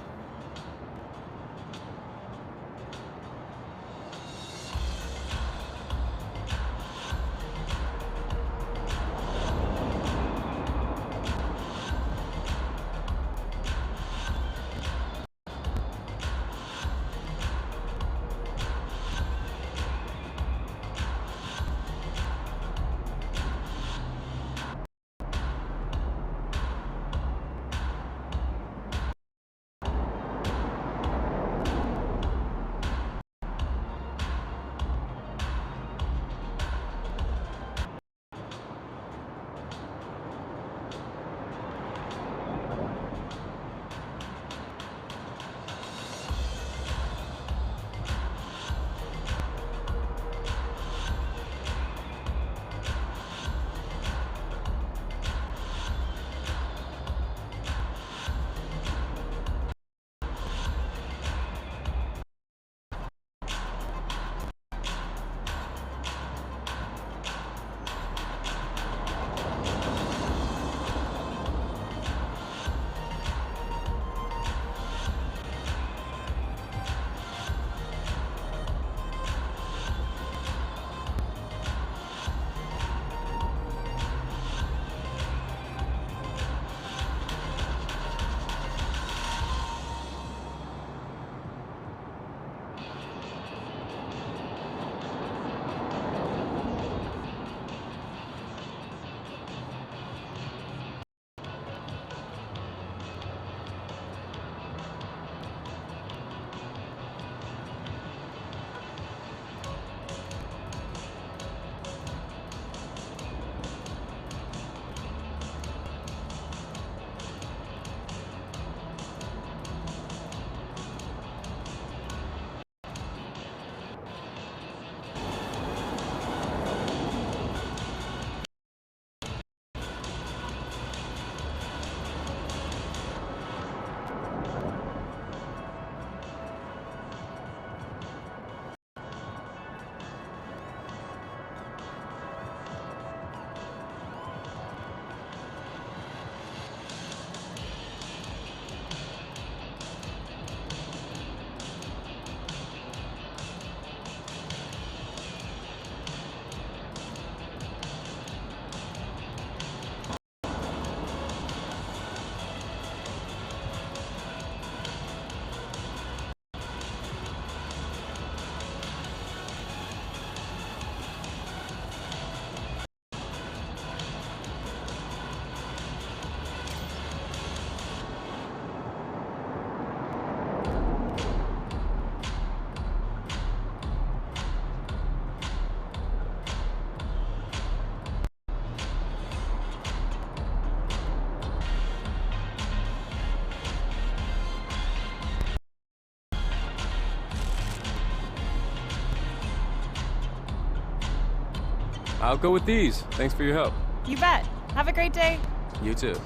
I'll go with these. Thanks for your help. You bet. Have a great day. You too.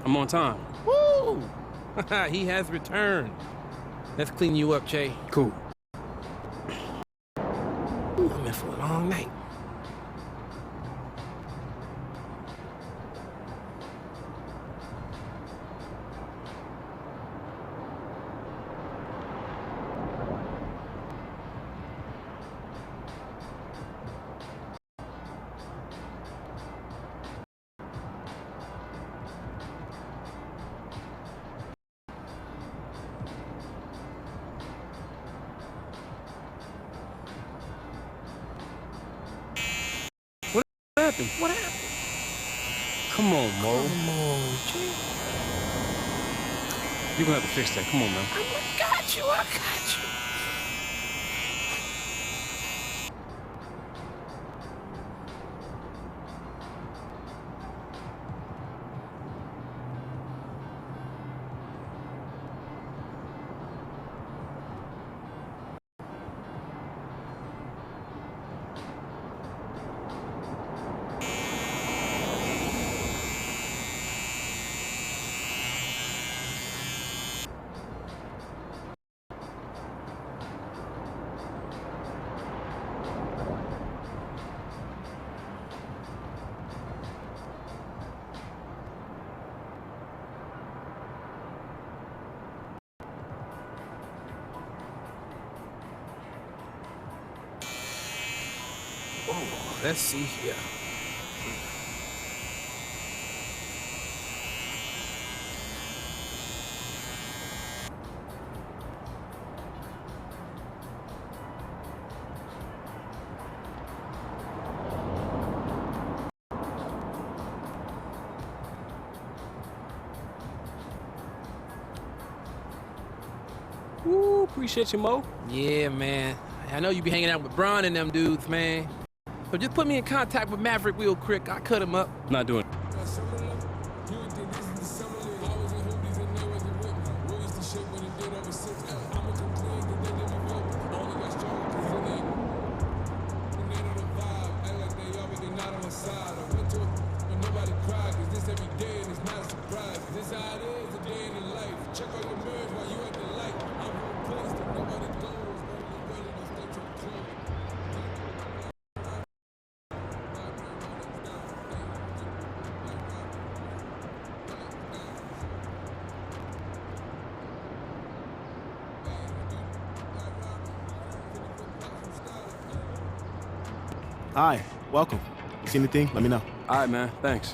I'm on time. Woo! He has returned. Let's clean you up, Che. Cool. Ooh, I'm in for a long night. What happened? Come on, Mo. Come on, Jay. You're gonna have to fix that. Come on, man. I got you. I got you. Oh, let's see here. Woo, appreciate you, Mo. Yeah, man. I know you be hanging out with Bron and them dudes, man. So just put me in contact with Maverick real quick. I'll cut him up. Not doing it. Hi, welcome. See anything? Let me know. All right, man. Thanks.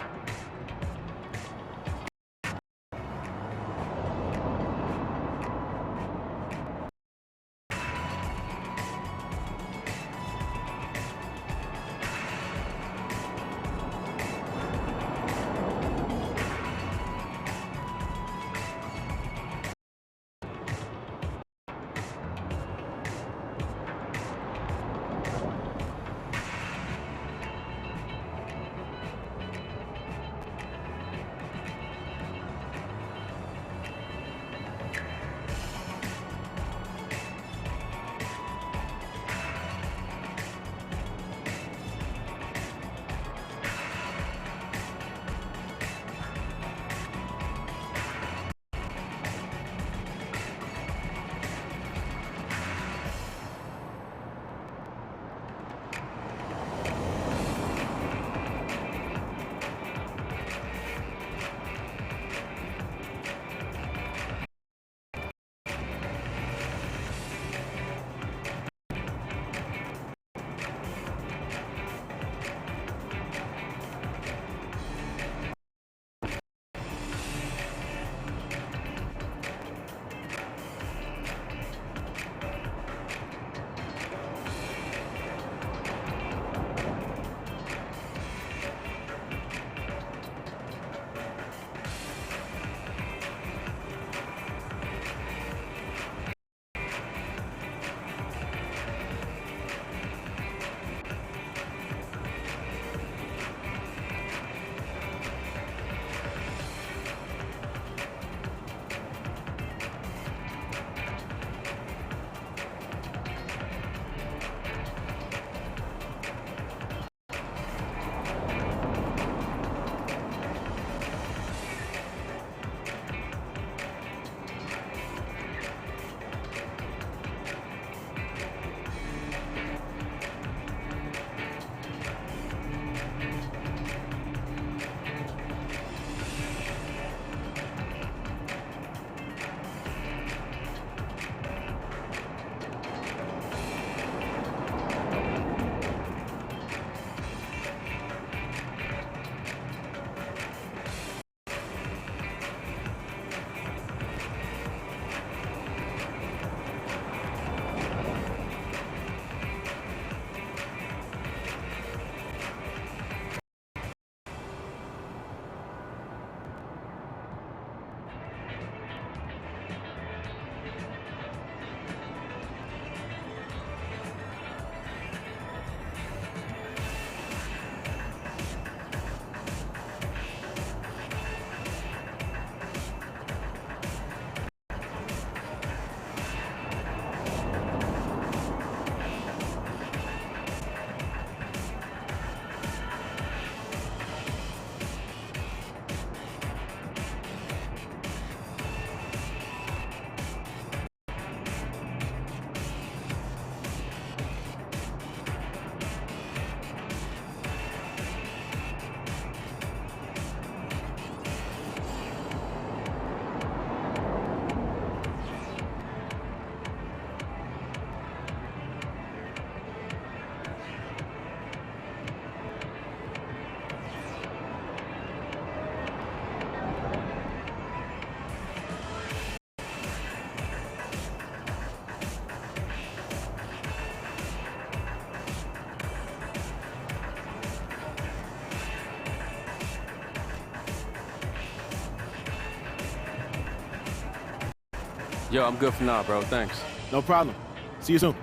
Yo, I'm good for now, bro. Thanks. No problem. See you soon.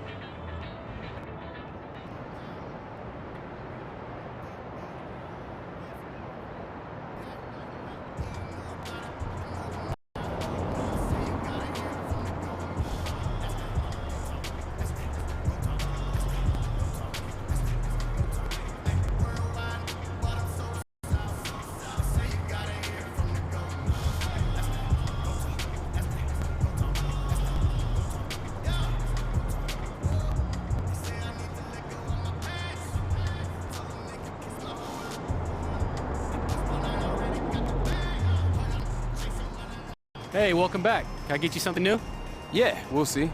Hey, welcome back. Can I get you something new? Yeah, we'll see.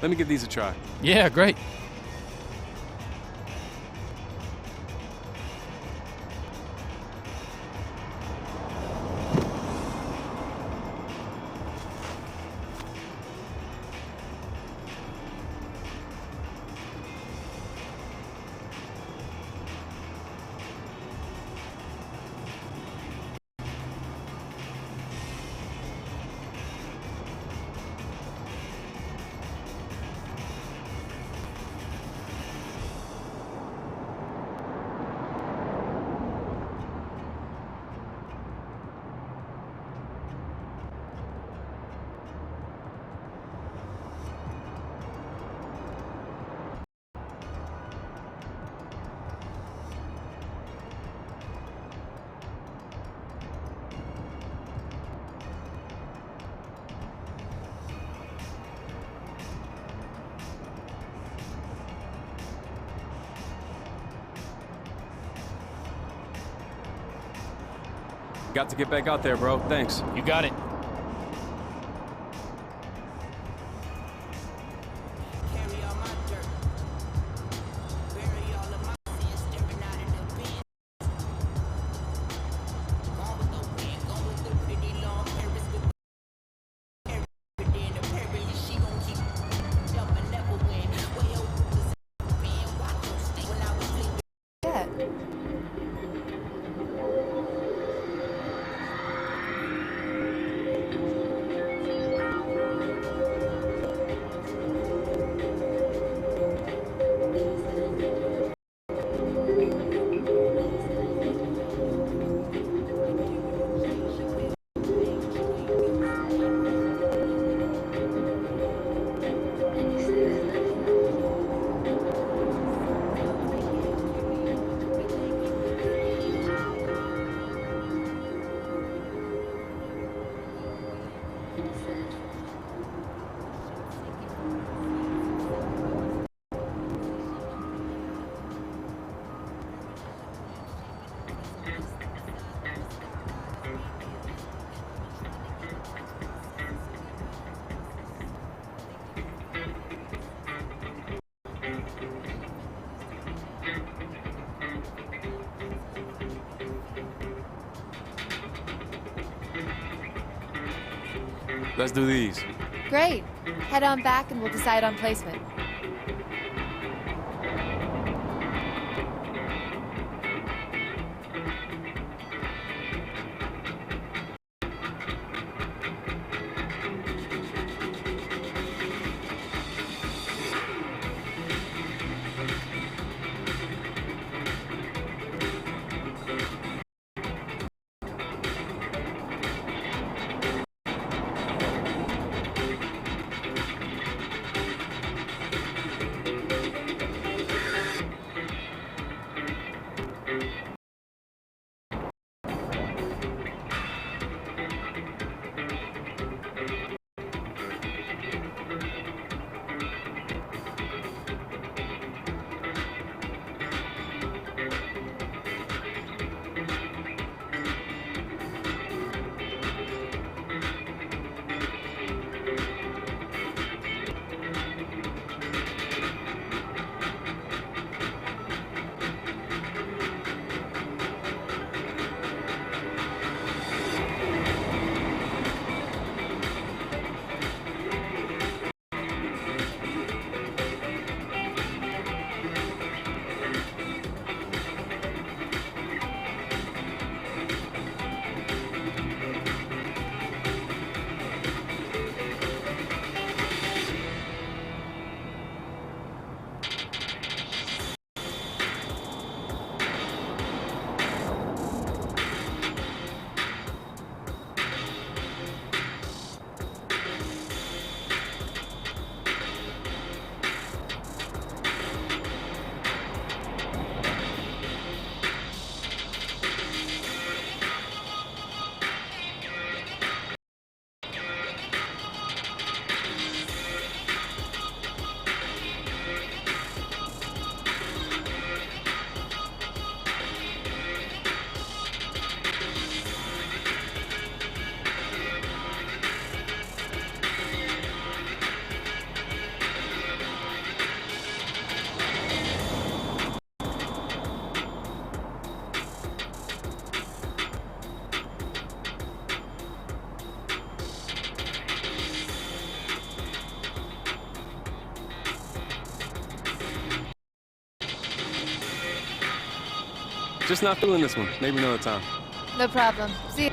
Let me give these a try. Yeah, great. Got to get back out there, bro. Thanks. You got it. Let's do these. Great. Head on back and we'll decide on placement. Just not feeling this one. Maybe another time. No problem. See you.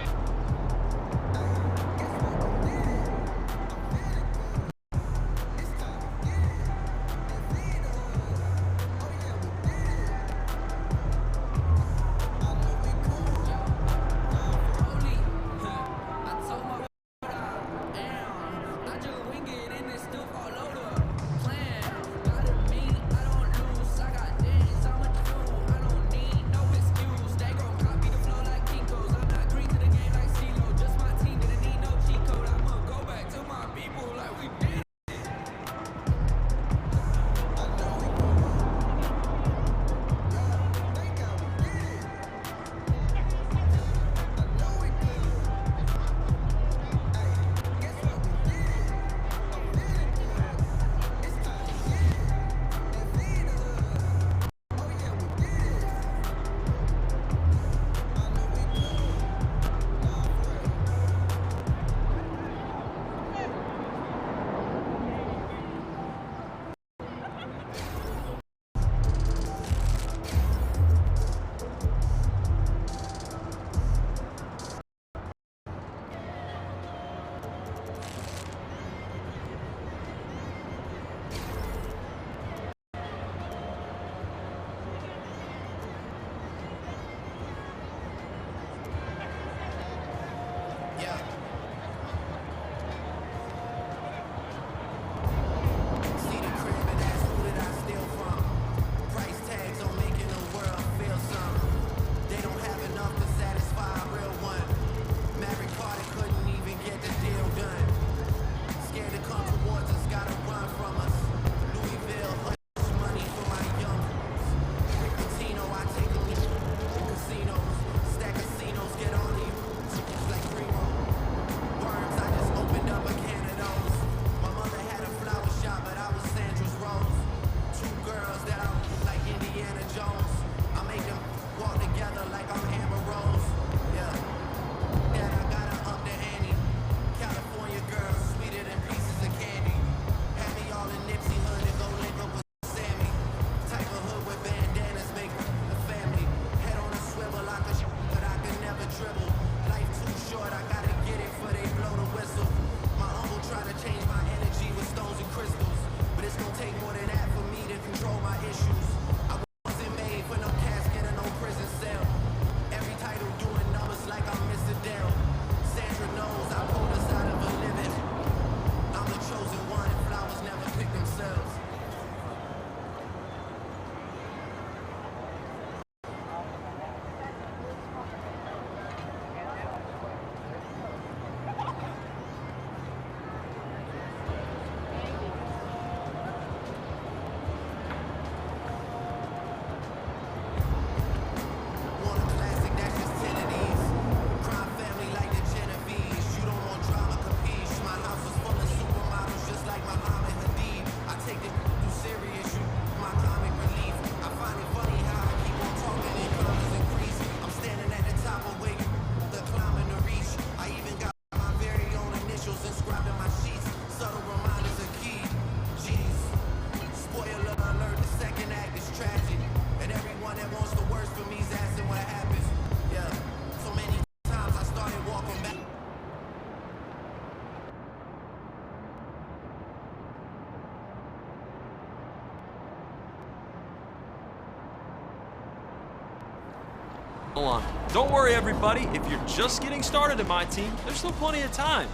line. Don't worry, everybody. If you're just getting started in my team, there's still plenty of time.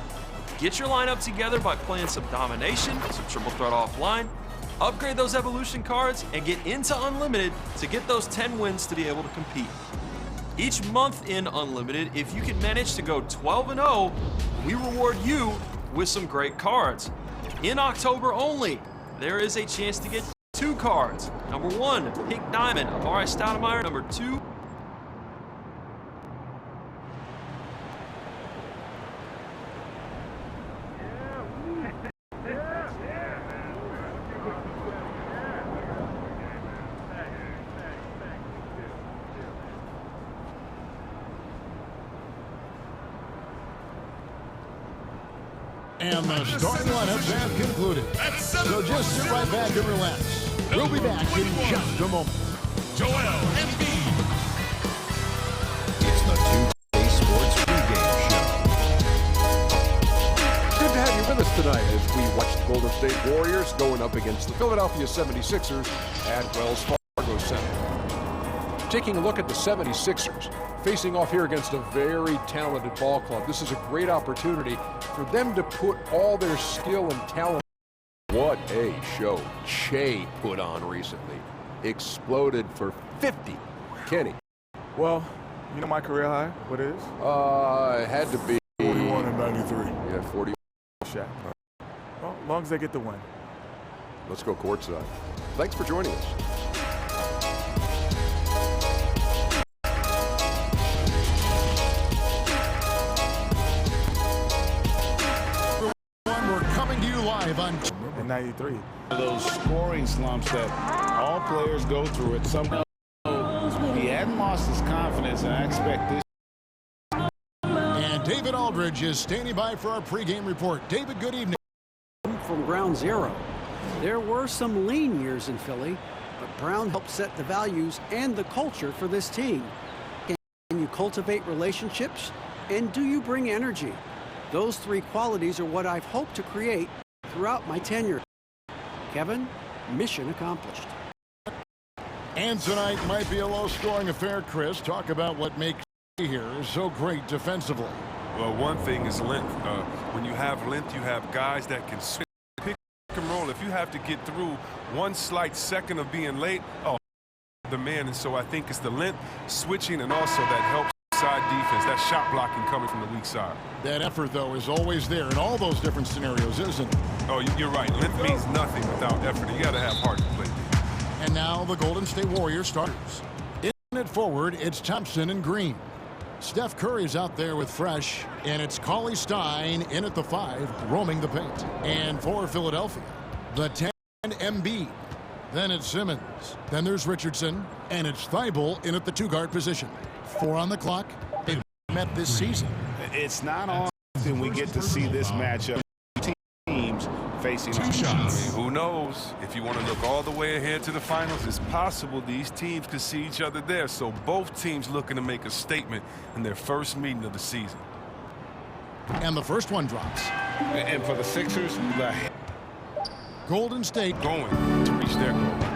Get your lineup together by playing some domination, some triple threat offline, upgrade those evolution cards, and get into Unlimited to get those 10 wins to be able to compete. Each month in Unlimited, if you can manage to go 12-0, we reward you with some great cards. In October only, there is a chance to get 2 cards. Number 1, Pink Diamond, Amari Stoudemire. Number 2, And the starting lineups have concluded. So just sit right back and relax. We'll be back in just a moment. Joel Embiid. It's the 2K Sports pregame show. Good to have you with us tonight as we watch the Golden State Warriors going up against the Philadelphia 76ers at Wells Fargo Center. Taking a look at the 76ers, facing off here against a very talented ball club. This is a great opportunity for them to put all their skill and talent. What a show Shea put on recently. Exploded for 50. Kenny. Well, you know my career high? What is? It had to be 41 and 93. Yeah, 40. Shaq. Well, as long as they get the win. Let's go courtside. Thanks for joining us. On in 93. Those scoring slumps that all players go through at some point. He hadn't lost his confidence, and I expect this. And David Aldridge is standing by for our pregame report. David, good evening. From ground zero. There were some lean years in Philly, but Brown helped set the values and the culture for this team. Can you cultivate relationships? And do you bring energy? Those 3 qualities are what I've hoped to create throughout my tenure. Kevin, mission accomplished. And tonight might be a low-scoring affair, Chris. Talk about what makes here so great defensively. Well, one thing is length. When you have length, you have guys that can pick and roll. If you have to get through 1 slight second of being late, the man. And so I think it's the length, switching, and also that helps side defense, that shot blocking coming from the weak side. That effort, though, is always there in all those different scenarios, isn't it? Oh, you're right. Length means nothing without effort. You got to have heart to play. And now the Golden State Warriors starters. In it forward, it's Thompson and Green. Steph Curry's out there with Fresh, and it's Cauley Stein in at the 5, roaming the paint. And for Philadelphia, the 10, Embiid. Then it's Simmons. Then there's Richardson, and it's Thibault in at the 2-guard position. 4 on the clock. They've met this season. It's not often we get to see this matchup. Teams facing off. Who knows? If you want to look all the way ahead to the finals, it's possible these teams could see each other there. So both teams looking to make a statement in their first meeting of the season. And the first one drops. And for the Sixers, the Golden State going to reach their goal.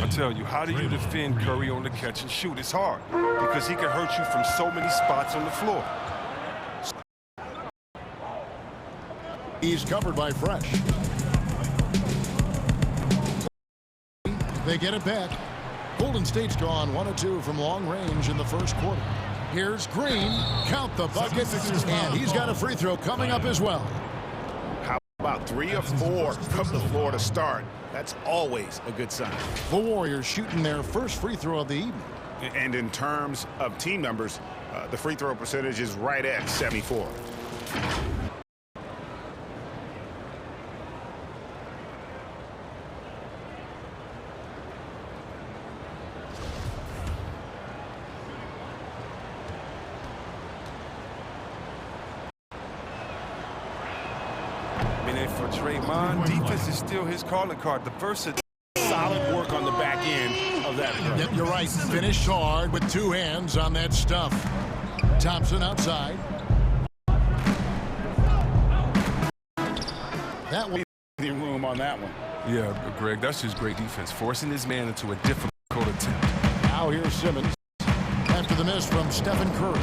I tell you, how do you defend Curry on the catch and shoot? It's hard because he can hurt you from so many spots on the floor. He's covered by Fresh. They get it back. Golden State's gone 1 of 2 from long range in the first quarter. Here's Green. Count the bucket. And he's got a free throw coming up as well. How about 3 or 4 from the floor to start? That's always a good sign. The Warriors shooting their first free throw of the evening. And in terms of team numbers, the free throw percentage is right at 74. For Draymond, defense is still his calling card. The first solid work on the back end of that. Yep, you're right. Finished hard with 2 hands on that stuff. Thompson outside. That one. Room on that one. Yeah, Greg, that's just great defense, forcing his man into a difficult attempt. Now here's Simmons. the miss from Stephen Curry.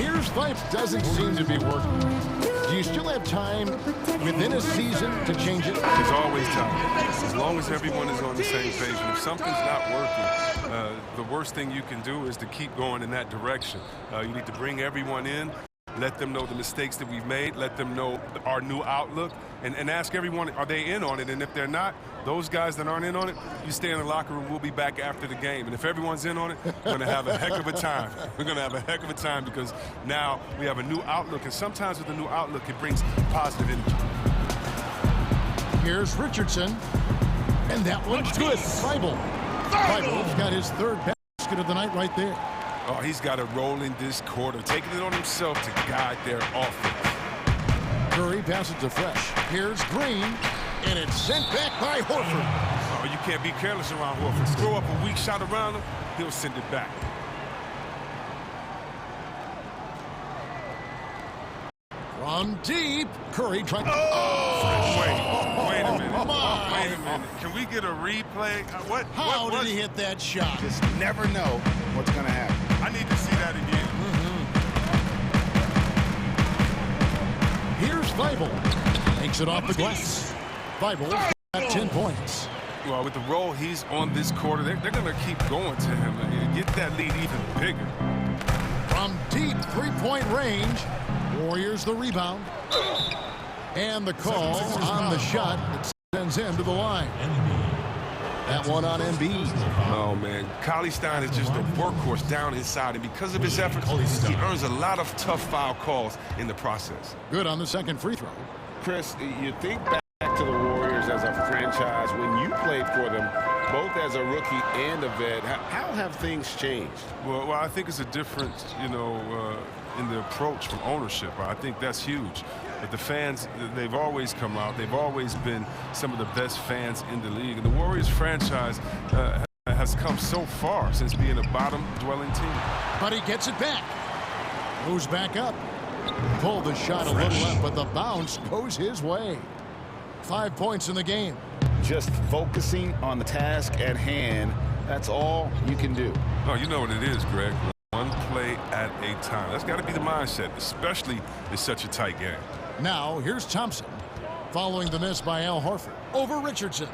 Here's life doesn't seem to be working. Do you still have time within a season to change it? There's always time, as long as everyone is on the same page. And if something's not working, the worst thing you can do is to keep going in that direction. You need to bring everyone in, let them know the mistakes that we've made, let them know our new outlook, and ask everyone, are they in on it? And if they're not, those guys that aren't in on it, you stay in the locker room. We'll be back after the game. And if everyone's in on it, we're going to have a heck of a time. We're going to have a heck of a time because now we have a new outlook. And sometimes with a new outlook, it brings positive energy. Here's Richardson. And that one's good. Feibel. Feibel's got his third basket of the night right there. Oh, he's got a role in this quarter, taking it on himself to guide their offense. Curry passes to Fresh. Here's Green, and it's sent back by Horford. Oh, you can't be careless around Horford. Throw up a weak shot around him, he'll send it back. From deep, Curry trying to... Wait a minute. Wait a minute. Can we get a replay? How did he hit that shot? Just never know what's going to happen. I need to see that again. Here's Feibel. Takes it off the glass. Feibel got 10 points. Well, with the role he's on this quarter, they're going to keep going to him and get that lead even bigger. From deep three-point range, Warriors the rebound. And the call on the shot that sends him to the line. That one on Embiid. Oh, man. Cauley Stein is just a workhorse down inside, and because of his efforts, he earns a lot of tough foul calls in the process. Good on the second free throw. Chris, you think back to the Warriors as a franchise when you played for them, both as a rookie and a vet. How have things changed? Well, I think it's a difference, in the approach from ownership. I think that's huge. But the fans, they've always come out. They've always been some of the best fans in the league. And the Warriors franchise has come so far since being a bottom-dwelling team. But he gets it back. Moves back up. Pulled the shot a little left, but the bounce goes his way. 5 points in the game. Just focusing on the task at hand. That's all you can do. Oh, you know what it is, Greg. One play at a time. That's got to be the mindset, especially in such a tight game. Now, here's Thompson, following the miss by Al Horford over Richardson.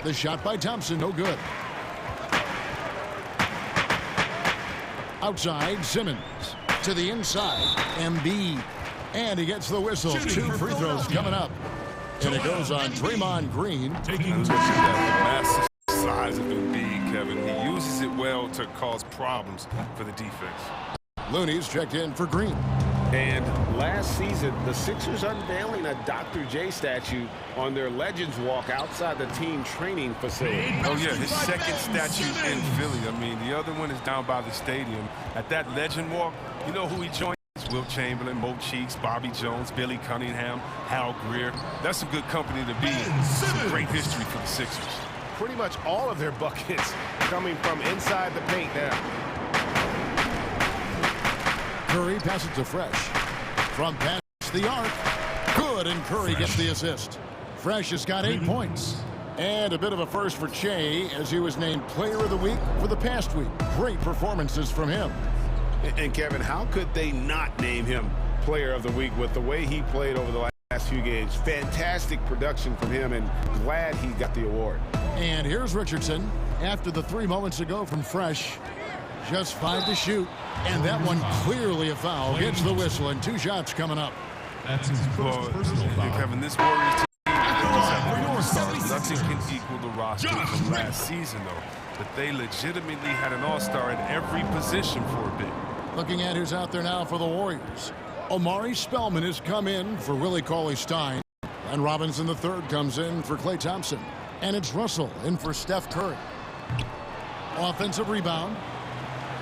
The shot by Thompson, no good. Outside, Simmons. To the inside, Embiid. And he gets the whistle. 2 free throws coming up. And it goes on Draymond Green. Taking the massive size of Embiid, Kevin. He uses it well to cause problems for the defense. Looney's checked in for Green. And last season, the Sixers unveiling a Dr. J statue on their Legends Walk outside the team training facility. Oh, yeah, his second statue in Philly. I mean, the other one is down by the stadium. At that Legend Walk, you know who he joined? Wilt Chamberlain, Mo Cheeks, Bobby Jones, Billy Cunningham, Hal Greer. That's some good company to be in. Some great history for the Sixers. Pretty much all of their buckets coming from inside the paint now. Curry passes to Fresh. From past the arc. Good, and Curry gets the assist. Fresh has got 8 points. And a bit of a first for Che as he was named Player of the Week for the past week. Great performances from him. And Kevin, how could they not name him Player of the Week with the way he played over the last few games? Fantastic production from him, and glad he got the award. And here's Richardson after the 3 moments ago from Fresh. Just 5 to shoot, and that one clearly a foul. Gets the whistle, and 2 shots coming up. That's his first personal foul. Kevin, this Warriors team, nothing can equal the roster from last season, though. But they legitimately had an all-star in every position for a bit. Looking at who's out there now for the Warriors. Omari Spellman has come in for Willie Cauley-Stein. And Robinson III comes in for Klay Thompson. And it's Russell in for Steph Curry. Offensive rebound.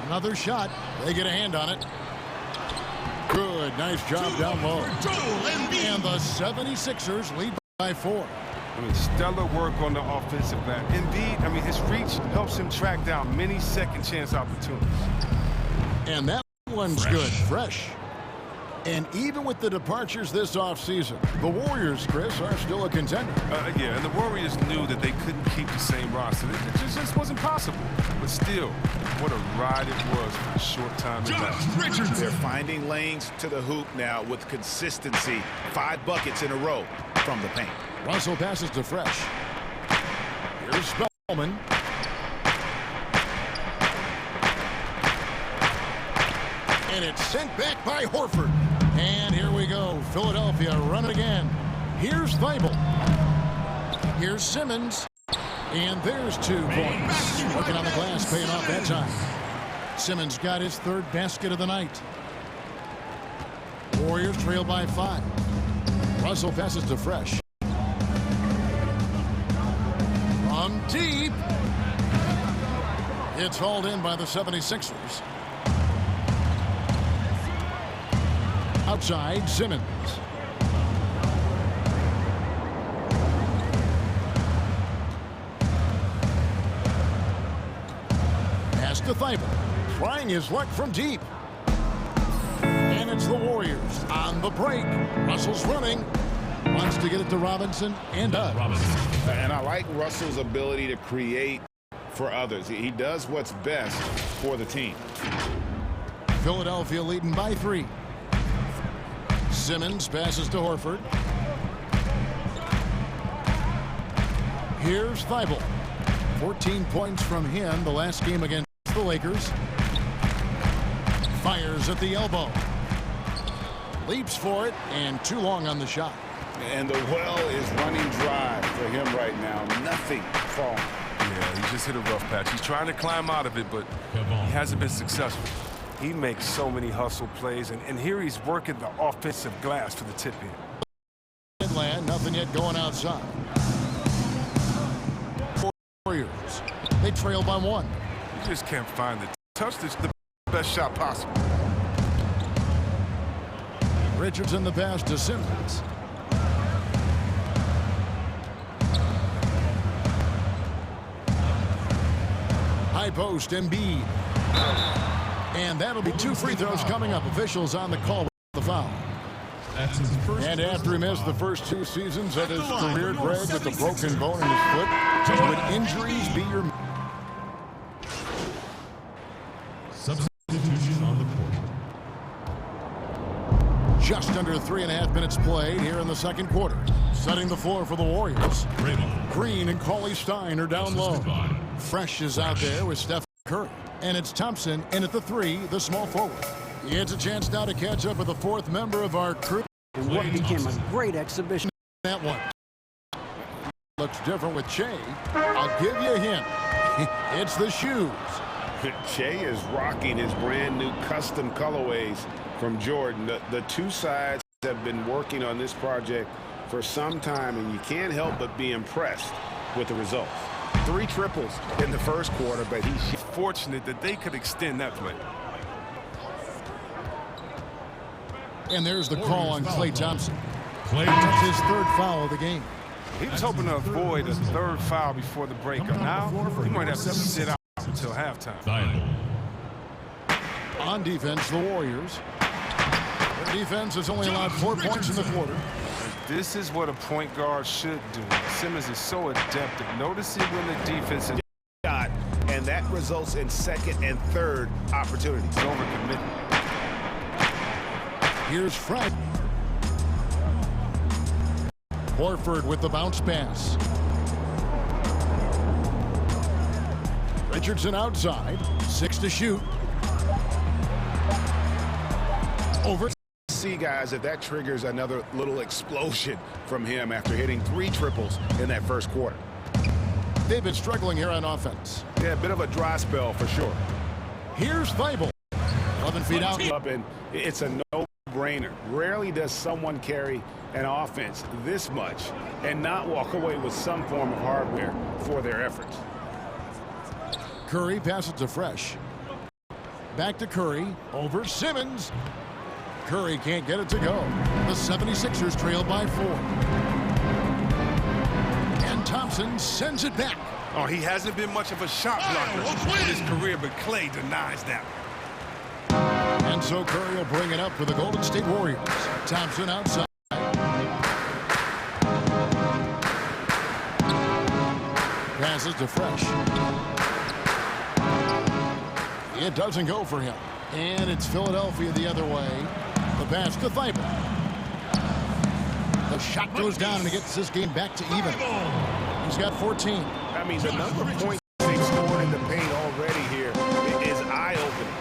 Another shot. They get a hand on it. Good. Nice job down low. And the 76ers lead by 4. I mean, stellar work on the offensive end. Indeed, I mean, his reach helps him track down many second chance opportunities. And that one's good. Fresh. And even with the departures this offseason, the Warriors, Chris, are still a contender. Yeah, and the Warriors knew that they couldn't keep the same roster. It just wasn't possible. But still, what a ride it was for a short time. They're finding lanes to the hoop now with consistency. 5 buckets in a row from the paint. Russell passes to Fresh. Here's Spellman. And it's sent back by Horford. And here we go. Philadelphia run it again. Here's Thibault. Here's Simmons. And there's 2 points. Working on the glass, paying off that time. Simmons got his 3rd basket of the night. Warriors trail by 5. Russell passes to Fresh. From deep. It's hauled in by the 76ers. Outside, Simmons. Pass to Thibault. Trying his luck from deep. And it's the Warriors on the break. Russell's running. Wants to get it to Robinson and does. And I like Russell's ability to create for others. He does what's best for the team. Philadelphia leading by 3. Simmons passes to Horford. Here's Thibault. 14 points from him the last game against the Lakers. Fires at the elbow. Leaps for it, and too long on the shot. And the well is running dry for him right now. Nothing falling. Yeah, he just hit a rough patch. He's trying to climb out of it, but he hasn't been successful. He makes so many hustle plays, and here he's working the offensive glass for the tip-in. Inland, nothing yet going outside. Warriors, they trail by 1. You just can't find the touch. That's the best shot possible. Richardson the pass to Simmons. High post, Embiid. And that'll be 2 free throws coming up. Officials on the call with the foul. And after he missed the first 2 seasons of his career, Greg, with a broken bone in his foot, would injuries be your... Substitution on the court. Just under 3.5 minutes played here in the second quarter. Setting the floor for the Warriors. Green and Cauley Stein are down low. Fresh is out there with Steph Curry. And it's Thompson in at the 3, the small forward. He has a chance now to catch up with the 4th member of our crew. And what became a great exhibition. That one. Looks different with Che. I'll give you a hint. It's the shoes. Che is rocking his brand new custom colorways from Jordan. The 2 sides have been working on this project for some time, and you can't help but be impressed with the results. 3 triples in the first quarter, but he's fortunate that they could extend that play. And there's the call on Klay Thompson. That's his 3rd foul of the game. He was hoping to avoid a 3rd foul before the break. Now he might have to sit out until halftime. On defense, the Warriors. Their defense has only allowed 4 points in the quarter. This is what a point guard should do. Simmons is so adept at noticing when the defense is shot, and that results in 2nd and 3rd opportunities. Overcommitment. Here's Fred. Horford with the bounce pass. Richardson outside. 6 to shoot. Over. See, guys, if that triggers another little explosion from him after hitting 3 triples in that first quarter. They've been struggling here on offense. Yeah, a bit of a dry spell for sure. Here's Thibault. 11 feet out. And it's a no-brainer. Rarely does someone carry an offense this much and not walk away with some form of hardware for their efforts. Curry passes to Fresh. Back to Curry. Over Simmons. Curry can't get it to go. The 76ers trail by 4. And Thompson sends it back. Oh, he hasn't been much of a shot blocker in his career, but Klay denies that. And so Curry will bring it up for the Golden State Warriors. Thompson outside. Passes to Fresh. It doesn't go for him. And it's Philadelphia the other way. The pass to Thibault. The shot goes down and it gets this game back to even. He's got 14. I mean, the number of points they've scored in the paint already here is eye-opening.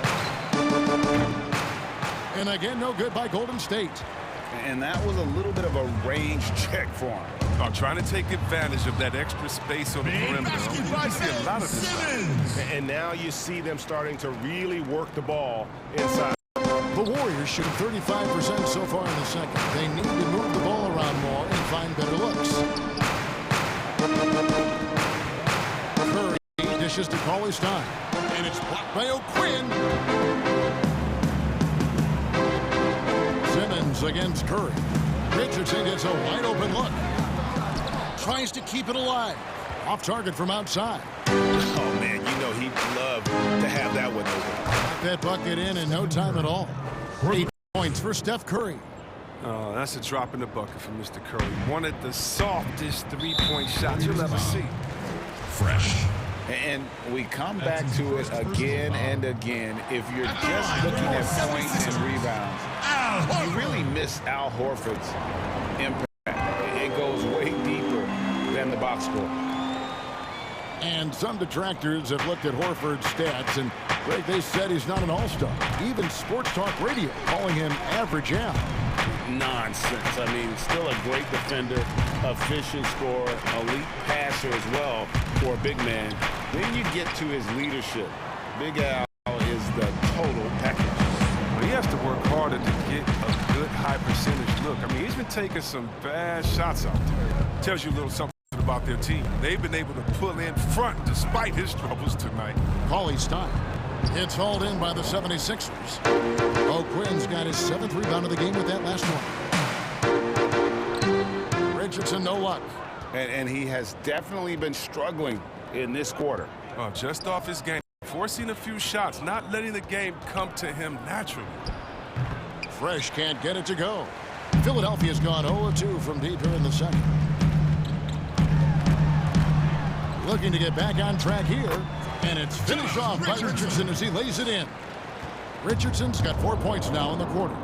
And again, no good by Golden State. And that was a little bit of a range check for him. Trying to take advantage of that extra space on the perimeter. You see a lot of this. And now you see them starting to really work the ball inside. The Warriors shooting 35% so far in the second. They need to move the ball around more and find better looks. Curry dishes to Cauley-Stein. And it's blocked by O'Quinn. Simmons against Curry. Richardson gets a wide open look. Tries to keep it alive. Off target from outside. Oh, man, you know he'd love to have that one open. Got that bucket in no time at all. 8 points for Steph Curry. Oh, that's a drop in the bucket for Mr. Curry. One of the softest three-point shots you'll ever see. Fresh. And we come back to it again and again. If you're just looking at points and rebounds, you really miss Al Horford's impact. It goes way deeper than the box score. And some detractors have looked at Horford's stats, and Greg, they said he's not an all-star. Even Sports Talk Radio calling him average Al. Nonsense. I mean, still a great defender, efficient scorer, elite passer as well for a big man. Then you get to his leadership. Big Al is the total package. Well, he has to work harder to get a good high percentage look. I mean, he's been taking some bad shots out there. Tells you a little something about their team. They've been able to pull in front despite his troubles tonight. Cauley-Stein. It's hauled in by the 76ers. O'Quinn's got his 7th rebound of the game with that last one. Richardson, no luck. And he has definitely been struggling in this quarter. Just off his game. Forcing a few shots, not letting the game come to him naturally. Fresh can't get it to go. Philadelphia's gone 0-2 from deep here in the second. Looking to get back on track here. And it's finished off by Richardson as he lays it in. Richardson's got 4 points now in the quarter.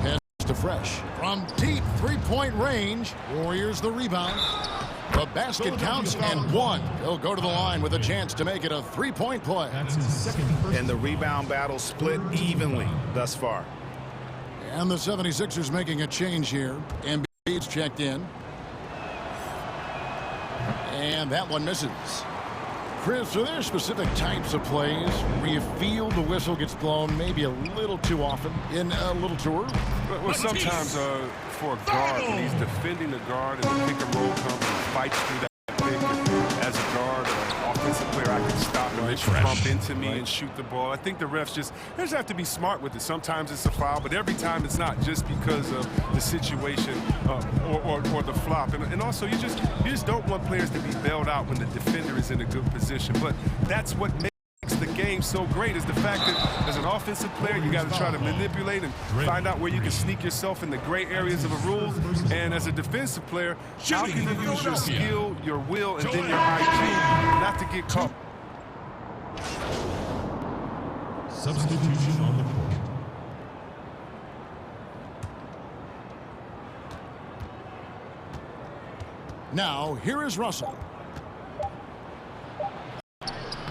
Heads to Fresh. From deep three-point range, Warriors the rebound. The basket counts and one. He'll go to the line with a chance to make it a three-point play. And the rebound battle split evenly thus far. And the 76ers making a change here. Embiid's checked in. And that one misses. Chris, are there specific types of plays where you feel the whistle gets blown maybe a little too often and a little too early? Well, sometimes for a guard, when he's defending the guard and the pick and roll comes and fights through that pick, as a guard or an offensive player, I can stop him. They should bump into me and shoot the ball. I think the refs just have to be smart with it. Sometimes it's a foul, but every time it's not, just because of the situation or the flop. And also, you just don't want players to be bailed out when the defender is in a good position. But that's what makes the game so great, is the fact that as an offensive player, you got to try to manipulate and find out where you can sneak yourself in the gray areas of a rule. And as a defensive player, how can you use your skill, your will, and then your IQ not to get caught? Substitution on the court. Now, here is Russell.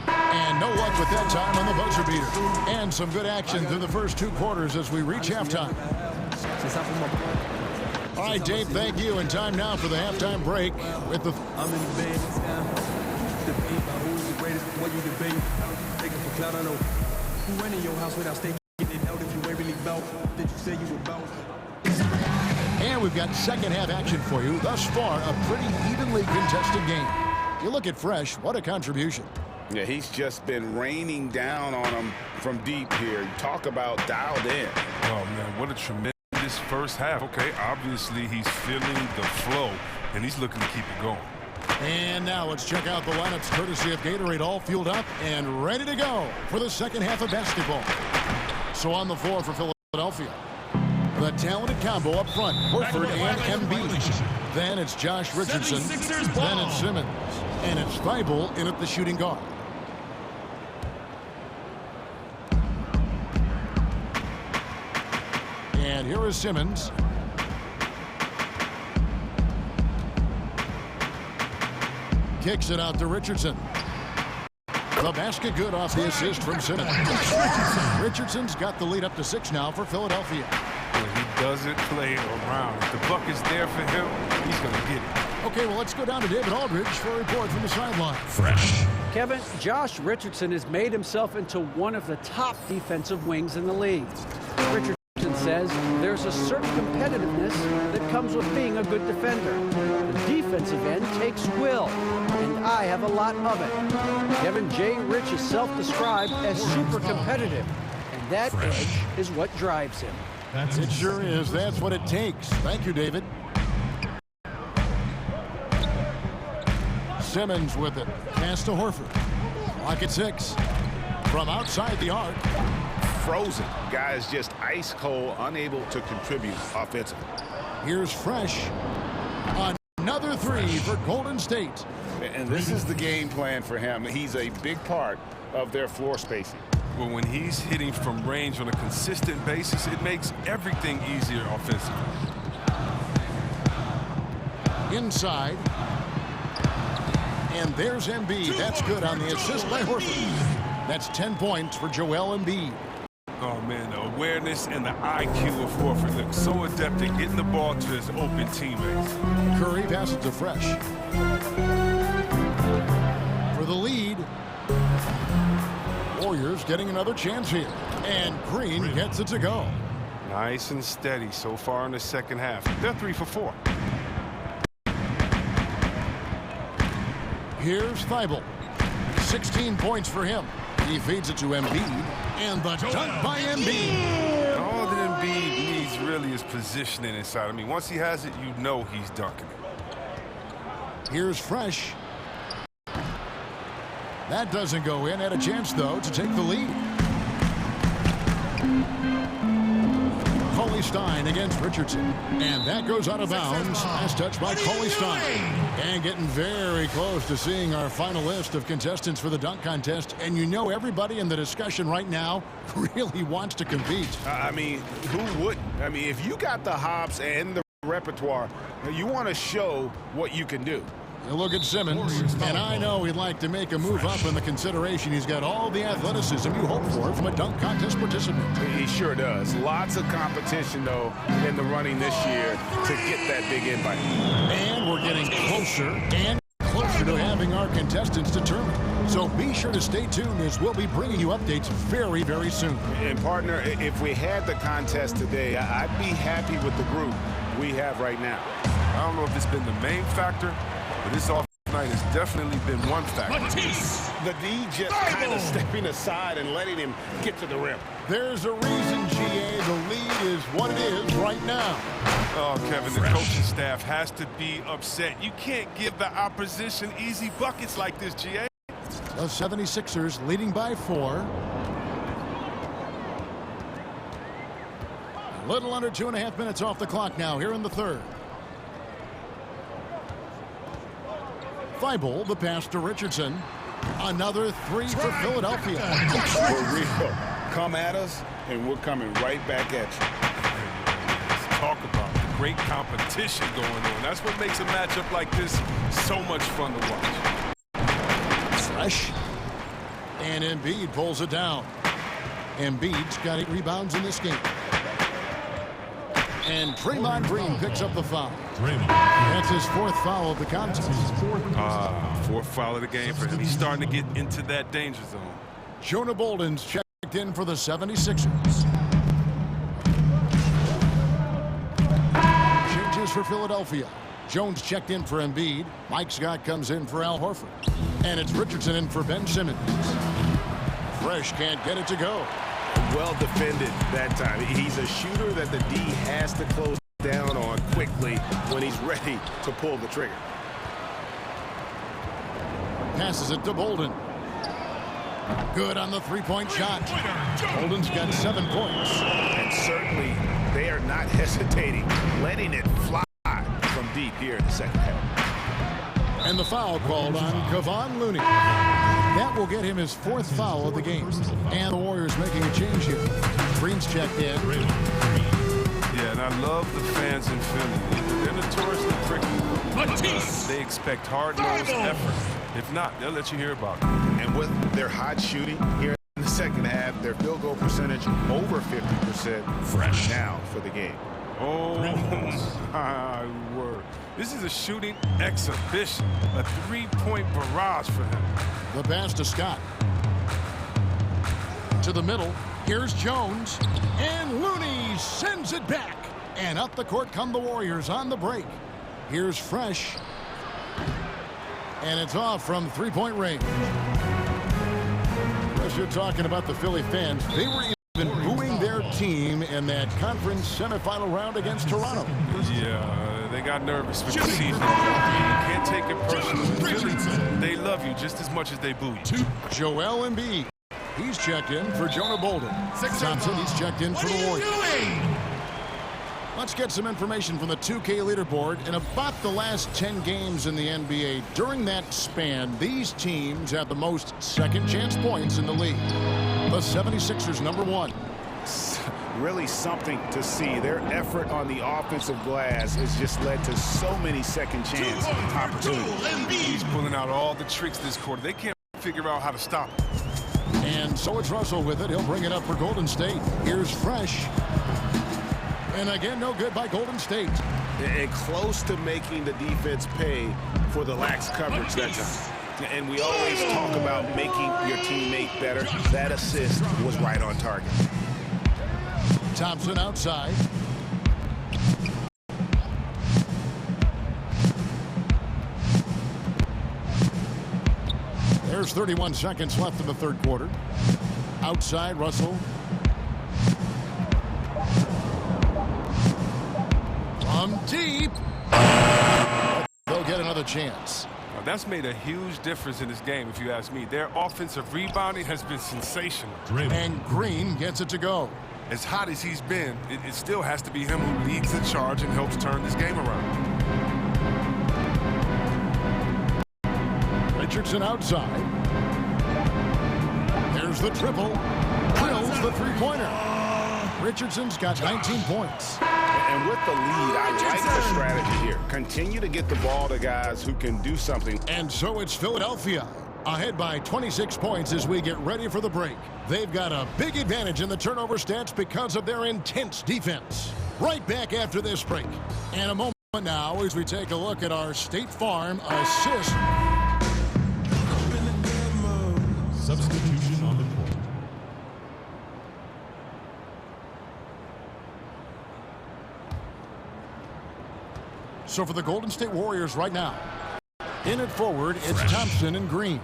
And no luck with that time on the buzzer beater. And some good action through the first 2 quarters as we reach halftime. All right, Dave, thank you. And time now for the halftime break with the... I'm in the band this time. Debate about who's the greatest, what you debate. Taking for clout, I know. Who went in your house without staying getting it out if you ain't really bout? Did you say you were bout? And we've got second half action for you. Thus far, a pretty evenly contested game. You look at Fresh, what a contribution. Yeah, he's just been raining down on him from deep here. Talk about dialed in. Oh, man, what a tremendous first half. Okay, obviously he's feeling the flow, and he's looking to keep it going. And now let's check out the lineups courtesy of Gatorade, all fueled up and ready to go for the second half of basketball. also on the floor for Philadelphia. The talented combo up front, Horford and Embiid. Then it's Josh Richardson. Then it's Simmons. And it's Thibault in at the shooting guard. And here is Simmons. Kicks it out to Richardson. The basket good off the assist from Simmons. Richardson's got the lead up to 6 now for Philadelphia. He doesn't play around. If the buck is there for him, he's going to get it. Okay, well, let's go down to David Aldridge for a report from the sideline. Fresh. Kevin, Josh Richardson has made himself into one of the top defensive wings in the league. Richardson says there's a certain competitiveness that comes with being a good defender. The defensive end takes will, and I have a lot of it. Kevin J. Rich is self-described as super competitive, and that edge is what drives him. It sure is. That's what it takes. Thank you, David. Simmons with it. Pass to Horford. Clock at 6. From outside the arc. Frozen. Guys just ice cold, unable to contribute offensively. Here's Fresh. Another 3 for Golden State. And this is the game plan for him. He's a big part of their floor spacing. Well, when he's hitting from range on a consistent basis, it makes everything easier offensively. Inside. And there's Embiid. That's good on the assist by Horford. That's 10 points for Joel Embiid. Oh, man, the awareness and the IQ of Horford looks so adept at getting the ball to his open teammates. Curry passes to Fresh. For the lead. Warriors getting another chance here. And Green gets it to go. Nice and steady so far in the second half. They're 3 for 4. Here's Thibault. 16 points for him. He feeds it to Embiid. And the dunk by Embiid. All that Embiid needs really is positioning inside. I mean, once he has it, you know he's dunking it. Here's Fresh. That doesn't go in. Had a chance, though, to take the lead. Stein against Richardson. And that goes out of bounds. Last touch by Stein. And getting very close to seeing our final list of contestants for the dunk contest. And you know everybody in the discussion right now really wants to compete. I mean, who wouldn't? I mean, if you got the hops and the repertoire, you want to show what you can do. You look at Simmons, and I know he'd like to make a move up in the consideration. He's got all the athleticism you hope for from a dunk contest participant. He sure does. Lots of competition, though, in the running this year to get that big invite. And we're getting closer and closer to having our contestants determined. So be sure to stay tuned as we'll be bringing you updates very, very soon. And, partner, if we had the contest today, I'd be happy with the group we have right now. I don't know if it's been the main factor, but this off night has definitely been one factor. The D just kind of stepping aside and letting him get to the rim. There's a reason, GA. The lead is what it is right now. Oh, Kevin, the coaching staff has to be upset. You can't give the opposition easy buckets like this, GA. The 76ers leading by 4. A little under 2.5 minutes off the clock now here in the third. Thibault, the pass to Richardson. Another 3 for Philadelphia. For real. Come at us, and we're coming right back at you. Let's talk about the great competition going on. That's what makes a matchup like this so much fun to watch. Fresh. And Embiid pulls it down. Embiid's got 8 rebounds in this game. And Draymond Green picks up the foul. That's his 4th foul of the contest. 4th foul of the game for him. He's starting to get into that danger zone. Jonah Bolden's checked in for the 76ers. Changes for Philadelphia. Jones checked in for Embiid. Mike Scott comes in for Al Horford. And it's Richardson in for Ben Simmons. Fresh can't get it to go. Well defended that time. He's a shooter that the D has to close down on quickly when he's ready to pull the trigger. Passes it to Bolden. Good on the three-point shot. Golden's got 7 points. And certainly they are not hesitating, letting it fly from deep here in the second half. And the foul called on Kevon Looney. That will get him his 4th foul of the game. And the Warriors making a change here. Green's checked in. Yeah, and I love the fans in Philly. They're notoriously prickly. They expect hard-nosed effort. If not, they'll let you hear about it. And with their hot shooting here in the second half, their field goal percentage over 50% fresh now for the game. Oh, my word. This is a shooting exhibition, a 3-point barrage for him. The pass to Scott. To the middle. Here's Jones. And Looney sends it back. And up the court come the Warriors on the break. Here's Fresh. And it's off from 3-point range. As you're talking about the Philly fans, they were even booing their team in that conference semifinal round against Toronto. Yeah, they got nervous with the season. You can't take it personally. They love you just as much as they boo you. Joel Embiid. He's checked in for Jonah Bolden. Thompson, he's checked in for the Warriors. Let's get some information from the 2K leaderboard. In about the last 10 games in the NBA, during that span, these teams have the most second chance points in the league. The 76ers, #1. Really something to see. Their effort on the offensive glass has just led to so many second chance opportunities. He's pulling out all the tricks this quarter. They can't figure out how to stop him. And so it's Russell with it. He'll bring it up for Golden State. Here's Fresh. And again, no good by Golden State. And close to making the defense pay for the lax coverage that time. And we always talk about making your teammate better. That assist was right on target. Thompson outside. There's 31 seconds left in the third quarter. Outside, Russell. From deep. They'll get another chance. Now, that's made a huge difference in this game, if you ask me. Their offensive rebounding has been sensational. And Green gets it to go. As hot as he's been, it still has to be him who leads the charge and helps turn this game around. Richardson outside. There's the triple. Drills the three-pointer. Richardson's got 19 points. And with the lead, I like the strategy here. Continue to get the ball to guys who can do something. And so it's Philadelphia ahead by 26 points as we get ready for the break. They've got a big advantage in the turnover stats because of their intense defense. Right back after this break. And a moment now as we take a look at our State Farm assist. Substitution on the court. So for the Golden State Warriors right now, in at forward, it's Thompson and Green.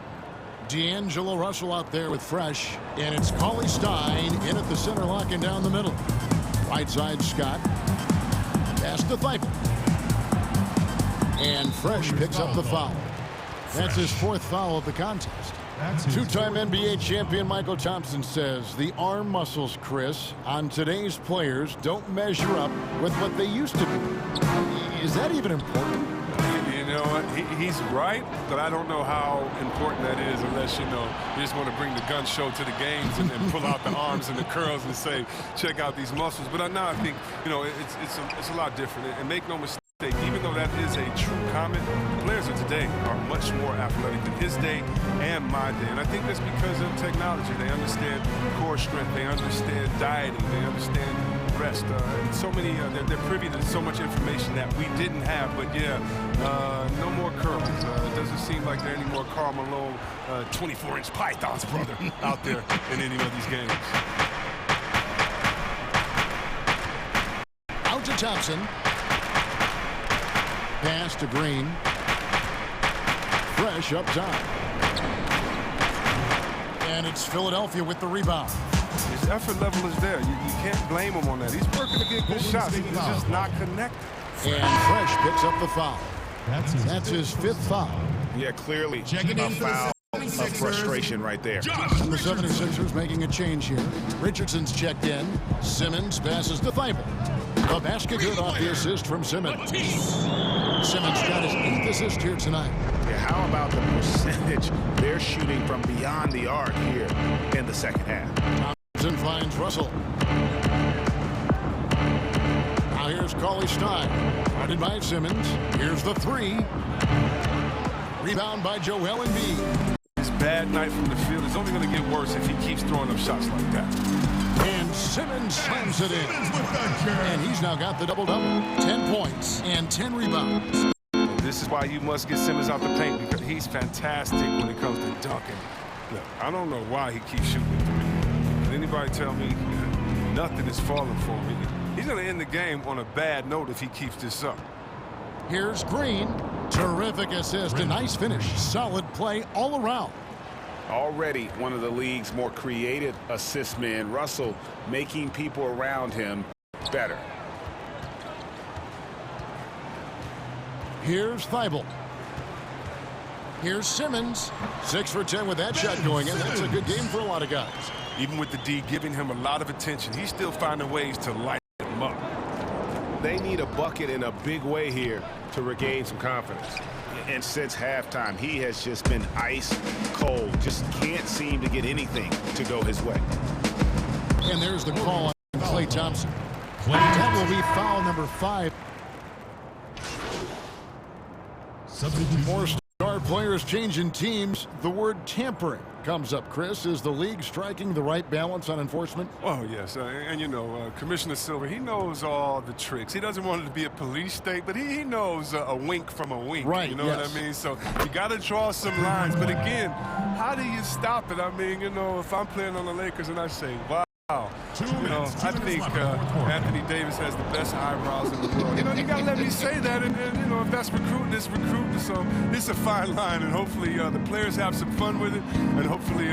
D'Angelo Russell out there with Fresh, and it's Cauley Stein in at the center, locking down the middle. Right side, Scott. Pass to Thibault. And Fresh picks up the foul. That's his 4th foul of the contest. Two-time NBA champion Michael Thompson says the arm muscles, Chris, on today's players don't measure up with what they used to be. Is that even important? You know what? He's right, but I don't know how important that is unless, you just want to bring the gun show to the games and then pull out the arms and the curls and say, check out these muscles. But now I think, it's a lot different. And make no mistake, even though that is a true comment, players of today are much more athletic than his day and my day. And I think that's because of technology. They understand core strength. They understand dieting. They understand rest. So many, they're privy to so much information that we didn't have. But yeah, no more curls. It doesn't seem like there are any more Karl Malone 24-inch pythons, brother, out there in any of these games. Out to Thompson. Pass to Green. Fresh up top. And it's Philadelphia with the rebound. His effort level is there. You can't blame him on that. He's working to get good shots. He's just not connected. And Fresh picks up the foul. That's his 5th foul. Yeah, clearly a foul of frustration right there. And the 76ers making a change here. Richardson's checked in. Simmons passes to Thibault. The basket good off the assist from Simmons. Simmons got his 8th assist here tonight. Yeah, how about the percentage they're shooting from beyond the arc here in the second half? Thompson finds Russell. Now here's Cauley Stein. Guarded by Simmons. Here's the 3. Rebound by Joel Embiid. His bad night from the field is only going to get worse if he keeps throwing up shots like that. And Simmons slams it in. And he's now got the double-double. 10 points and 10 rebounds. This is why you must get Simmons out the paint, because he's fantastic when it comes to dunking. Look, I don't know why he keeps shooting the 3. Can anybody tell me nothing is falling for me? He's going to end the game on a bad note if he keeps this up. Here's Green. Terrific assist. A nice finish. Solid play all around. Already one of the league's more creative assist men. Russell making people around him better. Here's Thibault. Here's Simmons. 6 for 10 with that shot going in. That's a good game for a lot of guys. Even with the D giving him a lot of attention, he's still finding ways to light him up. They need a bucket in a big way here to regain some confidence. And since halftime, he has just been ice cold. Just can't seem to get anything to go his way. And there's the call on Klay Thompson. That will be foul number 5. More star players changing teams. The word tampering comes up, Chris. Is the league striking the right balance on enforcement? Oh, yes. And, you know, Commissioner Silver, he knows all the tricks. He doesn't want it to be a police state, but he knows a wink from a wink. Right, you know yes. what I mean? So you got to draw some lines. But, again, how do you stop it? I mean, you know, if I'm playing on the Lakers and I say, wow. You know, I think Anthony Davis has the best eyebrows in the world. You know, you gotta let me say that, and you know, if that's recruiting, it's recruiting. So it's a fine line, and hopefully the players have some fun with it, and hopefully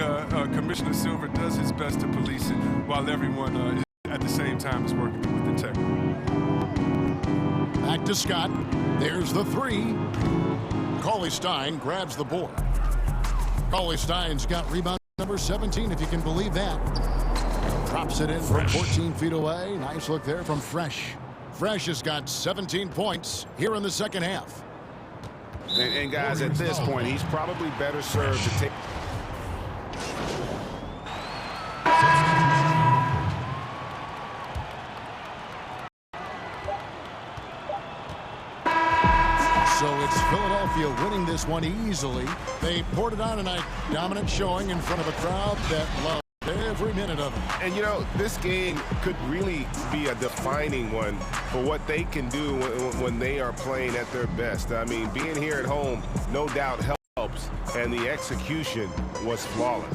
Commissioner Silver does his best to police it, while everyone at the same time is working with integrity. Back to Scott. There's the 3. Cauley Stein grabs the board. Cauley Stein's got rebound number 17, if you can believe that. Drops it in from 14 feet away. Nice look there from Fresh. Fresh has got 17 points here in the second half. And guys, at this point, he's probably better served to take. So it's Philadelphia winning this one easily. They poured it on tonight. Dominant showing in front of a crowd that loved every minute of it. And, you know, this game could really be a defining one for what they can do when they are playing at their best. I mean, being here at home, no doubt helps, and the execution was flawless.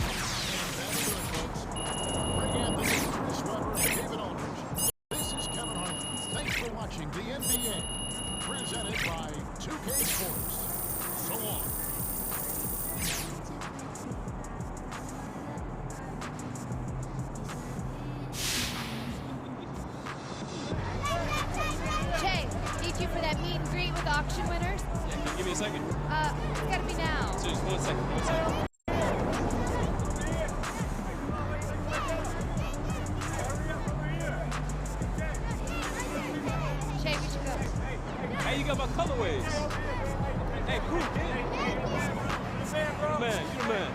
This is Kevin Hart. Thanks for watching the NBA, presented by 2K Sports. So long. You for that meet and greet with auction winners? Yeah, can you give me a second? It's gotta be now. So just 1 second, 1 second. Shay, we should go. Hey, you got my colorways. Hey, cool, kid. You man, you the man.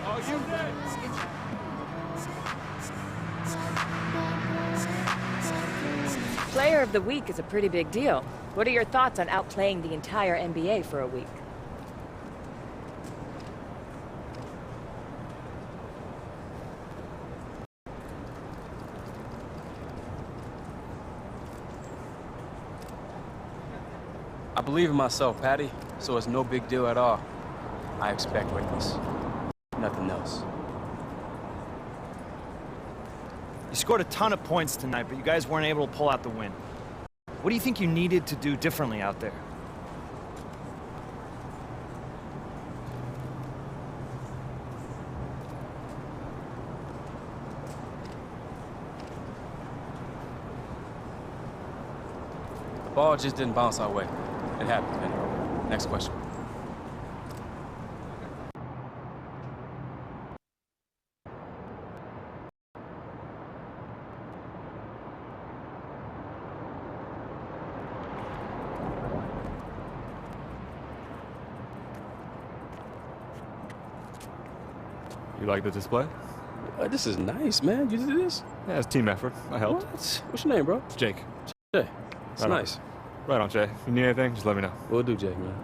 Oh, you? Player of the Week is a pretty big deal. What are your thoughts on outplaying the entire NBA for a week? I believe in myself, Patty, so it's no big deal at all. I expect greatness. Nothing else. You scored a ton of points tonight, but you guys weren't able to pull out the win. What do you think you needed to do differently out there? The ball just didn't bounce our way. It happened, man. Next question. You like the display? This is nice, man. You did this? Yeah, it's team effort. I helped. What? What's your name, bro? It's Jake. Jay. It's Right nice. On. Right on, Jay. If you need anything, just let me know. We'll do, Jake, man.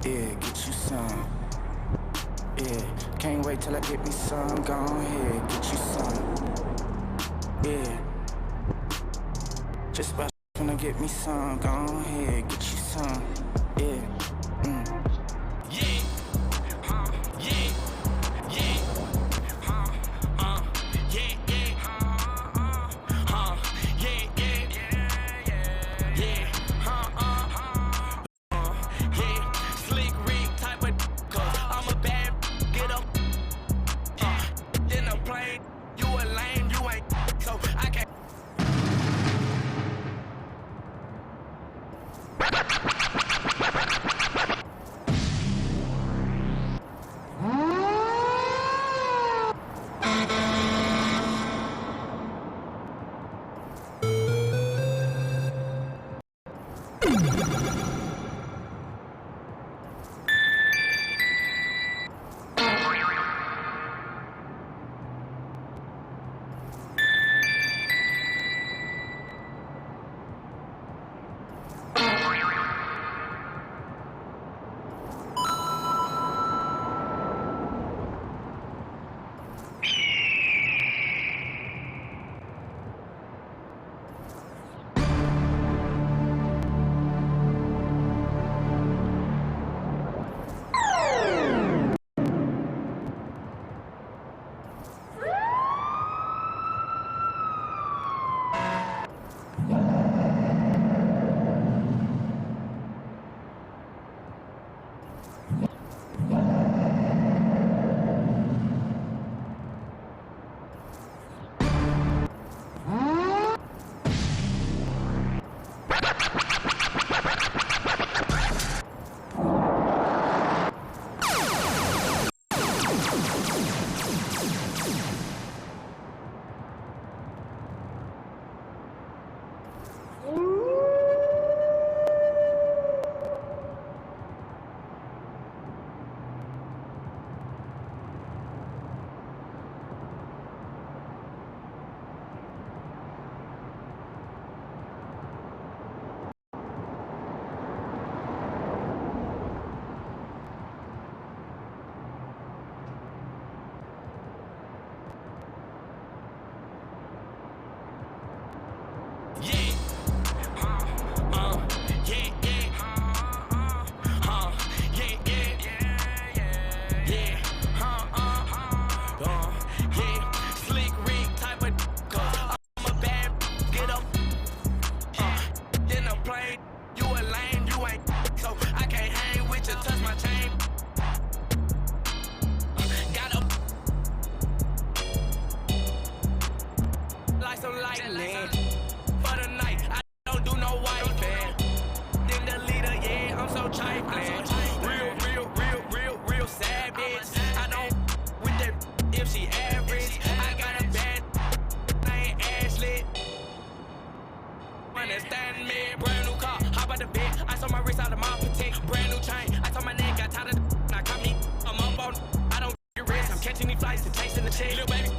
Yeah, get you some. Yeah, can't wait till I get me some. Go ahead, get you some. Yeah, just about gonna get me some. Go ahead, get you some. Yeah, lifeless. Real savage. I don't with that if she average. I got a bad name Ashley. Understand me, brand new car, hop out the bed. I saw my wrist out of my protect, brand new chain. I told my nigga got tired of the I caught me. I'm up on, I don't get rest. I'm catching these flights and chasing the check, little baby.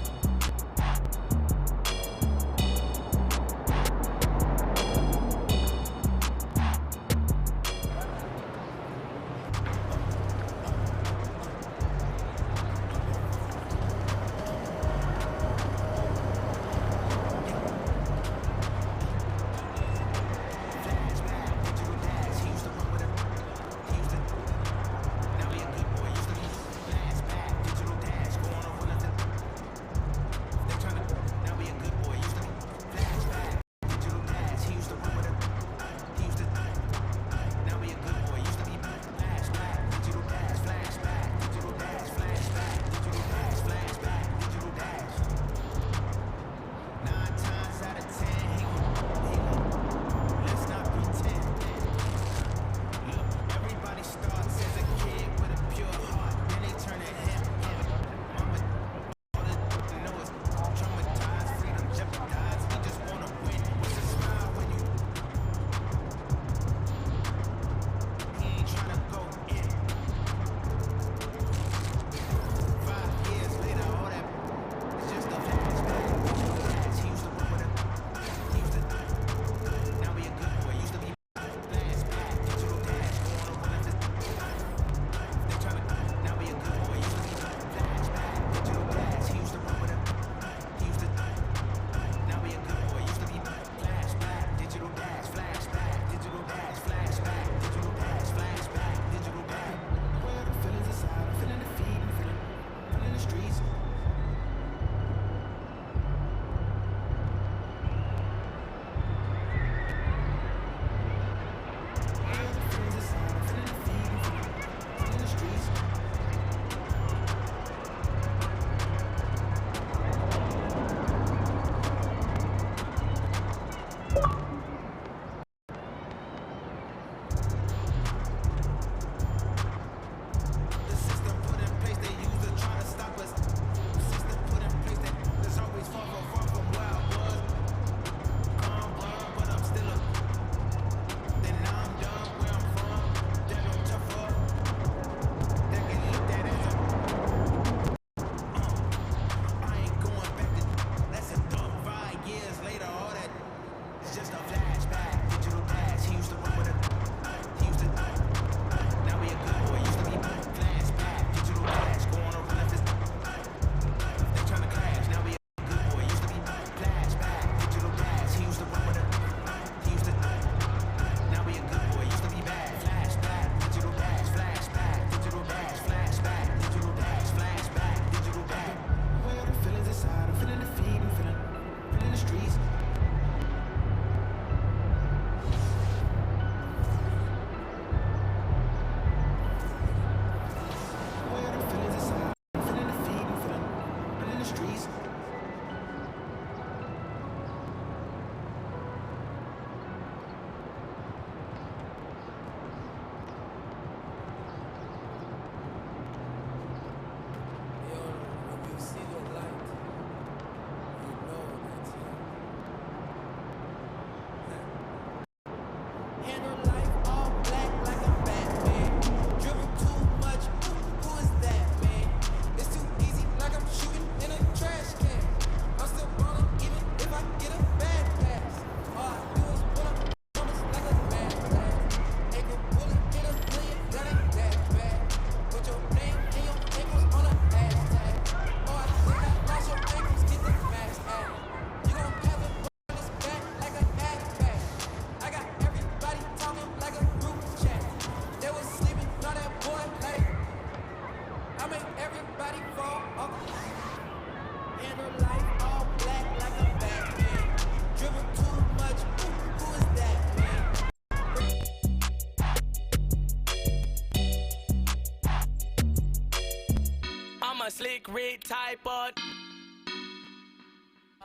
a slick rig type of,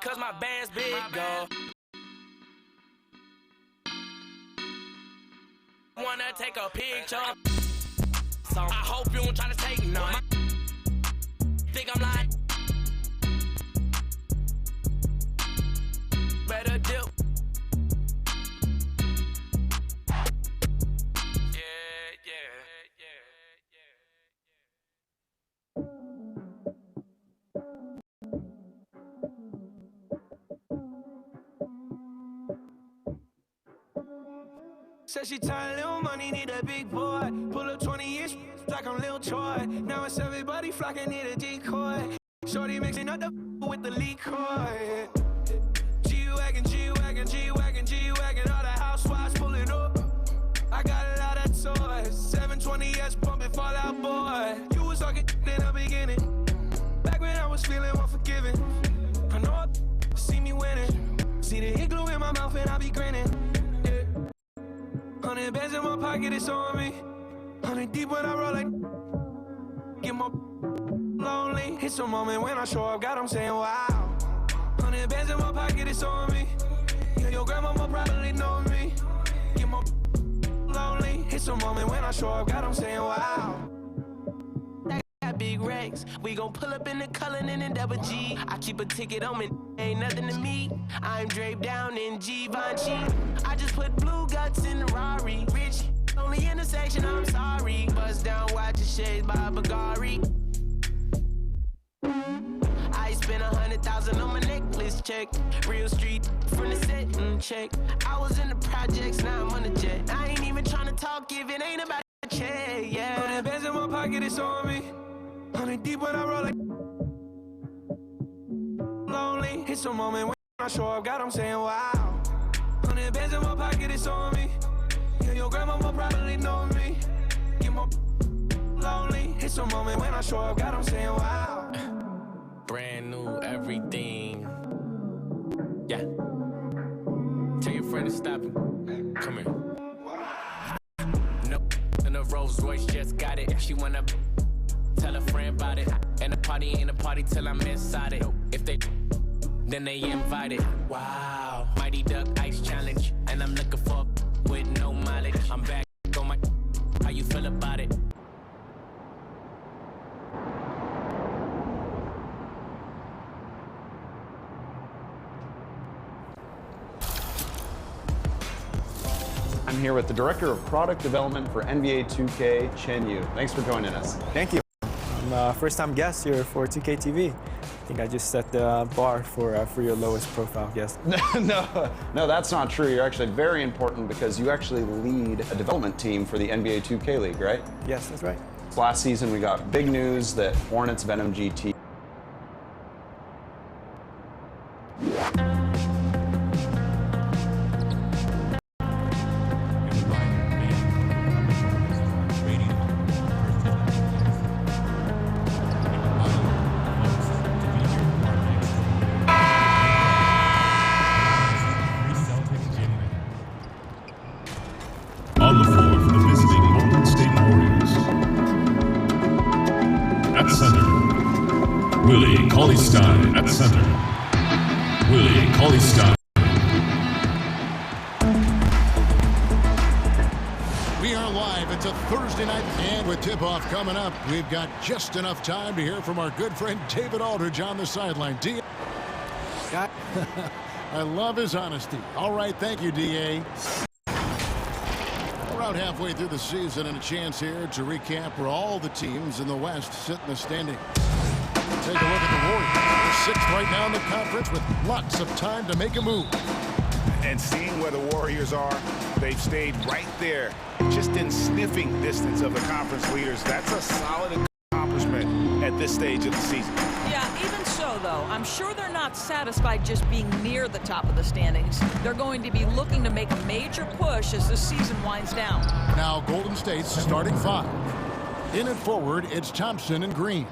cause my band's big, though. wanna take a picture. So I hope you don't try to take none. Think I'm lying. Better dip. Said she tired, little money, need a big boy. Pull up 20-inch like I'm Lil Troy. Now it's everybody flocking, need a decoy. Shorty mixing up the with the liquor. G-Wagon, G-Wagon, G-Wagon, G-Wagon. All the housewives pulling up. I got a lot of toys. 720S bumping Fallout Boy. You was talking in the beginning. Back when I was feeling unforgiving. I know I see me winning. See the igloo in my mouth and I be grinning. 100 bands in my pocket, it's on me. 100 deep when I roll like. Get more lonely. It's a moment when I show up, God, I'm saying wow. 100 bands in my pocket, it's on me. Yeah, your grandma will probably know me. Get more lonely. It's a moment when I show up, God, I'm saying wow. Big Rex, we gon' pull up in the Cullinan and Double G. I keep a ticket on me, ain't nothing to me. I'm draped down in Givenchy. I just put blue guts in the Rari. Rich, only intersection, I'm sorry. Bust down, watch the shades by Bulgari. I spent 100,000 on my necklace check. Real street from the set check. I was in the projects, now I'm on the jet. I ain't even tryna talk if it ain't about a check, yeah. 100 bands in my pocket, it's on me. 100 deep when I roll like lonely. It's a moment when I show up, God, I'm saying wow. 100 bands in my pocket, it's on me. Yeah, your grandma will probably know me. Get more lonely. It's a moment when I show up, God, I'm saying wow. Brand new everything. Yeah. Tell your friend to stop him. Come here. No, in a Rolls Royce, just got it. She wanna. Tell a friend about it. And the party ain't a party till I'm inside it. If they, then they invited. Wow. Mighty Duck Ice Challenge. And I'm looking for with no mileage. I'm back on my. How you feel about it? I'm here with the Director of Product Development for NBA 2K, Chen Yu. Thanks for joining us. Thank you. I'm first-time guest here for 2K TV. I think I just set the bar for your lowest profile guest. No, that's not true. You're actually very important because you actually lead a development team for the NBA 2K League, right? Yes, that's right. Last season, we got big news that Hornets Venom GT On the floor for the visiting Golden State Warriors. At center, Willie Cauley-Stein. At center, Willie Cauley-Stein. We are live. It's a Thursday night, and with tip-off coming up, we've got just enough time to hear from our good friend David Aldridge on the sideline. I love his honesty. All right, thank you, D.A. Around halfway through the season, and a chance here to recap where all the teams in the West sit in the standing. Take a look at the Warriors. They're sixth right now in the conference with lots of time to make a move. And seeing where the Warriors are, they've stayed right there, just in sniffing distance of the conference leaders. That's a solid accomplishment at this stage of the season. Yeah, even so, though, I'm sure they're not satisfied just being near the top of the standings. They're going to be looking to make a major push as the season winds down. Now, Golden State's starting five. In it forward, it's Thompson and Green.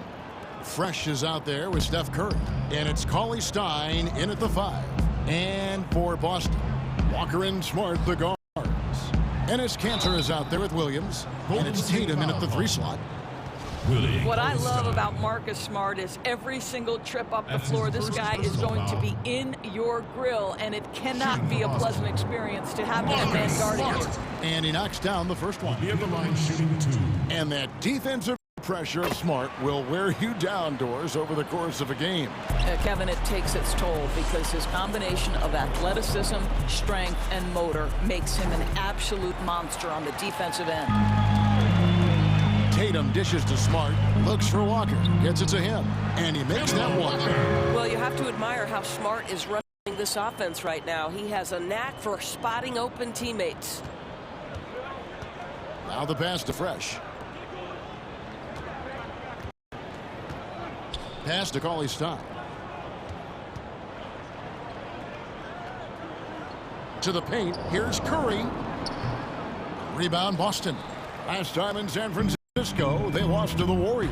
Fresh is out there with Steph Curry. And it's Cauley-Stein in at the five. And for Boston, Walker and Smart, the guards. Enes Kanter is out there with Williams. And it's Tatum in at the three slot. Willie. What I love about Marcus Smart is every single trip up the floor, this guy is going to be in your grill, and it cannot be a pleasant experience to have that man guarding you. And he knocks down the first one. The other line shooting 2. And that defensive pressure of Smart will wear you down, Doors, over the course of a game. Kevin, it takes its toll because his combination of athleticism, strength, and motor makes him an absolute monster on the defensive end. Tatum dishes to Smart, looks for Walker, gets it to him, and he makes that one. Well, you have to admire how Smart is running this offense right now. He has a knack for spotting open teammates. Now the pass to Fresh. Pass to Cauley-Stein. To the paint, here's Curry. Rebound, Boston. Last time in San Francisco, they lost to the Warriors.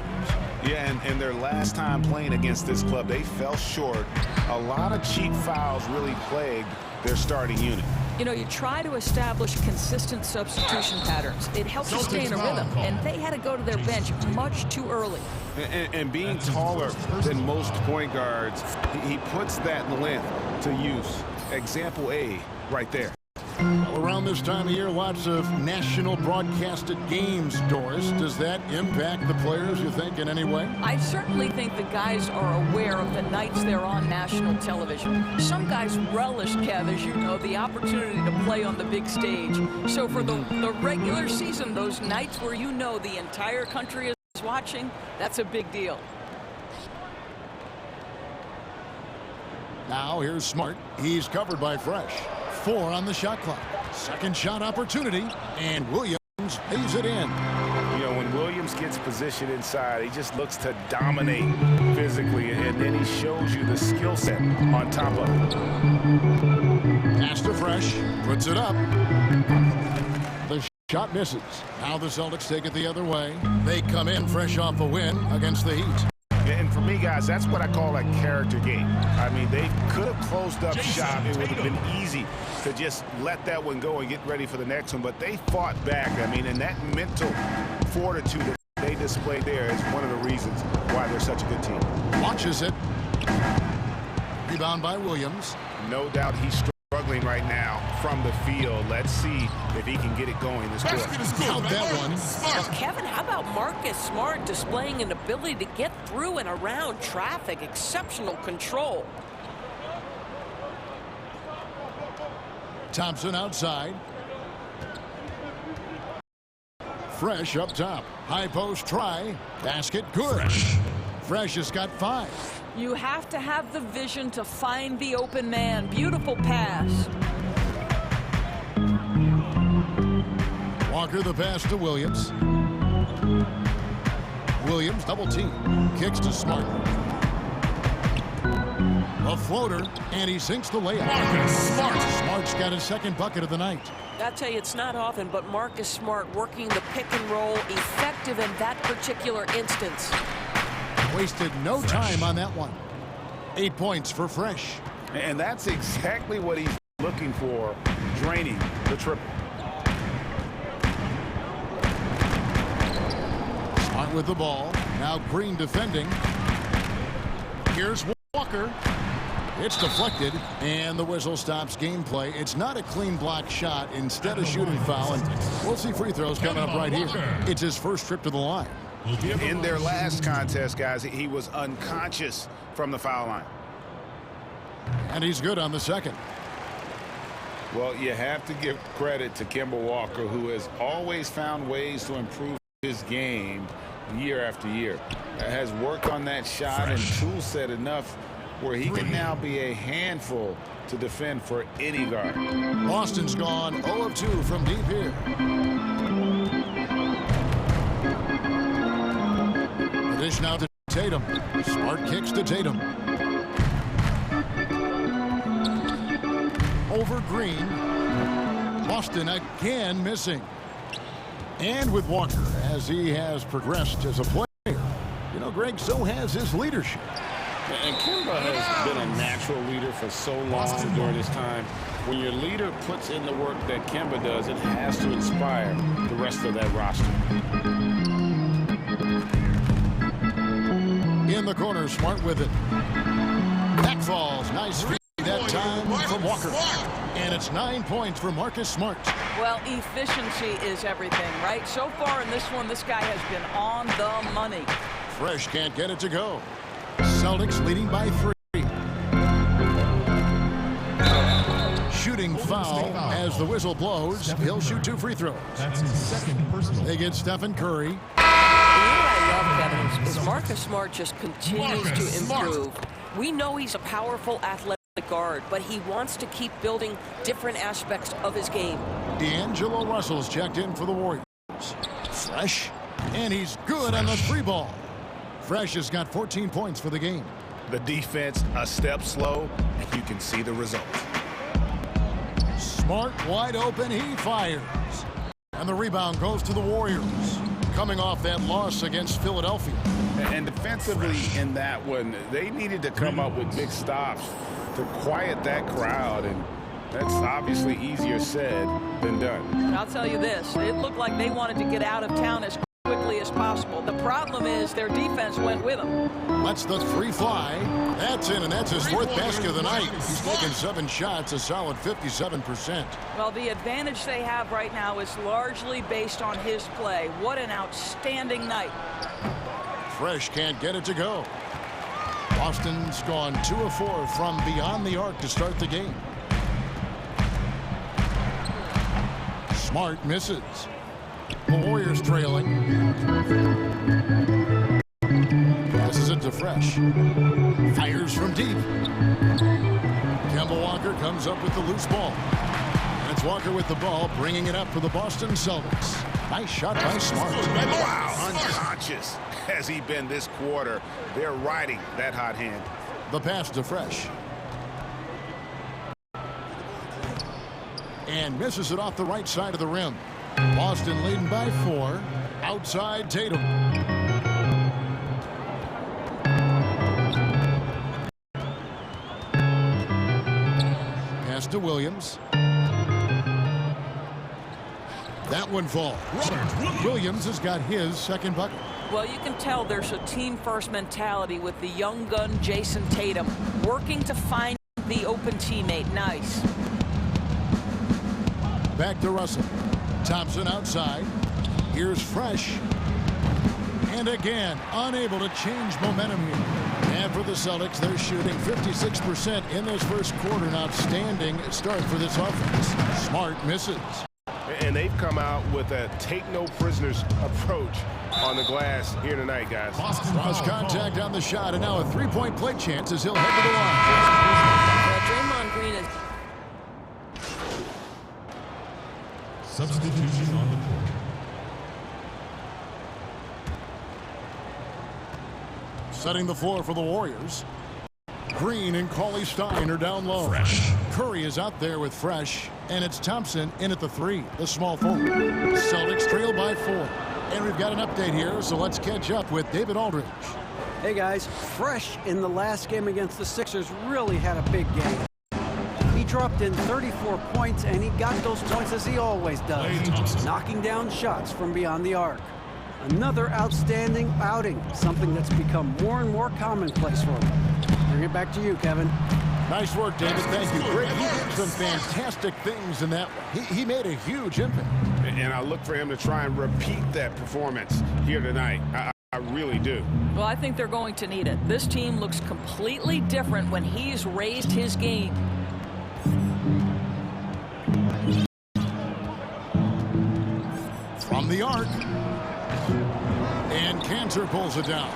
Yeah, and their last time playing against this club, they fell short. A lot of cheap fouls really plagued their starting unit. You know, you try to establish consistent substitution patterns. It helps you stay in a rhythm, and they had to go to their bench much too early. And being taller than most point guards, he puts that length to use. Example A right there. Well, around this time of year, lots of national broadcasted games, Doris. Does that impact the players, you think, in any way? I certainly think the guys are aware of the nights they're on national television. Some guys relish, Kev, as you know, the opportunity to play on the big stage. So for the regular season, those nights where you know the entire country is watching, that's a big deal. Now here's Smart. He's covered by Fresh. 4 on the shot clock. Second shot opportunity, and Williams lays it in. You know, when Williams gets positioned inside, he just looks to dominate physically, and then he shows you the skill set on top of it. Pass to Fresh, puts it up. The shot misses. Now the Celtics take it the other way. They come in fresh off a win against the Heat. And for me, guys, that's what I call a character game. I mean, they could have closed up shop. It would have been easy to just let that one go and get ready for the next one. But they fought back. I mean, and that mental fortitude that they displayed there is one of the reasons why they're such a good team. Launches it. Rebound by Williams. No doubt he's struggling right now from the field. Let's see if he can get it going this quarter. Count that one. Well, Kevin, how about Marcus Smart displaying an ability to get through and around traffic? Exceptional control. Thompson outside. Fresh up top. High post try. Basket good. Fresh has got 5. You have to have the vision to find the open man. Beautiful pass. Walker the pass to Williams. Williams double team. Kicks to Smart. A floater, and he sinks the layup. Smart's got his second bucket of the night. I tell you, it's not often, but Marcus Smart working the pick and roll, effective in that particular instance. Wasted no time on that one. 8 points for Fresh. And that's exactly what he's looking for, draining the triple. Smart with the ball. Now Green defending. Here's Walker. It's deflected, and the whistle stops gameplay. It's not a clean block shot. Instead, a shooting foul, and we'll see free throws coming up right here. It's his first trip to the line. In their last contest, guys, he was unconscious from the foul line. And he's good on the second. Well, you have to give credit to Kemba Walker, who has always found ways to improve his game year after year. Has worked on that shot and tool set enough where he can now be a handful to defend for any guard. Boston's gone 0 of 2 from deep here. The dish now to Tatum. Smart kicks to Tatum. Over Green. Boston again missing. And with Walker, as he has progressed as a player, you know, Greg, so has his leadership. And Kemba has been a natural leader for so long during this time. When your leader puts in the work that Kemba does, it has to inspire the rest of that roster. the corner, Smart with it. That falls. Nice feed that time from Walker. And it's 9 points for Marcus Smart. Well, efficiency is everything, right? So far in this one, this guy has been on the money. Fresh can't get it to go. Celtics leading by 3. Shooting foul as the whistle blows. He'll shoot 2 free throws. That's his second personal. They get Stephen Curry. You know what I love, Kevin, is Marcus Smart just continues to improve. We know he's a powerful athletic guard, but he wants to keep building different aspects of his game. D'Angelo Russell's checked in for the Warriors. Fresh, and he's good on the 3 ball. Fresh has got 14 points for the game. The defense a step slow, and you can see the result. Smart wide open, he fires. And the rebound goes to the Warriors, coming off that loss against Philadelphia. And defensively in that one, they needed to come up with big stops to quiet that crowd, and that's obviously easier said than done. And I'll tell you this, it looked like they wanted to get out of town as quickly as possible. The problem is their defense went with them. Lets the 3 fly. That's in, and that's his 4th basket of the night. He's taken 7 shots, a solid 57%. Well, the advantage they have right now is largely based on his play. What an outstanding night. Fresh can't get it to go. Boston's gone 2 of 4 from beyond the arc to start the game. Smart misses. The Warriors trailing. Passes it to Fresh. Fires from deep. Kemba Walker comes up with the loose ball. And it's Walker with the ball, bringing it up for the Boston Celtics. Nice shot by Smart. Wow, unconscious has he been this quarter. They're riding that hot hand. The pass to Fresh. And misses it off the right side of the rim. Boston leading by 4. Outside Tatum. Pass to Williams. That one falls. Williams has got his 2nd bucket. Well, you can tell there's a team-first mentality with the young gun Jason Tatum working to find the open teammate. Nice. Back to Russell. Thompson outside. Here's Fresh. And again, unable to change momentum here. And for the Celtics, they're shooting 56% in this first quarter. An outstanding start for this offense. Smart misses. And they've come out with a take-no-prisoners approach on the glass here tonight, guys. Cross contact on the shot, and now a 3-point play chance as he'll head to the line. Draymond Green is... Substitution on the court. Setting the floor for the Warriors. Green and Cauley Stein are down low. Fresh. Curry is out there with Fresh, and it's Thompson in at the 3, the small forward. Celtics trail by 4. And we've got an update here, so let's catch up with David Aldridge. Hey guys, Fresh in the last game against the Sixers really had a big game. He dropped in 34 points, and he got those points as he always does, knocking down shots from beyond the arc. Another outstanding outing, something that's become more and more commonplace for him. Bring it back to you, Kevin. Nice work, David. Thank you. Great. He did some fantastic things in that one. He made a huge impact. And I look for him to try and repeat that performance here tonight. I really do. Well, I think they're going to need it. This team looks completely different when he's raised his game. From the arc. And Cantor pulls it down.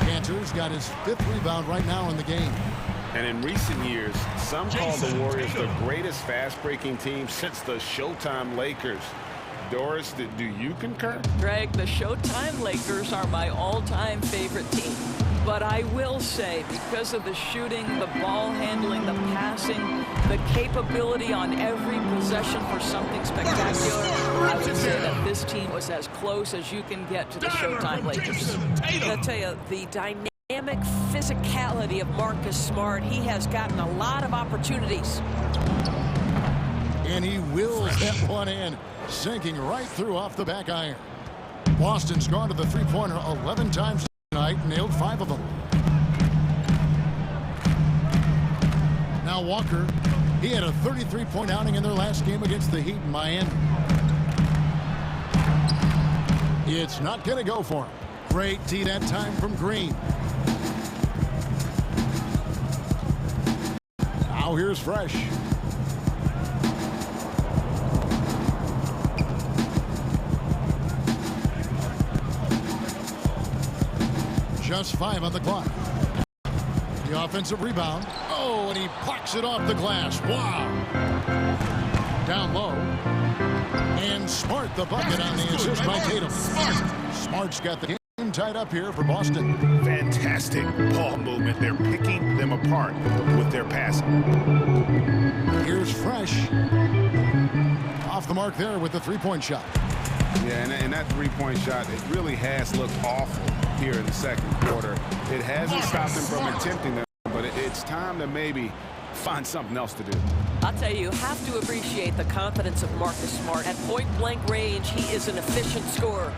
Cantor's got his 5th rebound right now in the game. And in recent years, some call the Warriors the greatest fast-breaking team since the Showtime Lakers. Doris, do you concur? Greg, the Showtime Lakers are my all-time favorite team. But I will say, because of the shooting, the ball handling, the passing, the capability on every possession for something spectacular, I would say that this team was as close as you can get to the Showtime Lakers. I'll tell you, the dynamic physicality of Marcus Smart, he has gotten a lot of opportunities. And he wills that one in, sinking right through off the back iron. Boston's gone to the three-pointer 11 times night, nailed 5 of them. Now Walker, he had a 33-point outing in their last game against the Heat in Miami. It's not going to go for him. Great D that time from Green. Now here's Fresh. Just 5 on the clock. The offensive rebound. Oh, and he plucks it off the glass. Wow. Down low. And Smart the bucket on the assist by Tatum. Smart's got the game tied up here for Boston. Fantastic ball movement. They're picking them apart with their passing. Here's Fresh. Off the mark there with the three-point shot. Yeah, and that three-point shot, it really has looked awful here in the second quarter. It hasn't stopped him from attempting them, but it's time to maybe find something else to do. I'll tell you have to appreciate the confidence of Marcus Smart. At point-blank range, he is an efficient scorer.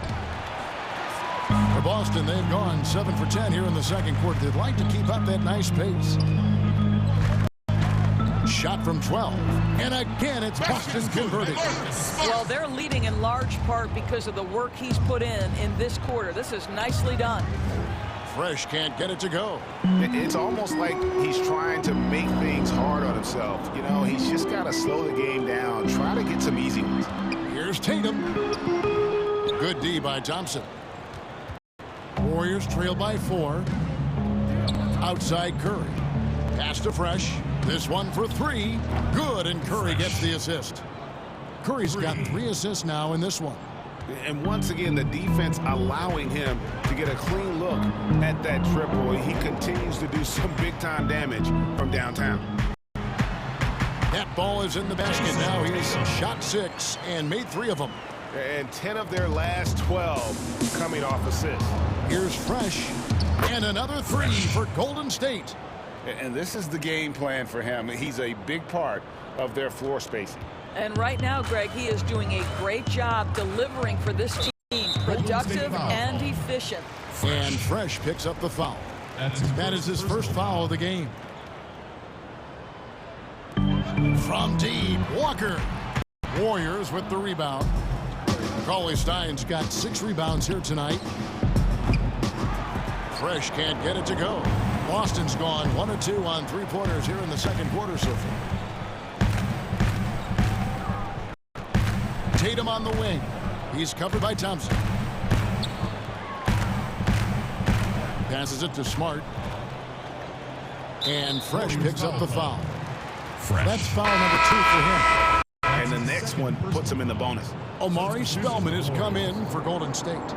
For Boston, they've gone 7 for 10 here in the second quarter. They'd like to keep up that nice pace. Shot from 12. And again, it's Boston converting. Well, they're leading in large part because of the work he's put in this quarter. This is nicely done. Fresh can't get it to go. It's almost like he's trying to make things hard on himself. You know, he's just got to slow the game down, try to get some easy ones. Here's Tatum. Good D by Thompson. Warriors trail by 4. Outside Curry. Pass to Fresh. This one for 3. Good, and Curry gets the assist. Curry's got 3 assists now in this one. And once again, the defense allowing him to get a clean look at that triple. He continues to do some big-time damage from downtown. That ball is in the basket now. He's shot 6 and made 3 of them. And 10 of their last 12 coming off assists. Here's Fresh. And another 3 for Golden State. And this is the game plan for him. He's a big part of their floor spacing. And right now, Greg, he is doing a great job delivering for this team. Productive and efficient. And Fresh picks up the foul. That is his first foul of the game. From deep, Walker. Warriors with the rebound. Cauley Stein's got 6 rebounds here tonight. Fresh can't get it to go. Boston's gone 1 of 2 on 3-pointers here in the second quarter so far. Tatum on the wing. He's covered by Thompson. Passes it to Smart. And Fresh picks up the foul. That's foul number 2 for him. And the next one puts him in the bonus. Omari Spellman has come in for Golden State.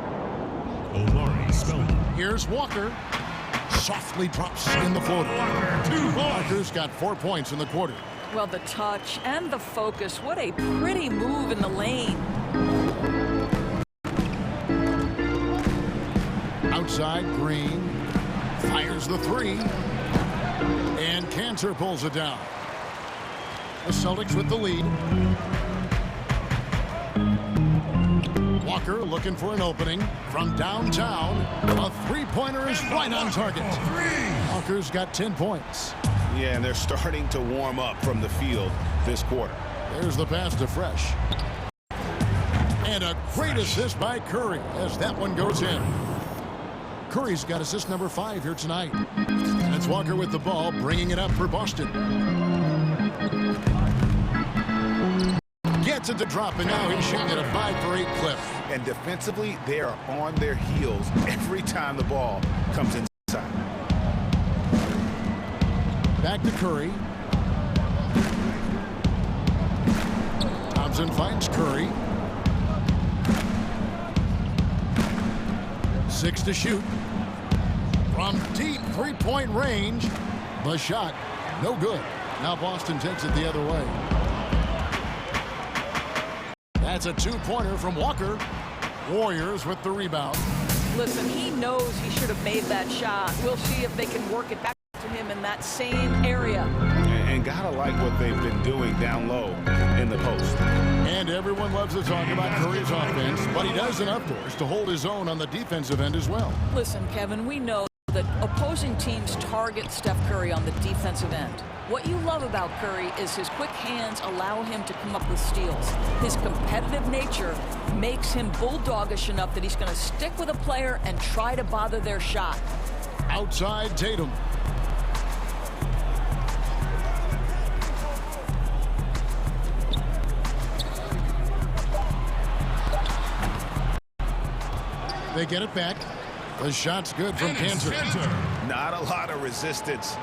Omari Spellman. Here's Walker. Softly drops in the floater. Walker's got 4 points in the quarter. Well, the touch and the focus. What a pretty move in the lane. Outside, Green fires the 3. And Cantor pulls it down. The Celtics with the lead. Walker looking for an opening from downtown. A 3-pointer is right on target. Walker's got 10 points. Yeah, and they're starting to warm up from the field this quarter. There's the pass to Fresh. And a great assist by Curry as that one goes in. Curry's got assist number 5 here tonight. And it's Walker with the ball, bringing it up for Boston. Gets it to drop, and now he's shooting at a 5-for-8 clip. And defensively, they are on their heels every time the ball comes inside. Back to Curry. Thompson finds Curry. 6 to shoot. From deep 3-point range. The shot, no good. Now Boston takes it the other way. That's a 2-pointer from Walker. Warriors with the rebound. Listen, he knows he should have made that shot. We'll see if they can work it back to him in that same area. And gotta like what they've been doing down low. in the post. And everyone loves to talk about Curry's offense, but he does enough for us to hold his own on the defensive end as well. Listen, Kevin, we know that opposing teams target Steph Curry on the defensive end. What you love about Curry is his quick hands allow him to come up with steals. His competitive nature makes him bulldogish enough that he's going to stick with a player and try to bother their shot. Outside Tatum. They get it back. The shot's good from Cantor. Not a lot of resistance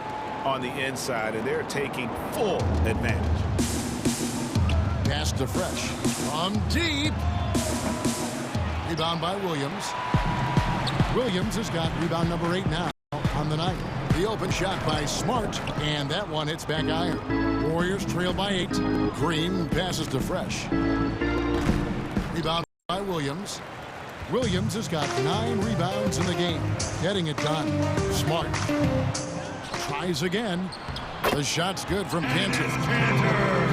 on the inside, and they're taking full advantage. Pass to Fresh. From deep. Rebound by Williams. Williams has got rebound number 8 now on the night. The open shot by Smart, and that one hits back iron. Warriors trail by 8. Green passes to Fresh. Rebound by Williams. Williams has got 9 rebounds in the game. Getting it done. Smart. Tries again. The shot's good from Cantor.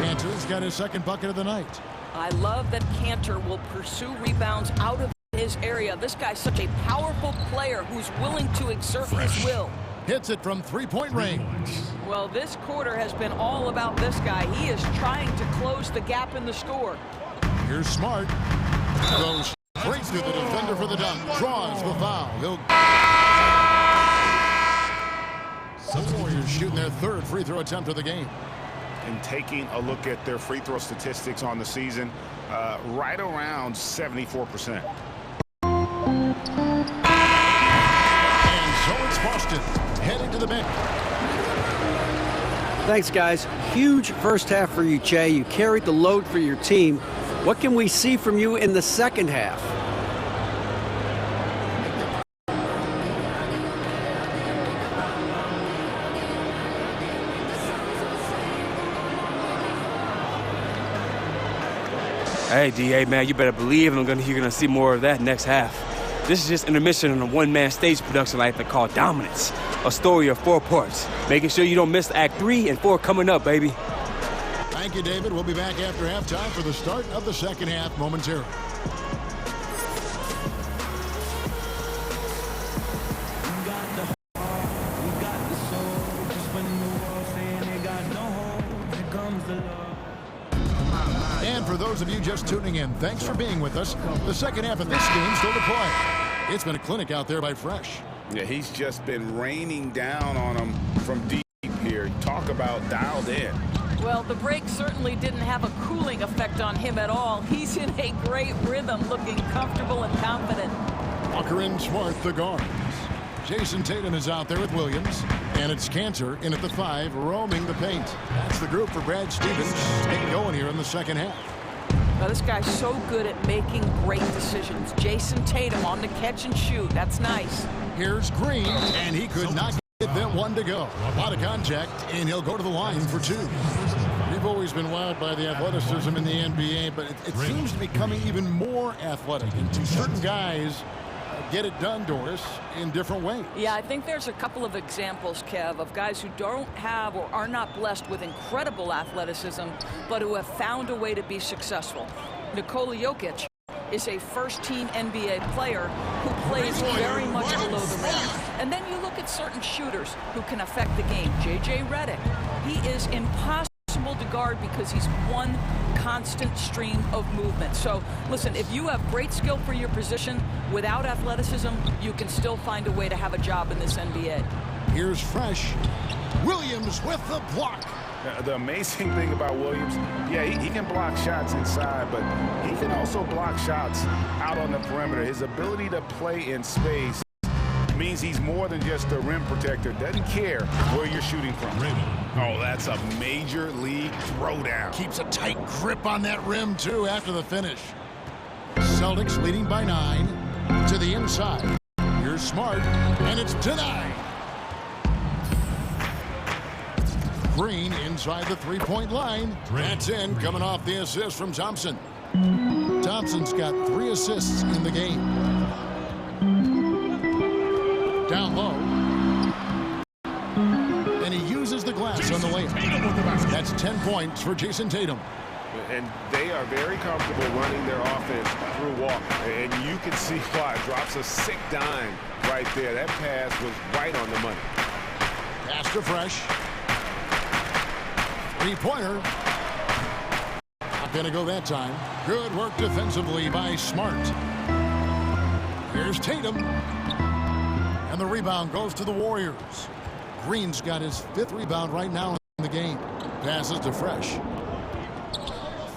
Cantor's got his second bucket of the night. I love that Cantor will pursue rebounds out of his area. This guy's such a powerful player who's willing to exert his will. Hits it from three-point range. Well, this quarter has been all about this guy. He is trying to close the gap in the score. Here's Smart. Goes straight through the defender for the dunk. Draws the foul. The Warriors shooting their third free throw attempt of the game. And taking a look at their free throw statistics on the season, right around 74%. And so it's Boston heading to the bench. Thanks, guys. Huge first half for you, Che. You carried the load for your team. What can we see from you in the second half? Hey, DA, man, you better believe you're gonna see more of that next half. This is just intermission on a one-man stage production like they call Dominance. A story of 4 parts. Making sure you don't miss Act 3 and 4 coming up, baby. Thank you, David. We'll be back after halftime for the start of the second half momentarily. And for those of you just tuning in, thanks for being with us. The second half of this game still to play. It's been a clinic out there by Fresh. Yeah, he's just been raining down on him from deep here. Talk about dialed in. Well, the break certainly didn't have a cooling effect on him at all. He's in a great rhythm, looking comfortable and confident. Walker and Smart, the guards. Jason Tatum is out there with Williams. And it's Cantor in at the 5, roaming the paint. That's the group for Brad Stevens. Getting going here in the second half. Now, this guy's so good at making great decisions. Jason Tatum on the catch and shoot. That's nice. Here's Green, and he could not get that one to go. A lot of contact, and he'll go to the line for 2. We've always been wowed by the athleticism in the NBA, but it seems to be becoming even more athletic. And certain guys get it done, Doris, in different ways. Yeah, I think there's a couple of examples, Kev, of guys who don't have or are not blessed with incredible athleticism, but who have found a way to be successful. Nikola Jokic is a first-team NBA player who plays very much below the rim. And then you look at certain shooters who can affect the game. J.J. Redick, he is impossible to guard because he's one constant stream of movement. So, listen, if you have great skill for your position without athleticism, you can still find a way to have a job in this NBA. Here's Fresh. Williams with the block. The amazing thing about Williams, yeah, he can block shots inside, but he can also block shots out on the perimeter. His ability to play in space means he's more than just a rim protector. Doesn't care where you're shooting from. Oh, that's a major league throwdown. Keeps a tight grip on that rim, too, after the finish. Celtics leading by 9 to the inside. Here's Smart, and it's denied. Green inside the three-point line. That's in, coming off the assist from Thompson. Thompson's got 3 assists in the game. Down low. And he uses the glass on the layup. That's 10 points for Jason Tatum. And they are very comfortable running their offense through Walker. And you can see why. Drops a sick dime right there. That pass was right on the money. Pass to Fresh. Three-pointer. Not going to go that time. Good work defensively by Smart. Here's Tatum. And the rebound goes to the Warriors. Green's got his 5th rebound right now in the game. Passes to Fresh.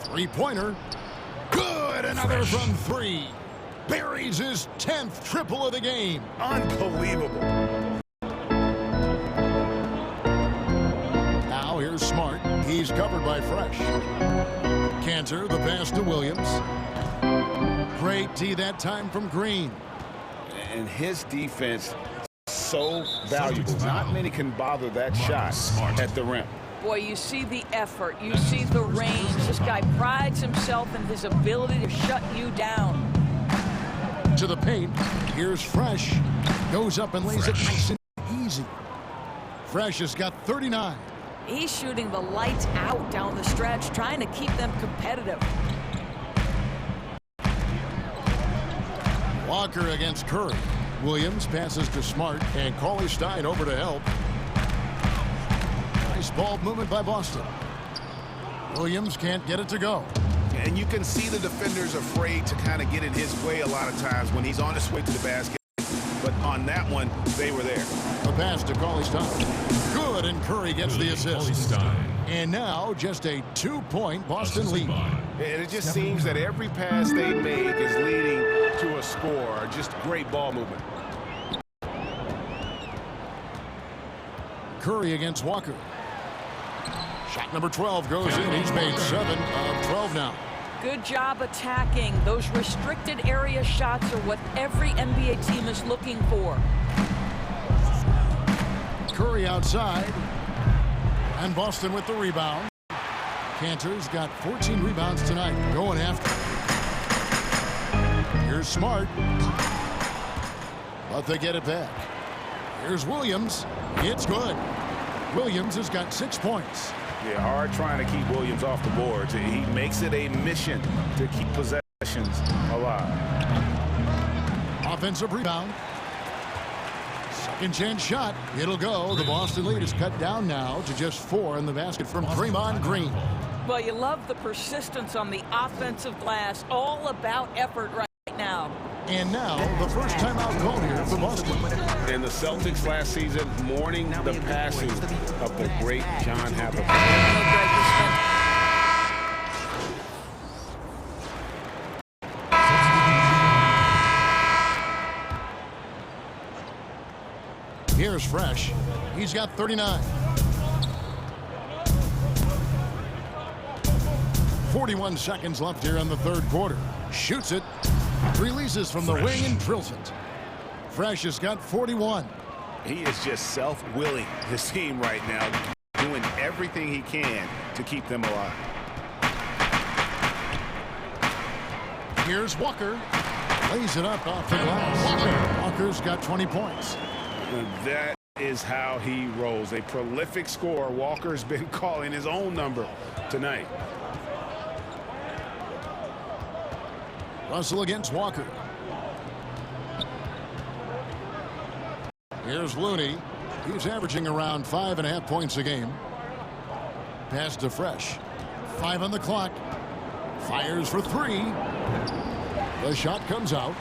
Three-pointer. Good. Another from 3. Buries his 10th triple of the game. Unbelievable. Now here's Smart. He's covered by Fresh. Cantor, the pass to Williams. Great D that time from Green. And his defense so valuable. Not many can bother that shot at the rim. Boy, you see the effort. You see the range. This guy prides himself in his ability to shut you down. To the paint. Here's Fresh. Goes up and lays it nice and easy. Fresh has got 39. He's shooting the lights out down the stretch, trying to keep them competitive. Walker against Curry. Williams passes to Smart, and Cauley Stein over to help. Nice ball movement by Boston. Williams can't get it to go. And you can see the defenders afraid to kind of get in his way a lot of times when he's on his way to the basket. But on that one, they were there. A pass to Cauley Stein. Good, and Curry gets the assist. And now just a 2-point Boston lead. And it just seems that every pass they make is leading to a score. Just great ball movement. Curry against Walker. Shot number 12 goes in. He's made 7 of 12 now. Good job attacking. Those restricted area shots are what every NBA team is looking for. Curry outside. And Boston with the rebound. Cantor's got 14 rebounds tonight. Going after. Here's Smart. But they get it back. Here's Williams. It's good. Williams has got 6 points. Yeah, hard trying to keep Williams off the boards. He makes it a mission to keep possessions alive. Offensive rebound. Second chance shot. It'll go. The Boston lead is cut down now to just 4 in the basket from Draymond Green. Well, you love the persistence on the offensive glass. All about effort right now. And now, the first timeout called here for Boston. And the Celtics last season mourning the passing of the great John Havlicek. Here's Fresh. He's got 39. 41 seconds left here in the third quarter. Shoots it. Releases from the wing and drills it. Fresh has got 41. He is just self-willing, his team right now, doing everything he can to keep them alive. Here's Walker. Lays it up off the glass. Walker's got 20 points. That is how he rolls. A prolific scorer. Walker's been calling his own number tonight. Russell against Walker. Here's Looney. He's averaging around 5.5 points a game. Pass to Fresh. 5 on the clock. Fires for 3. The shot comes out.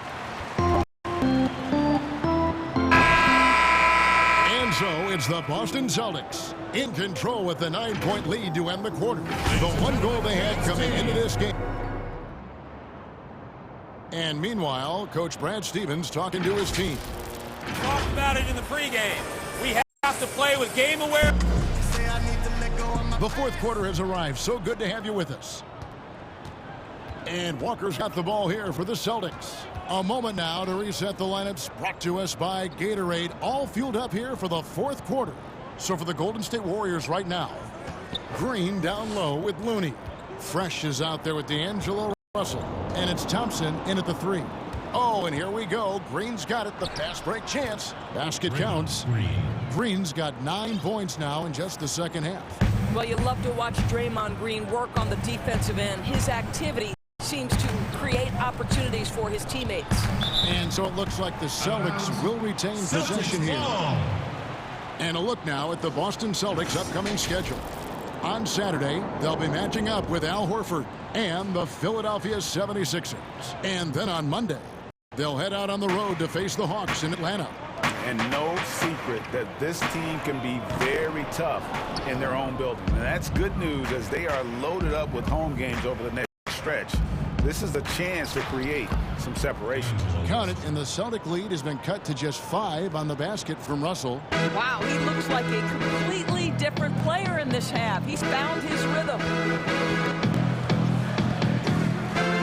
And so it's the Boston Celtics in control with the 9-point lead to end the quarter. The one goal they had coming into this game. And meanwhile, Coach Brad Stevens talking to his team. Talked about it in the pregame. We have to play with game awareness. The fourth quarter has arrived. So good to have you with us. And Walker's got the ball here for the Celtics. A moment now to reset the lineups, brought to us by Gatorade. All fueled up here for the fourth quarter. So for the Golden State Warriors right now, Green down low with Looney. Fresh is out there with D'Angelo Russell. And it's Thompson in at the 3. Oh, and here we go. Green's got it. The fast break chance. Basket counts. Green's got 9 points now in just the second half. Well, you love to watch Draymond Green work on the defensive end. His activity seems to create opportunities for his teammates. And so it looks like the Celtics will retain possession here. And a look now at the Boston Celtics' upcoming schedule. On Saturday, they'll be matching up with Al Horford and the Philadelphia 76ers. And then on Monday, they'll head out on the road to face the Hawks in Atlanta. And no secret that this team can be very tough in their own building. And that's good news as they are loaded up with home games over the next stretch. This is the chance to create some separation. Count it, and the Celtic lead has been cut to just 5 on the basket from Russell. Wow, he looks like a completely different player in this half. He's found his rhythm.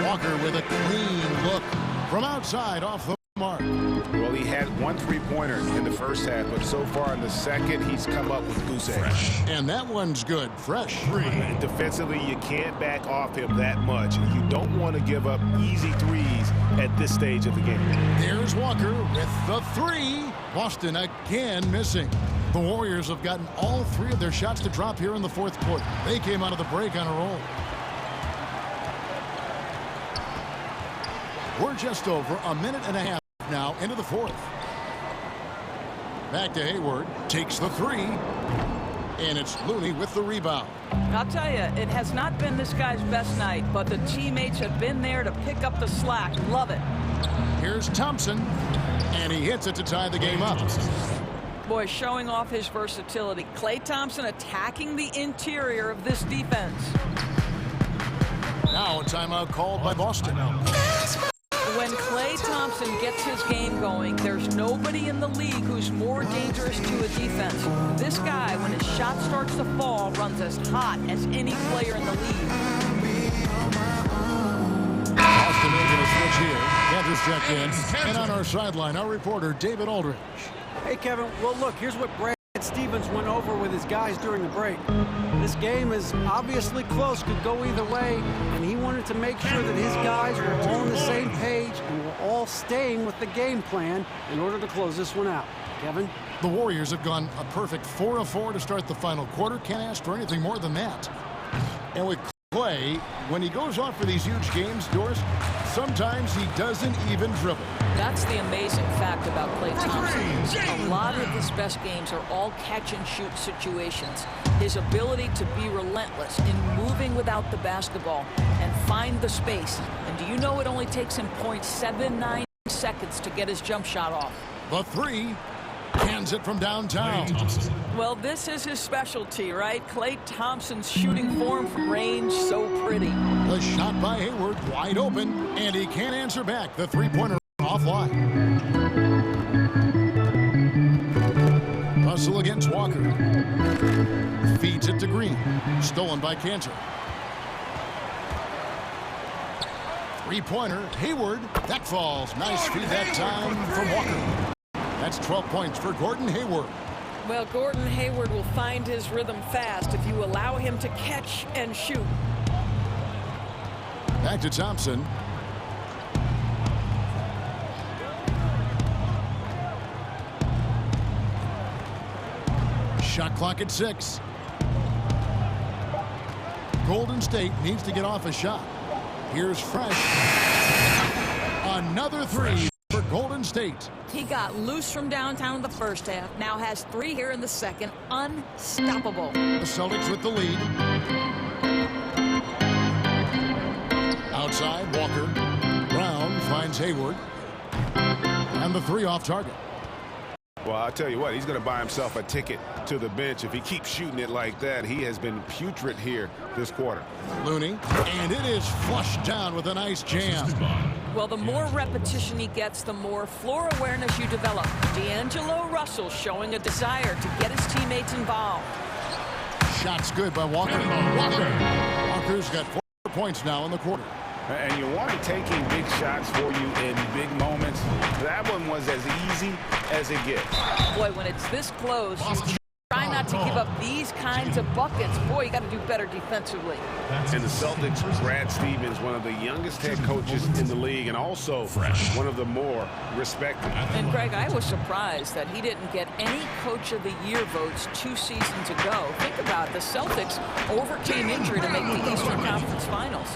Walker with a clean look from outside off the mark. Well, he had 1 3-pointer in the first half, but so far in the second, he's come up with goose eggs. And that one's good. Fresh. Defensively, you can't back off him that much. You don't want to give up easy threes at this stage of the game. There's Walker with the 3. Boston again missing. The Warriors have gotten all 3 of their shots to drop here in the fourth quarter. They came out of the break on a roll. We're just over a minute and a half now into the fourth. Back to Hayward. Takes the 3. And it's Looney with the rebound. I'll tell you, it has not been this guy's best night, but the teammates have been there to pick up the slack. Love it. Here's Thompson. And he hits it to tie the game up. Boy, showing off his versatility. Klay Thompson attacking the interior of this defense. Now a timeout called by Boston. When Klay Thompson gets his game going, there's nobody in the league who's more dangerous to a defense. This guy, when his shot starts to fall, runs as hot as any player in the league. Boston making a switch here. Panthers checked in. And on our sideline, our reporter, David Aldridge. Hey, Kevin. Well, look, here's what Brad Stevens went over with his guys during the break. This game is obviously close, could go either way, and he wanted to make sure that his guys were all on the same page and were all staying with the game plan in order to close this one out. Kevin? The Warriors have gone a perfect 4 of 4 to start the final quarter. Can't ask for anything more than that. And with Klay, when he goes off for these huge games, Doris, sometimes he doesn't even dribble. That's the amazing fact about Klay Thompson. A lot of his best games are all catch-and-shoot situations. His ability to be relentless in moving without the basketball and find the space. And do you know it only takes him 0.79 seconds to get his jump shot off? The 3. Hands it from downtown. Well, this is his specialty, right? Klay Thompson's shooting form from range, so pretty. The shot by Hayward, wide open, and he can't answer back. The 3-pointer offline. Hustle against Walker. Feeds it to Green. Stolen by Cantor. 3-pointer, Hayward. That falls. Nice feed that time from Walker. That's 12 points for Gordon Hayward. Well, Gordon Hayward will find his rhythm fast if you allow him to catch and shoot. Back to Thompson. Shot clock at 6. Golden State needs to get off a shot. Here's Fresh. Another 3 for Golden State. He got loose from downtown in the first half. Now has 3 here in the second. Unstoppable. The Celtics with the lead. Outside, Walker. Brown finds Hayward. And the 3 off target. Well, I'll tell you what, he's going to buy himself a ticket to the bench. If he keeps shooting it like that, he has been putrid here this quarter. Looney, and it is flushed down with a nice jam. Well, the more repetition he gets, the more floor awareness you develop. D'Angelo Russell showing a desire to get his teammates involved. Shots good by Walker. Walker's got 4 points now in the quarter. And you want him taking big shots for you in big moments. That one was as easy as it gets. Boy, when it's this close, you Try not to give up these kinds of buckets. Boy, you got to do better defensively. And the Celtics, Brad Stevens, one of the youngest head coaches in the league, and also one of the more respected. And Greg, I was surprised that he didn't get any Coach of the Year votes 2 seasons ago. Think about it. The Celtics overcame injury to make the Eastern Conference Finals.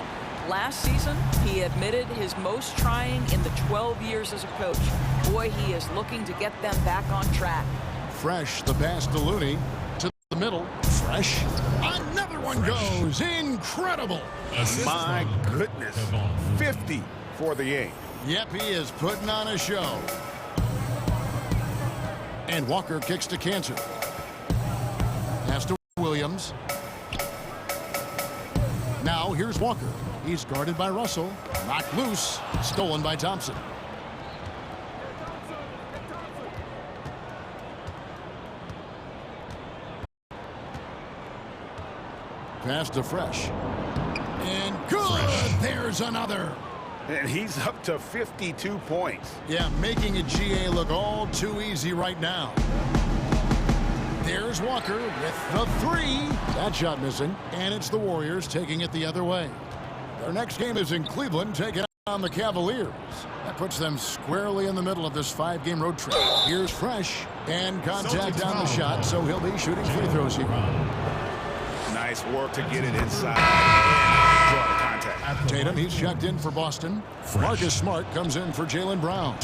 Last season, he admitted his most trying in the 12 years as a coach. Boy, he is looking to get them back on track. Fresh, the pass to Looney, to the middle. Fresh. Another one goes. Incredible. My goodness. 50 for the game. Yep, he is putting on a show. And Walker kicks to Cancer. Pass to Williams. Now here's Walker. He's guarded by Russell. Knocked loose. Stolen by Thompson. Pass to Fresh. And good. There's another. And he's up to 52 points. Yeah, making a GA look all too easy right now. There's Walker with the 3. That shot missing. And it's the Warriors taking it the other way. Their next game is in Cleveland, taking on the Cavaliers. That puts them squarely in the middle of this 5-game road trip. Here's Fresh. And contact on the shot, so he'll be shooting free throws here. Nice work to get it inside and draw the contact. Tatum, he's checked in for Boston. Marcus Smart comes in for Jaylen Brown.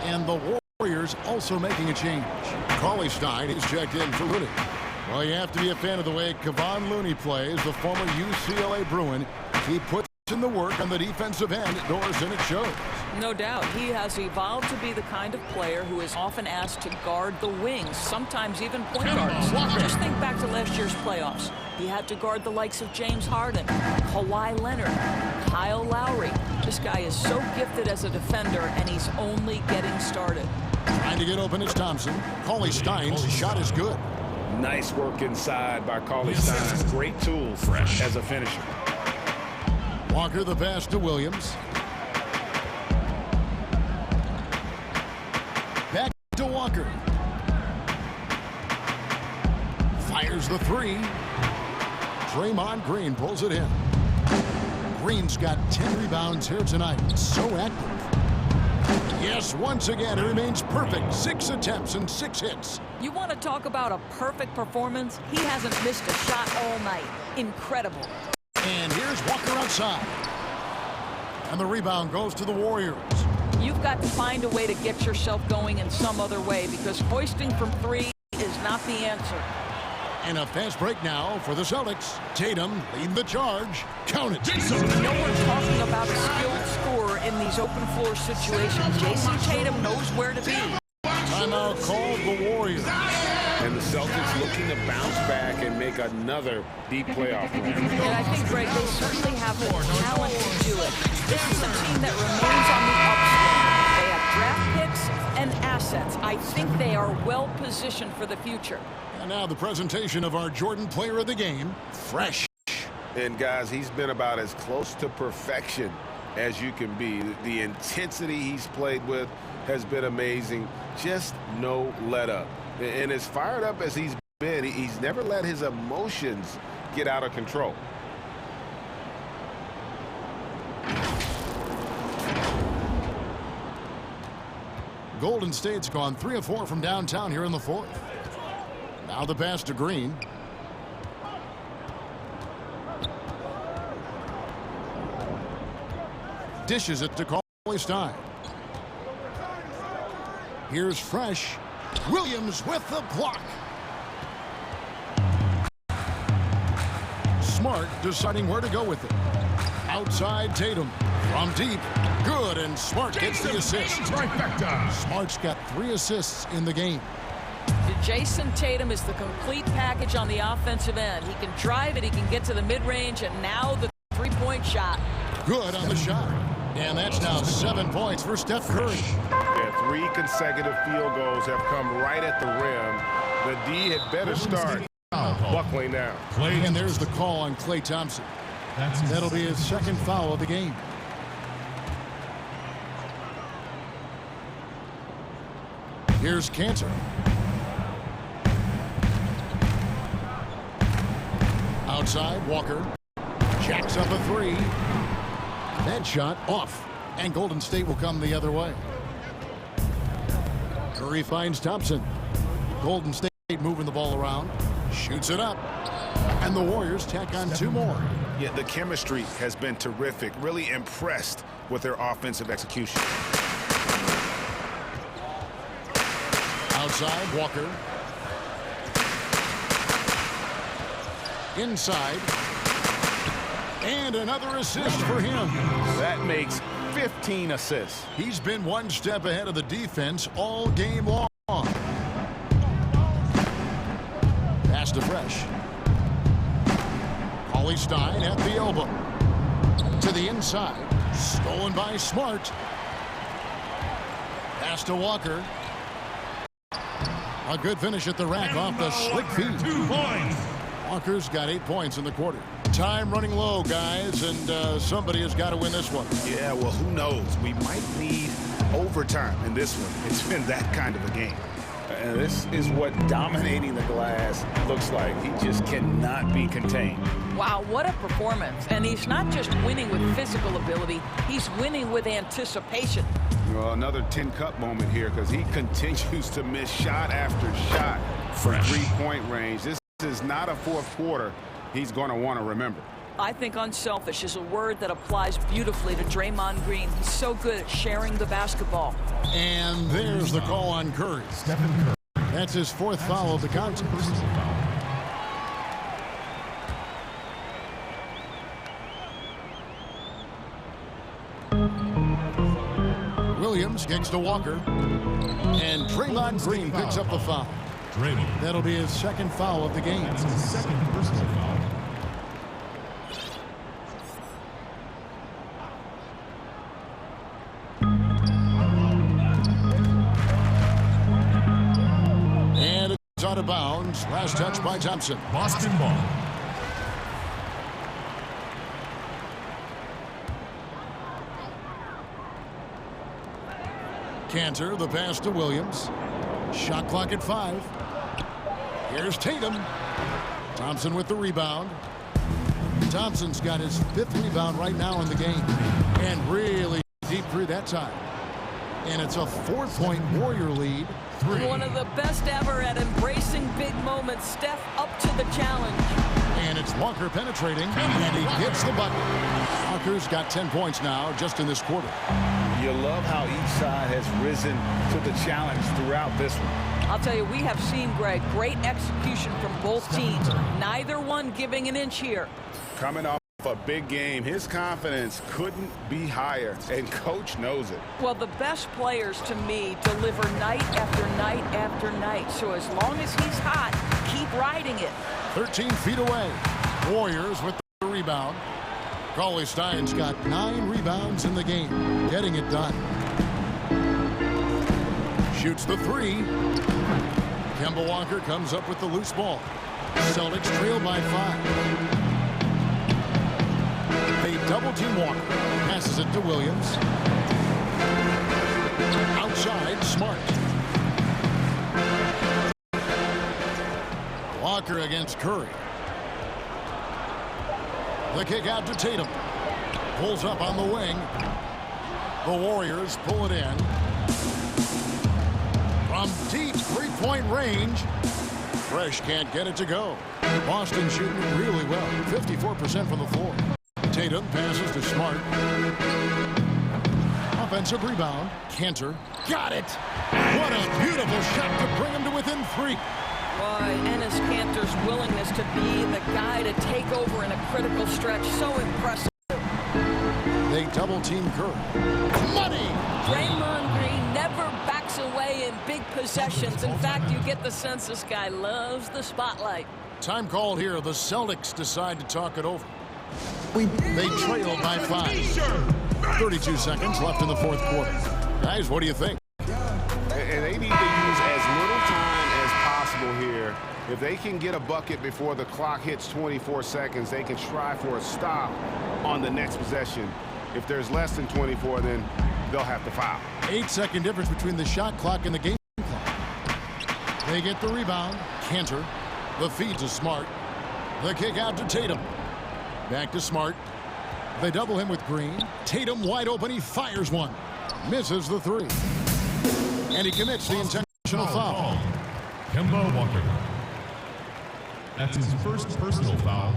And the Warriors also making a change. Cauley-Stein is checked in for Looney. Well, you have to be a fan of the way Kevon Looney plays, the former UCLA Bruin. He puts in the work on the defensive end, doors, and it shows. No doubt. He has evolved to be the kind of player who is often asked to guard the wings, sometimes even point guards. Just think back to last year's playoffs. He had to guard the likes of James Harden, Kawhi Leonard, Kyle Lowry. This guy is so gifted as a defender, and he's only getting started. Trying to get open is Thompson. Cauley-Stein's shot is good. Nice work inside by Cauley-Stein. Great tools as a finisher. Walker the pass to Williams. Back to Walker. Fires the 3. Draymond Green pulls it in. Green's got 10 rebounds here tonight. So active. Yes, once again, it remains perfect. 6 attempts and 6 hits. You want to talk about a perfect performance? He hasn't missed a shot all night. Incredible. And here's Walker outside. And the rebound goes to the Warriors. You've got to find a way to get yourself going in some other way, because hoisting from 3 is not the answer. And a fast break now for the Celtics. Tatum leading the charge. Count it. No one's talking about a skilled scorer in these open floor situations. Jason Tatum knows where to be. Timeout called the Warriors. And the Celtics looking to bounce back and make another deep playoff run. And I think, Greg, they certainly have the talent to do it. This is a team that remains on the upswing. They have draft picks and assets. I think they are well positioned for the future. And now the presentation of our Jordan Player of the Game, Fresh. And guys, he's been about as close to perfection as you can be. The intensity he's played with has been amazing. Just no let up. And as fired up as he's been, he's never let his emotions get out of control. Golden State's gone 3 of 4 from downtown here in the 4th. Now the pass to Green. Dishes it to Cauley-Stein. Here's Fresh. Williams with the block. Smart deciding where to go with it. Outside Tatum. From deep. Good, and Smart gets the assist. Smart's got 3 assists in the game. Jason Tatum is the complete package on the offensive end. He can drive it, he can get to the mid-range, and now the 3-point shot. Good on the shot. And that's now 7 points for Steph Curry. Yeah, 3 consecutive field goals have come right at the rim. The D had better start buckling now. And there's the call on Klay Thompson. That'll be his 2nd foul of the game. Here's Cantor. Outside, Walker jacks up a three. That shot off, and Golden State will come the other way. Curry finds Thompson. Golden State moving the ball around, shoots it up, and the Warriors tack on two more. Yeah, the chemistry has been terrific. Really impressed with their offensive execution. Outside, Walker. Inside. And another assist for him. That makes 15 assists. He's been one step ahead of the defense all game long. Pass to Fresh. Paulie Stein at the elbow. To the inside. Stolen by Smart. Pass to Walker. A good finish at the rack off the slick feed. 2 points. Walker's got 8 points in the quarter. Time running low, guys, and somebody has got to win this one. Yeah, well, who knows? We might need overtime in this one. It's been that kind of a game. And this is what dominating the glass looks like. He just cannot be contained. Wow, what a performance. And he's not just winning with physical ability, he's winning with anticipation. Well, another 10-cup moment here because he continues to miss shot after shot from three-point range. This is not a fourth quarter he's going to want to remember. I think unselfish is a word that applies beautifully to Draymond Green. He's so good at sharing the basketball. And there's the call on Curry. That's his 4th foul of the contest. Williams kicks to Walker. And Draymond Green picks up the foul. That'll be his 2nd foul of the game. That's his 2nd personal foul. And it's out of bounds. Last touch by Thompson. Boston ball. Cantor, the pass to Williams. Shot clock at 5. Here's Tatum. Thompson with the rebound. Thompson's got his 5th rebound right now in the game. And really deep through that time. And it's a 4-point Warrior lead. One of the best ever at embracing big moments. Steph up to the challenge. And it's Walker penetrating, and he gets the bucket. Walker's got 10 points now just in this quarter. You love how each side has risen to the challenge throughout this one. I'll tell you, we have seen, Greg, great execution from both teams. Neither one giving an inch here. Coming off a big game, his confidence couldn't be higher, and Coach knows it. Well, the best players, to me, deliver night after night after night. So as long as he's hot, keep riding it. 13 feet away. Warriors with the rebound. Paulie Stein's got 9 rebounds in the game. Getting it done. Shoots the 3. Kemba Walker comes up with the loose ball. Celtics trail by 5. They double team Walker. Passes it to Williams. Outside, Smart. Walker against Curry. The kick out to Tatum. Pulls up on the wing. The Warriors pull it in. From deep three-point range. Fresh can't get it to go. Boston shooting really well. 54% from the floor. Tatum passes to Smart. Offensive rebound. Cantor. Got it! What a beautiful shot to bring him to within 3. Boy, Enes Kanter's willingness to be the guy to take over in a critical stretch, so impressive. They double-team Curry. Money! Draymond Green never backs away in big possessions. In fact, you get the sense this guy loves the spotlight. Time called here. The Celtics decide to talk it over. They trail by 5. 32 seconds left in the 4th quarter. Guys, what do you think? And they need to use as little time as possible here. If they can get a bucket before the clock hits 24 seconds, they can strive for a stop on the next possession. If there's less than 24, then they'll have to foul. 8-second difference between the shot clock and the game clock. They get the rebound. Cantor. The feed to Smart. The kick out to Tatum. Back to Smart. They double him with Green. Tatum wide open. He fires one. Misses the three. And he commits the intentional foul. Kemba Walker. That's his first personal foul.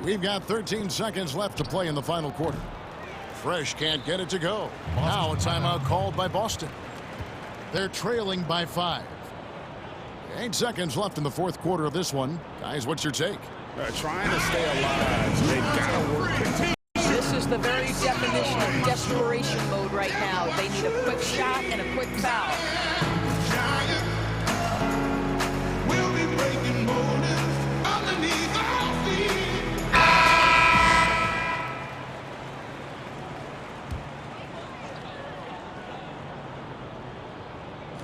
We've got 13 seconds left to play in the final quarter. Fresh can't get it to go. Now a timeout called by Boston. They're trailing by 5. 8 seconds left in the fourth quarter of this one. Guys, what's your take? Trying to stay alive. They've got to work it. This is the very definition of desperation mode right now. They need a quick shot and a quick foul.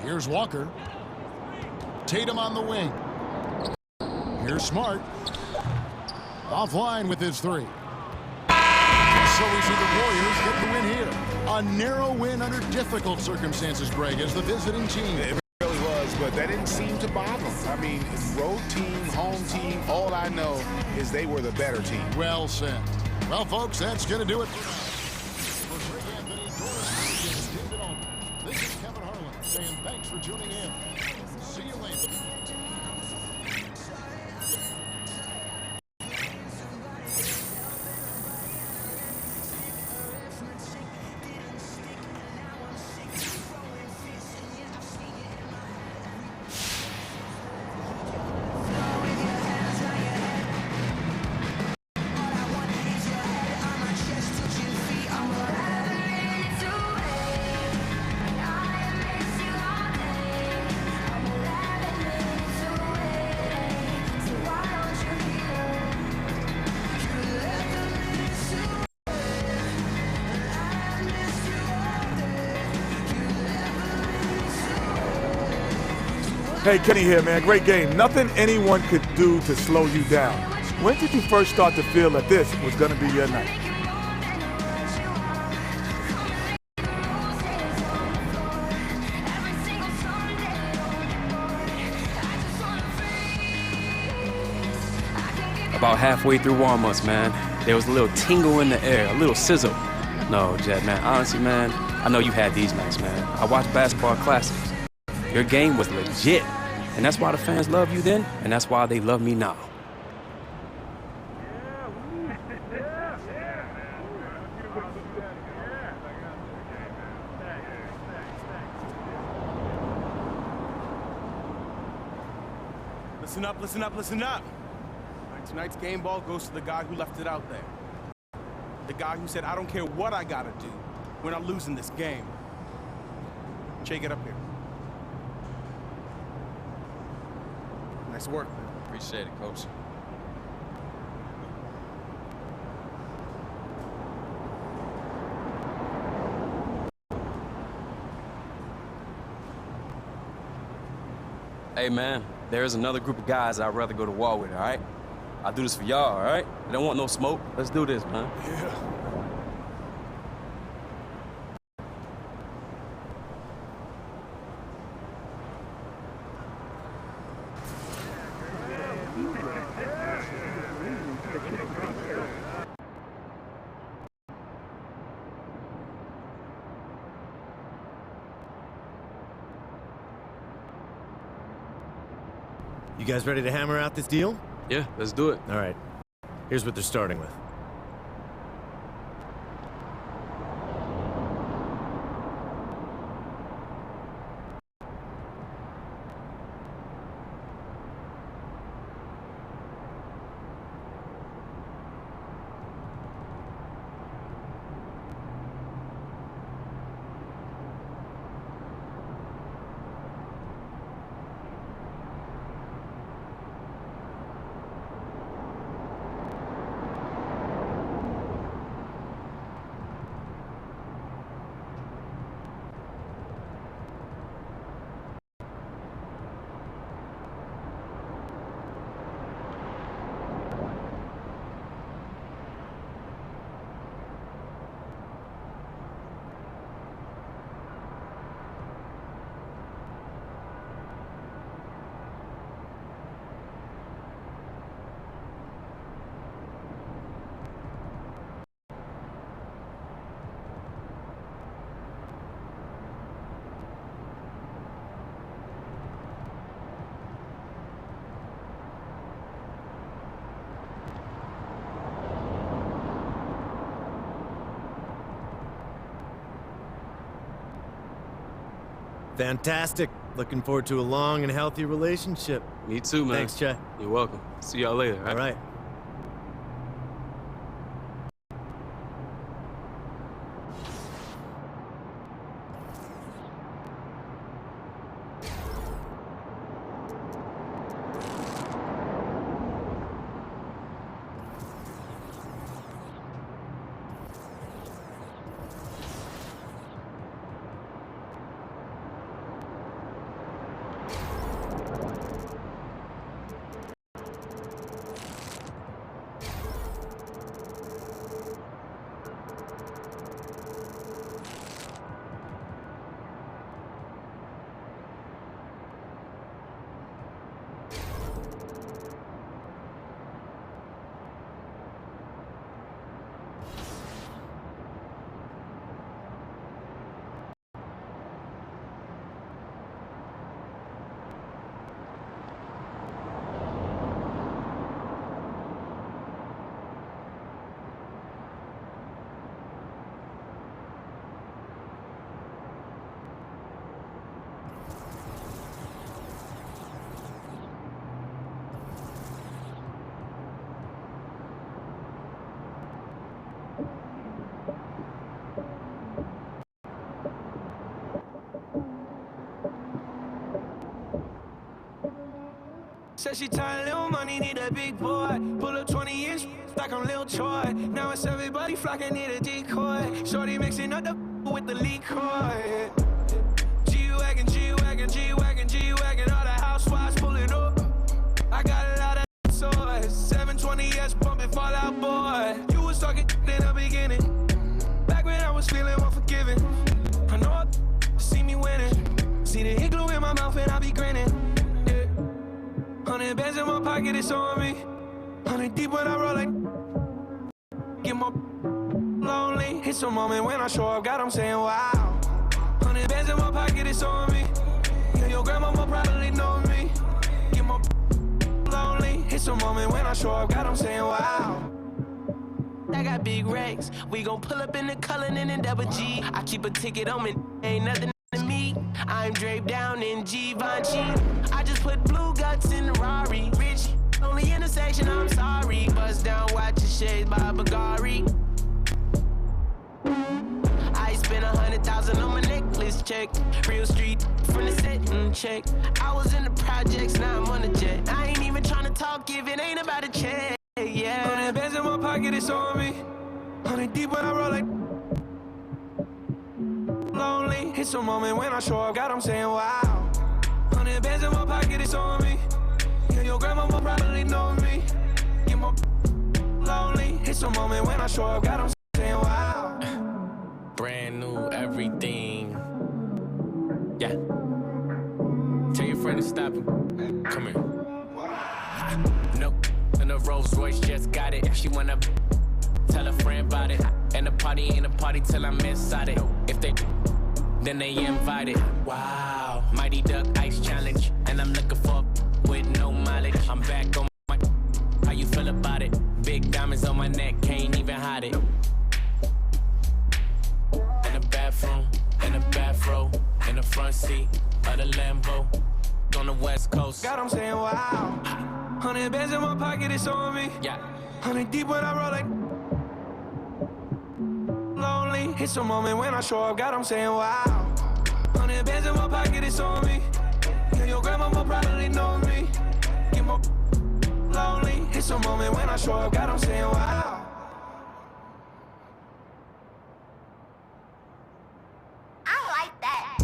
Here's Walker. Tatum on the wing. Here's Smart. Offline with his three. So we see the Warriors get the win here. A narrow win under difficult circumstances, Greg, as the visiting team. It really was, but that didn't seem to bother them. I mean, road team, home team, all I know is they were the better team. Well said. Well, folks, that's going to do it. This is Kevin Harlan saying thanks for tuning in. See you later. Hey, Kenny here, man. Great game. Nothing anyone could do to slow you down. When did you first start to feel that this was going to be your night? About halfway through warm-ups, man, there was a little tingle in the air, a little sizzle. No, Jed, man, honestly, man, I know you had these nights, man. I watched basketball classics. Your game was legit, and that's why the fans love you then, and that's why they love me now. Listen up, listen up, listen up. Tonight's game ball goes to the guy who left it out there. The guy who said, I don't care what I gotta do. We're not losing this game. Che, get up here. Nice work, man. Appreciate it, Coach. Hey, man, there's another group of guys I'd rather go to war with, all right? I'll do this for y'all, all right? I don't want no smoke. Let's do this, man. Yeah. You guys ready to hammer out this deal? Yeah, let's do it. All right. Here's what they're starting with. Fantastic. Looking forward to a long and healthy relationship. Me too, man. Thanks, Che. You're welcome. See y'all later. All right. Said she tired, little money, need a big boy. Pull up 20-inch like I'm Lil Troy. Now it's everybody flocking, need a decoy. Shorty mixing up the with the liquor. G-Wagon, G-Wagon, G-Wagon, G-Wagon. All the housewives pulling up. I got a lot of toys. 720S bumping Fallout Boy. You was talking in the beginning. Back when I was feeling unforgiving. I know see me winning. See the igloo in my mouth and I be grinning. 100 bands in my pocket, it's on me. 100 deep when I roll like. Get my lonely. It's a moment when I show up, God, I'm saying wow. 100 bands in my pocket, it's on me. Yeah, your grandma will probably know me. Get my lonely. It's a moment when I show up, God, I'm saying wow. I got big racks. We gon' pull up in the Cullinan and Double G. I keep a ticket on me, ain't nothing to me. I'm draped down in Givenchy. I just put blue guts in the Rari. Rich, only intersection, I'm sorry. Bust down, watch your shades by Bulgari. I spent 100,000 on my necklace check. Real street from the setting check. I was in the projects, now I'm on the jet. I ain't even tryna talk if it ain't about a check. Yeah. 100 bands in my pocket, it's on me. 100 deep when I roll like. Lonely. It's a moment when I show up, God, I'm saying wow. 100 bands in my pocket, it's on me. Yeah, your grandma will probably know me. Get my lonely. It's a moment when I show up, God, I'm saying wow. Brand new everything. Yeah. Tell your friend to stop him. Come here. Nope. And the Rolls Royce just got it. She wanna tell a friend about it. And the party ain't a party till I'm inside it. If they then they invited. Wow. Mighty Duck Ice Challenge. And I'm looking for with no mileage. I'm back on my. How you feel about it? Big diamonds on my neck, can't even hide it. In the bathroom, in the bathrobe, in the front seat of the Lambo. On the West Coast. God, I'm saying wow. 100 bands in my pocket, it's on me. Yeah. 100 deep when I roll like. Lonely. It's a moment when I show up, God, I'm saying wow. 100 bands in my pocket, it's on me. Yeah, your grandma will probably know me. Get my lonely. It's a moment when I show up, God, I'm saying wow. I like that.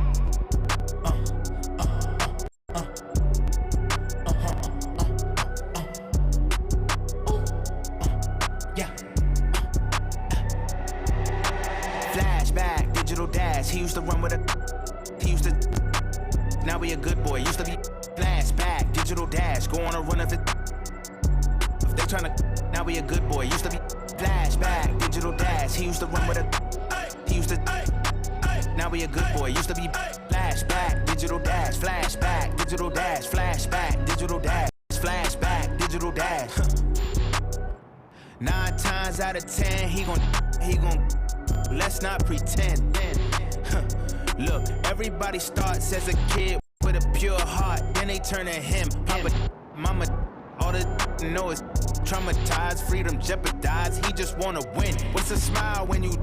Flashback, digital dash. He used to run with a. He used to. Now he a good boy. Used to be. Flashback, digital dash. Go on a run if it. If they tryna. Now he a good boy. Used to be. Flashback, digital dash. He used to run with a. He used to. Now he a good boy. Used to be. Flashback, digital dash. Flashback, digital dash. Flashback, digital dash. Flashback, digital dash. 9 times out of 10, he gon'. Let's not pretend. Look, everybody starts as a kid with a pure heart, then they turn to him. Papa, mama, all the know is traumatized, freedom jeopardized. He just wanna win. What's a smile when you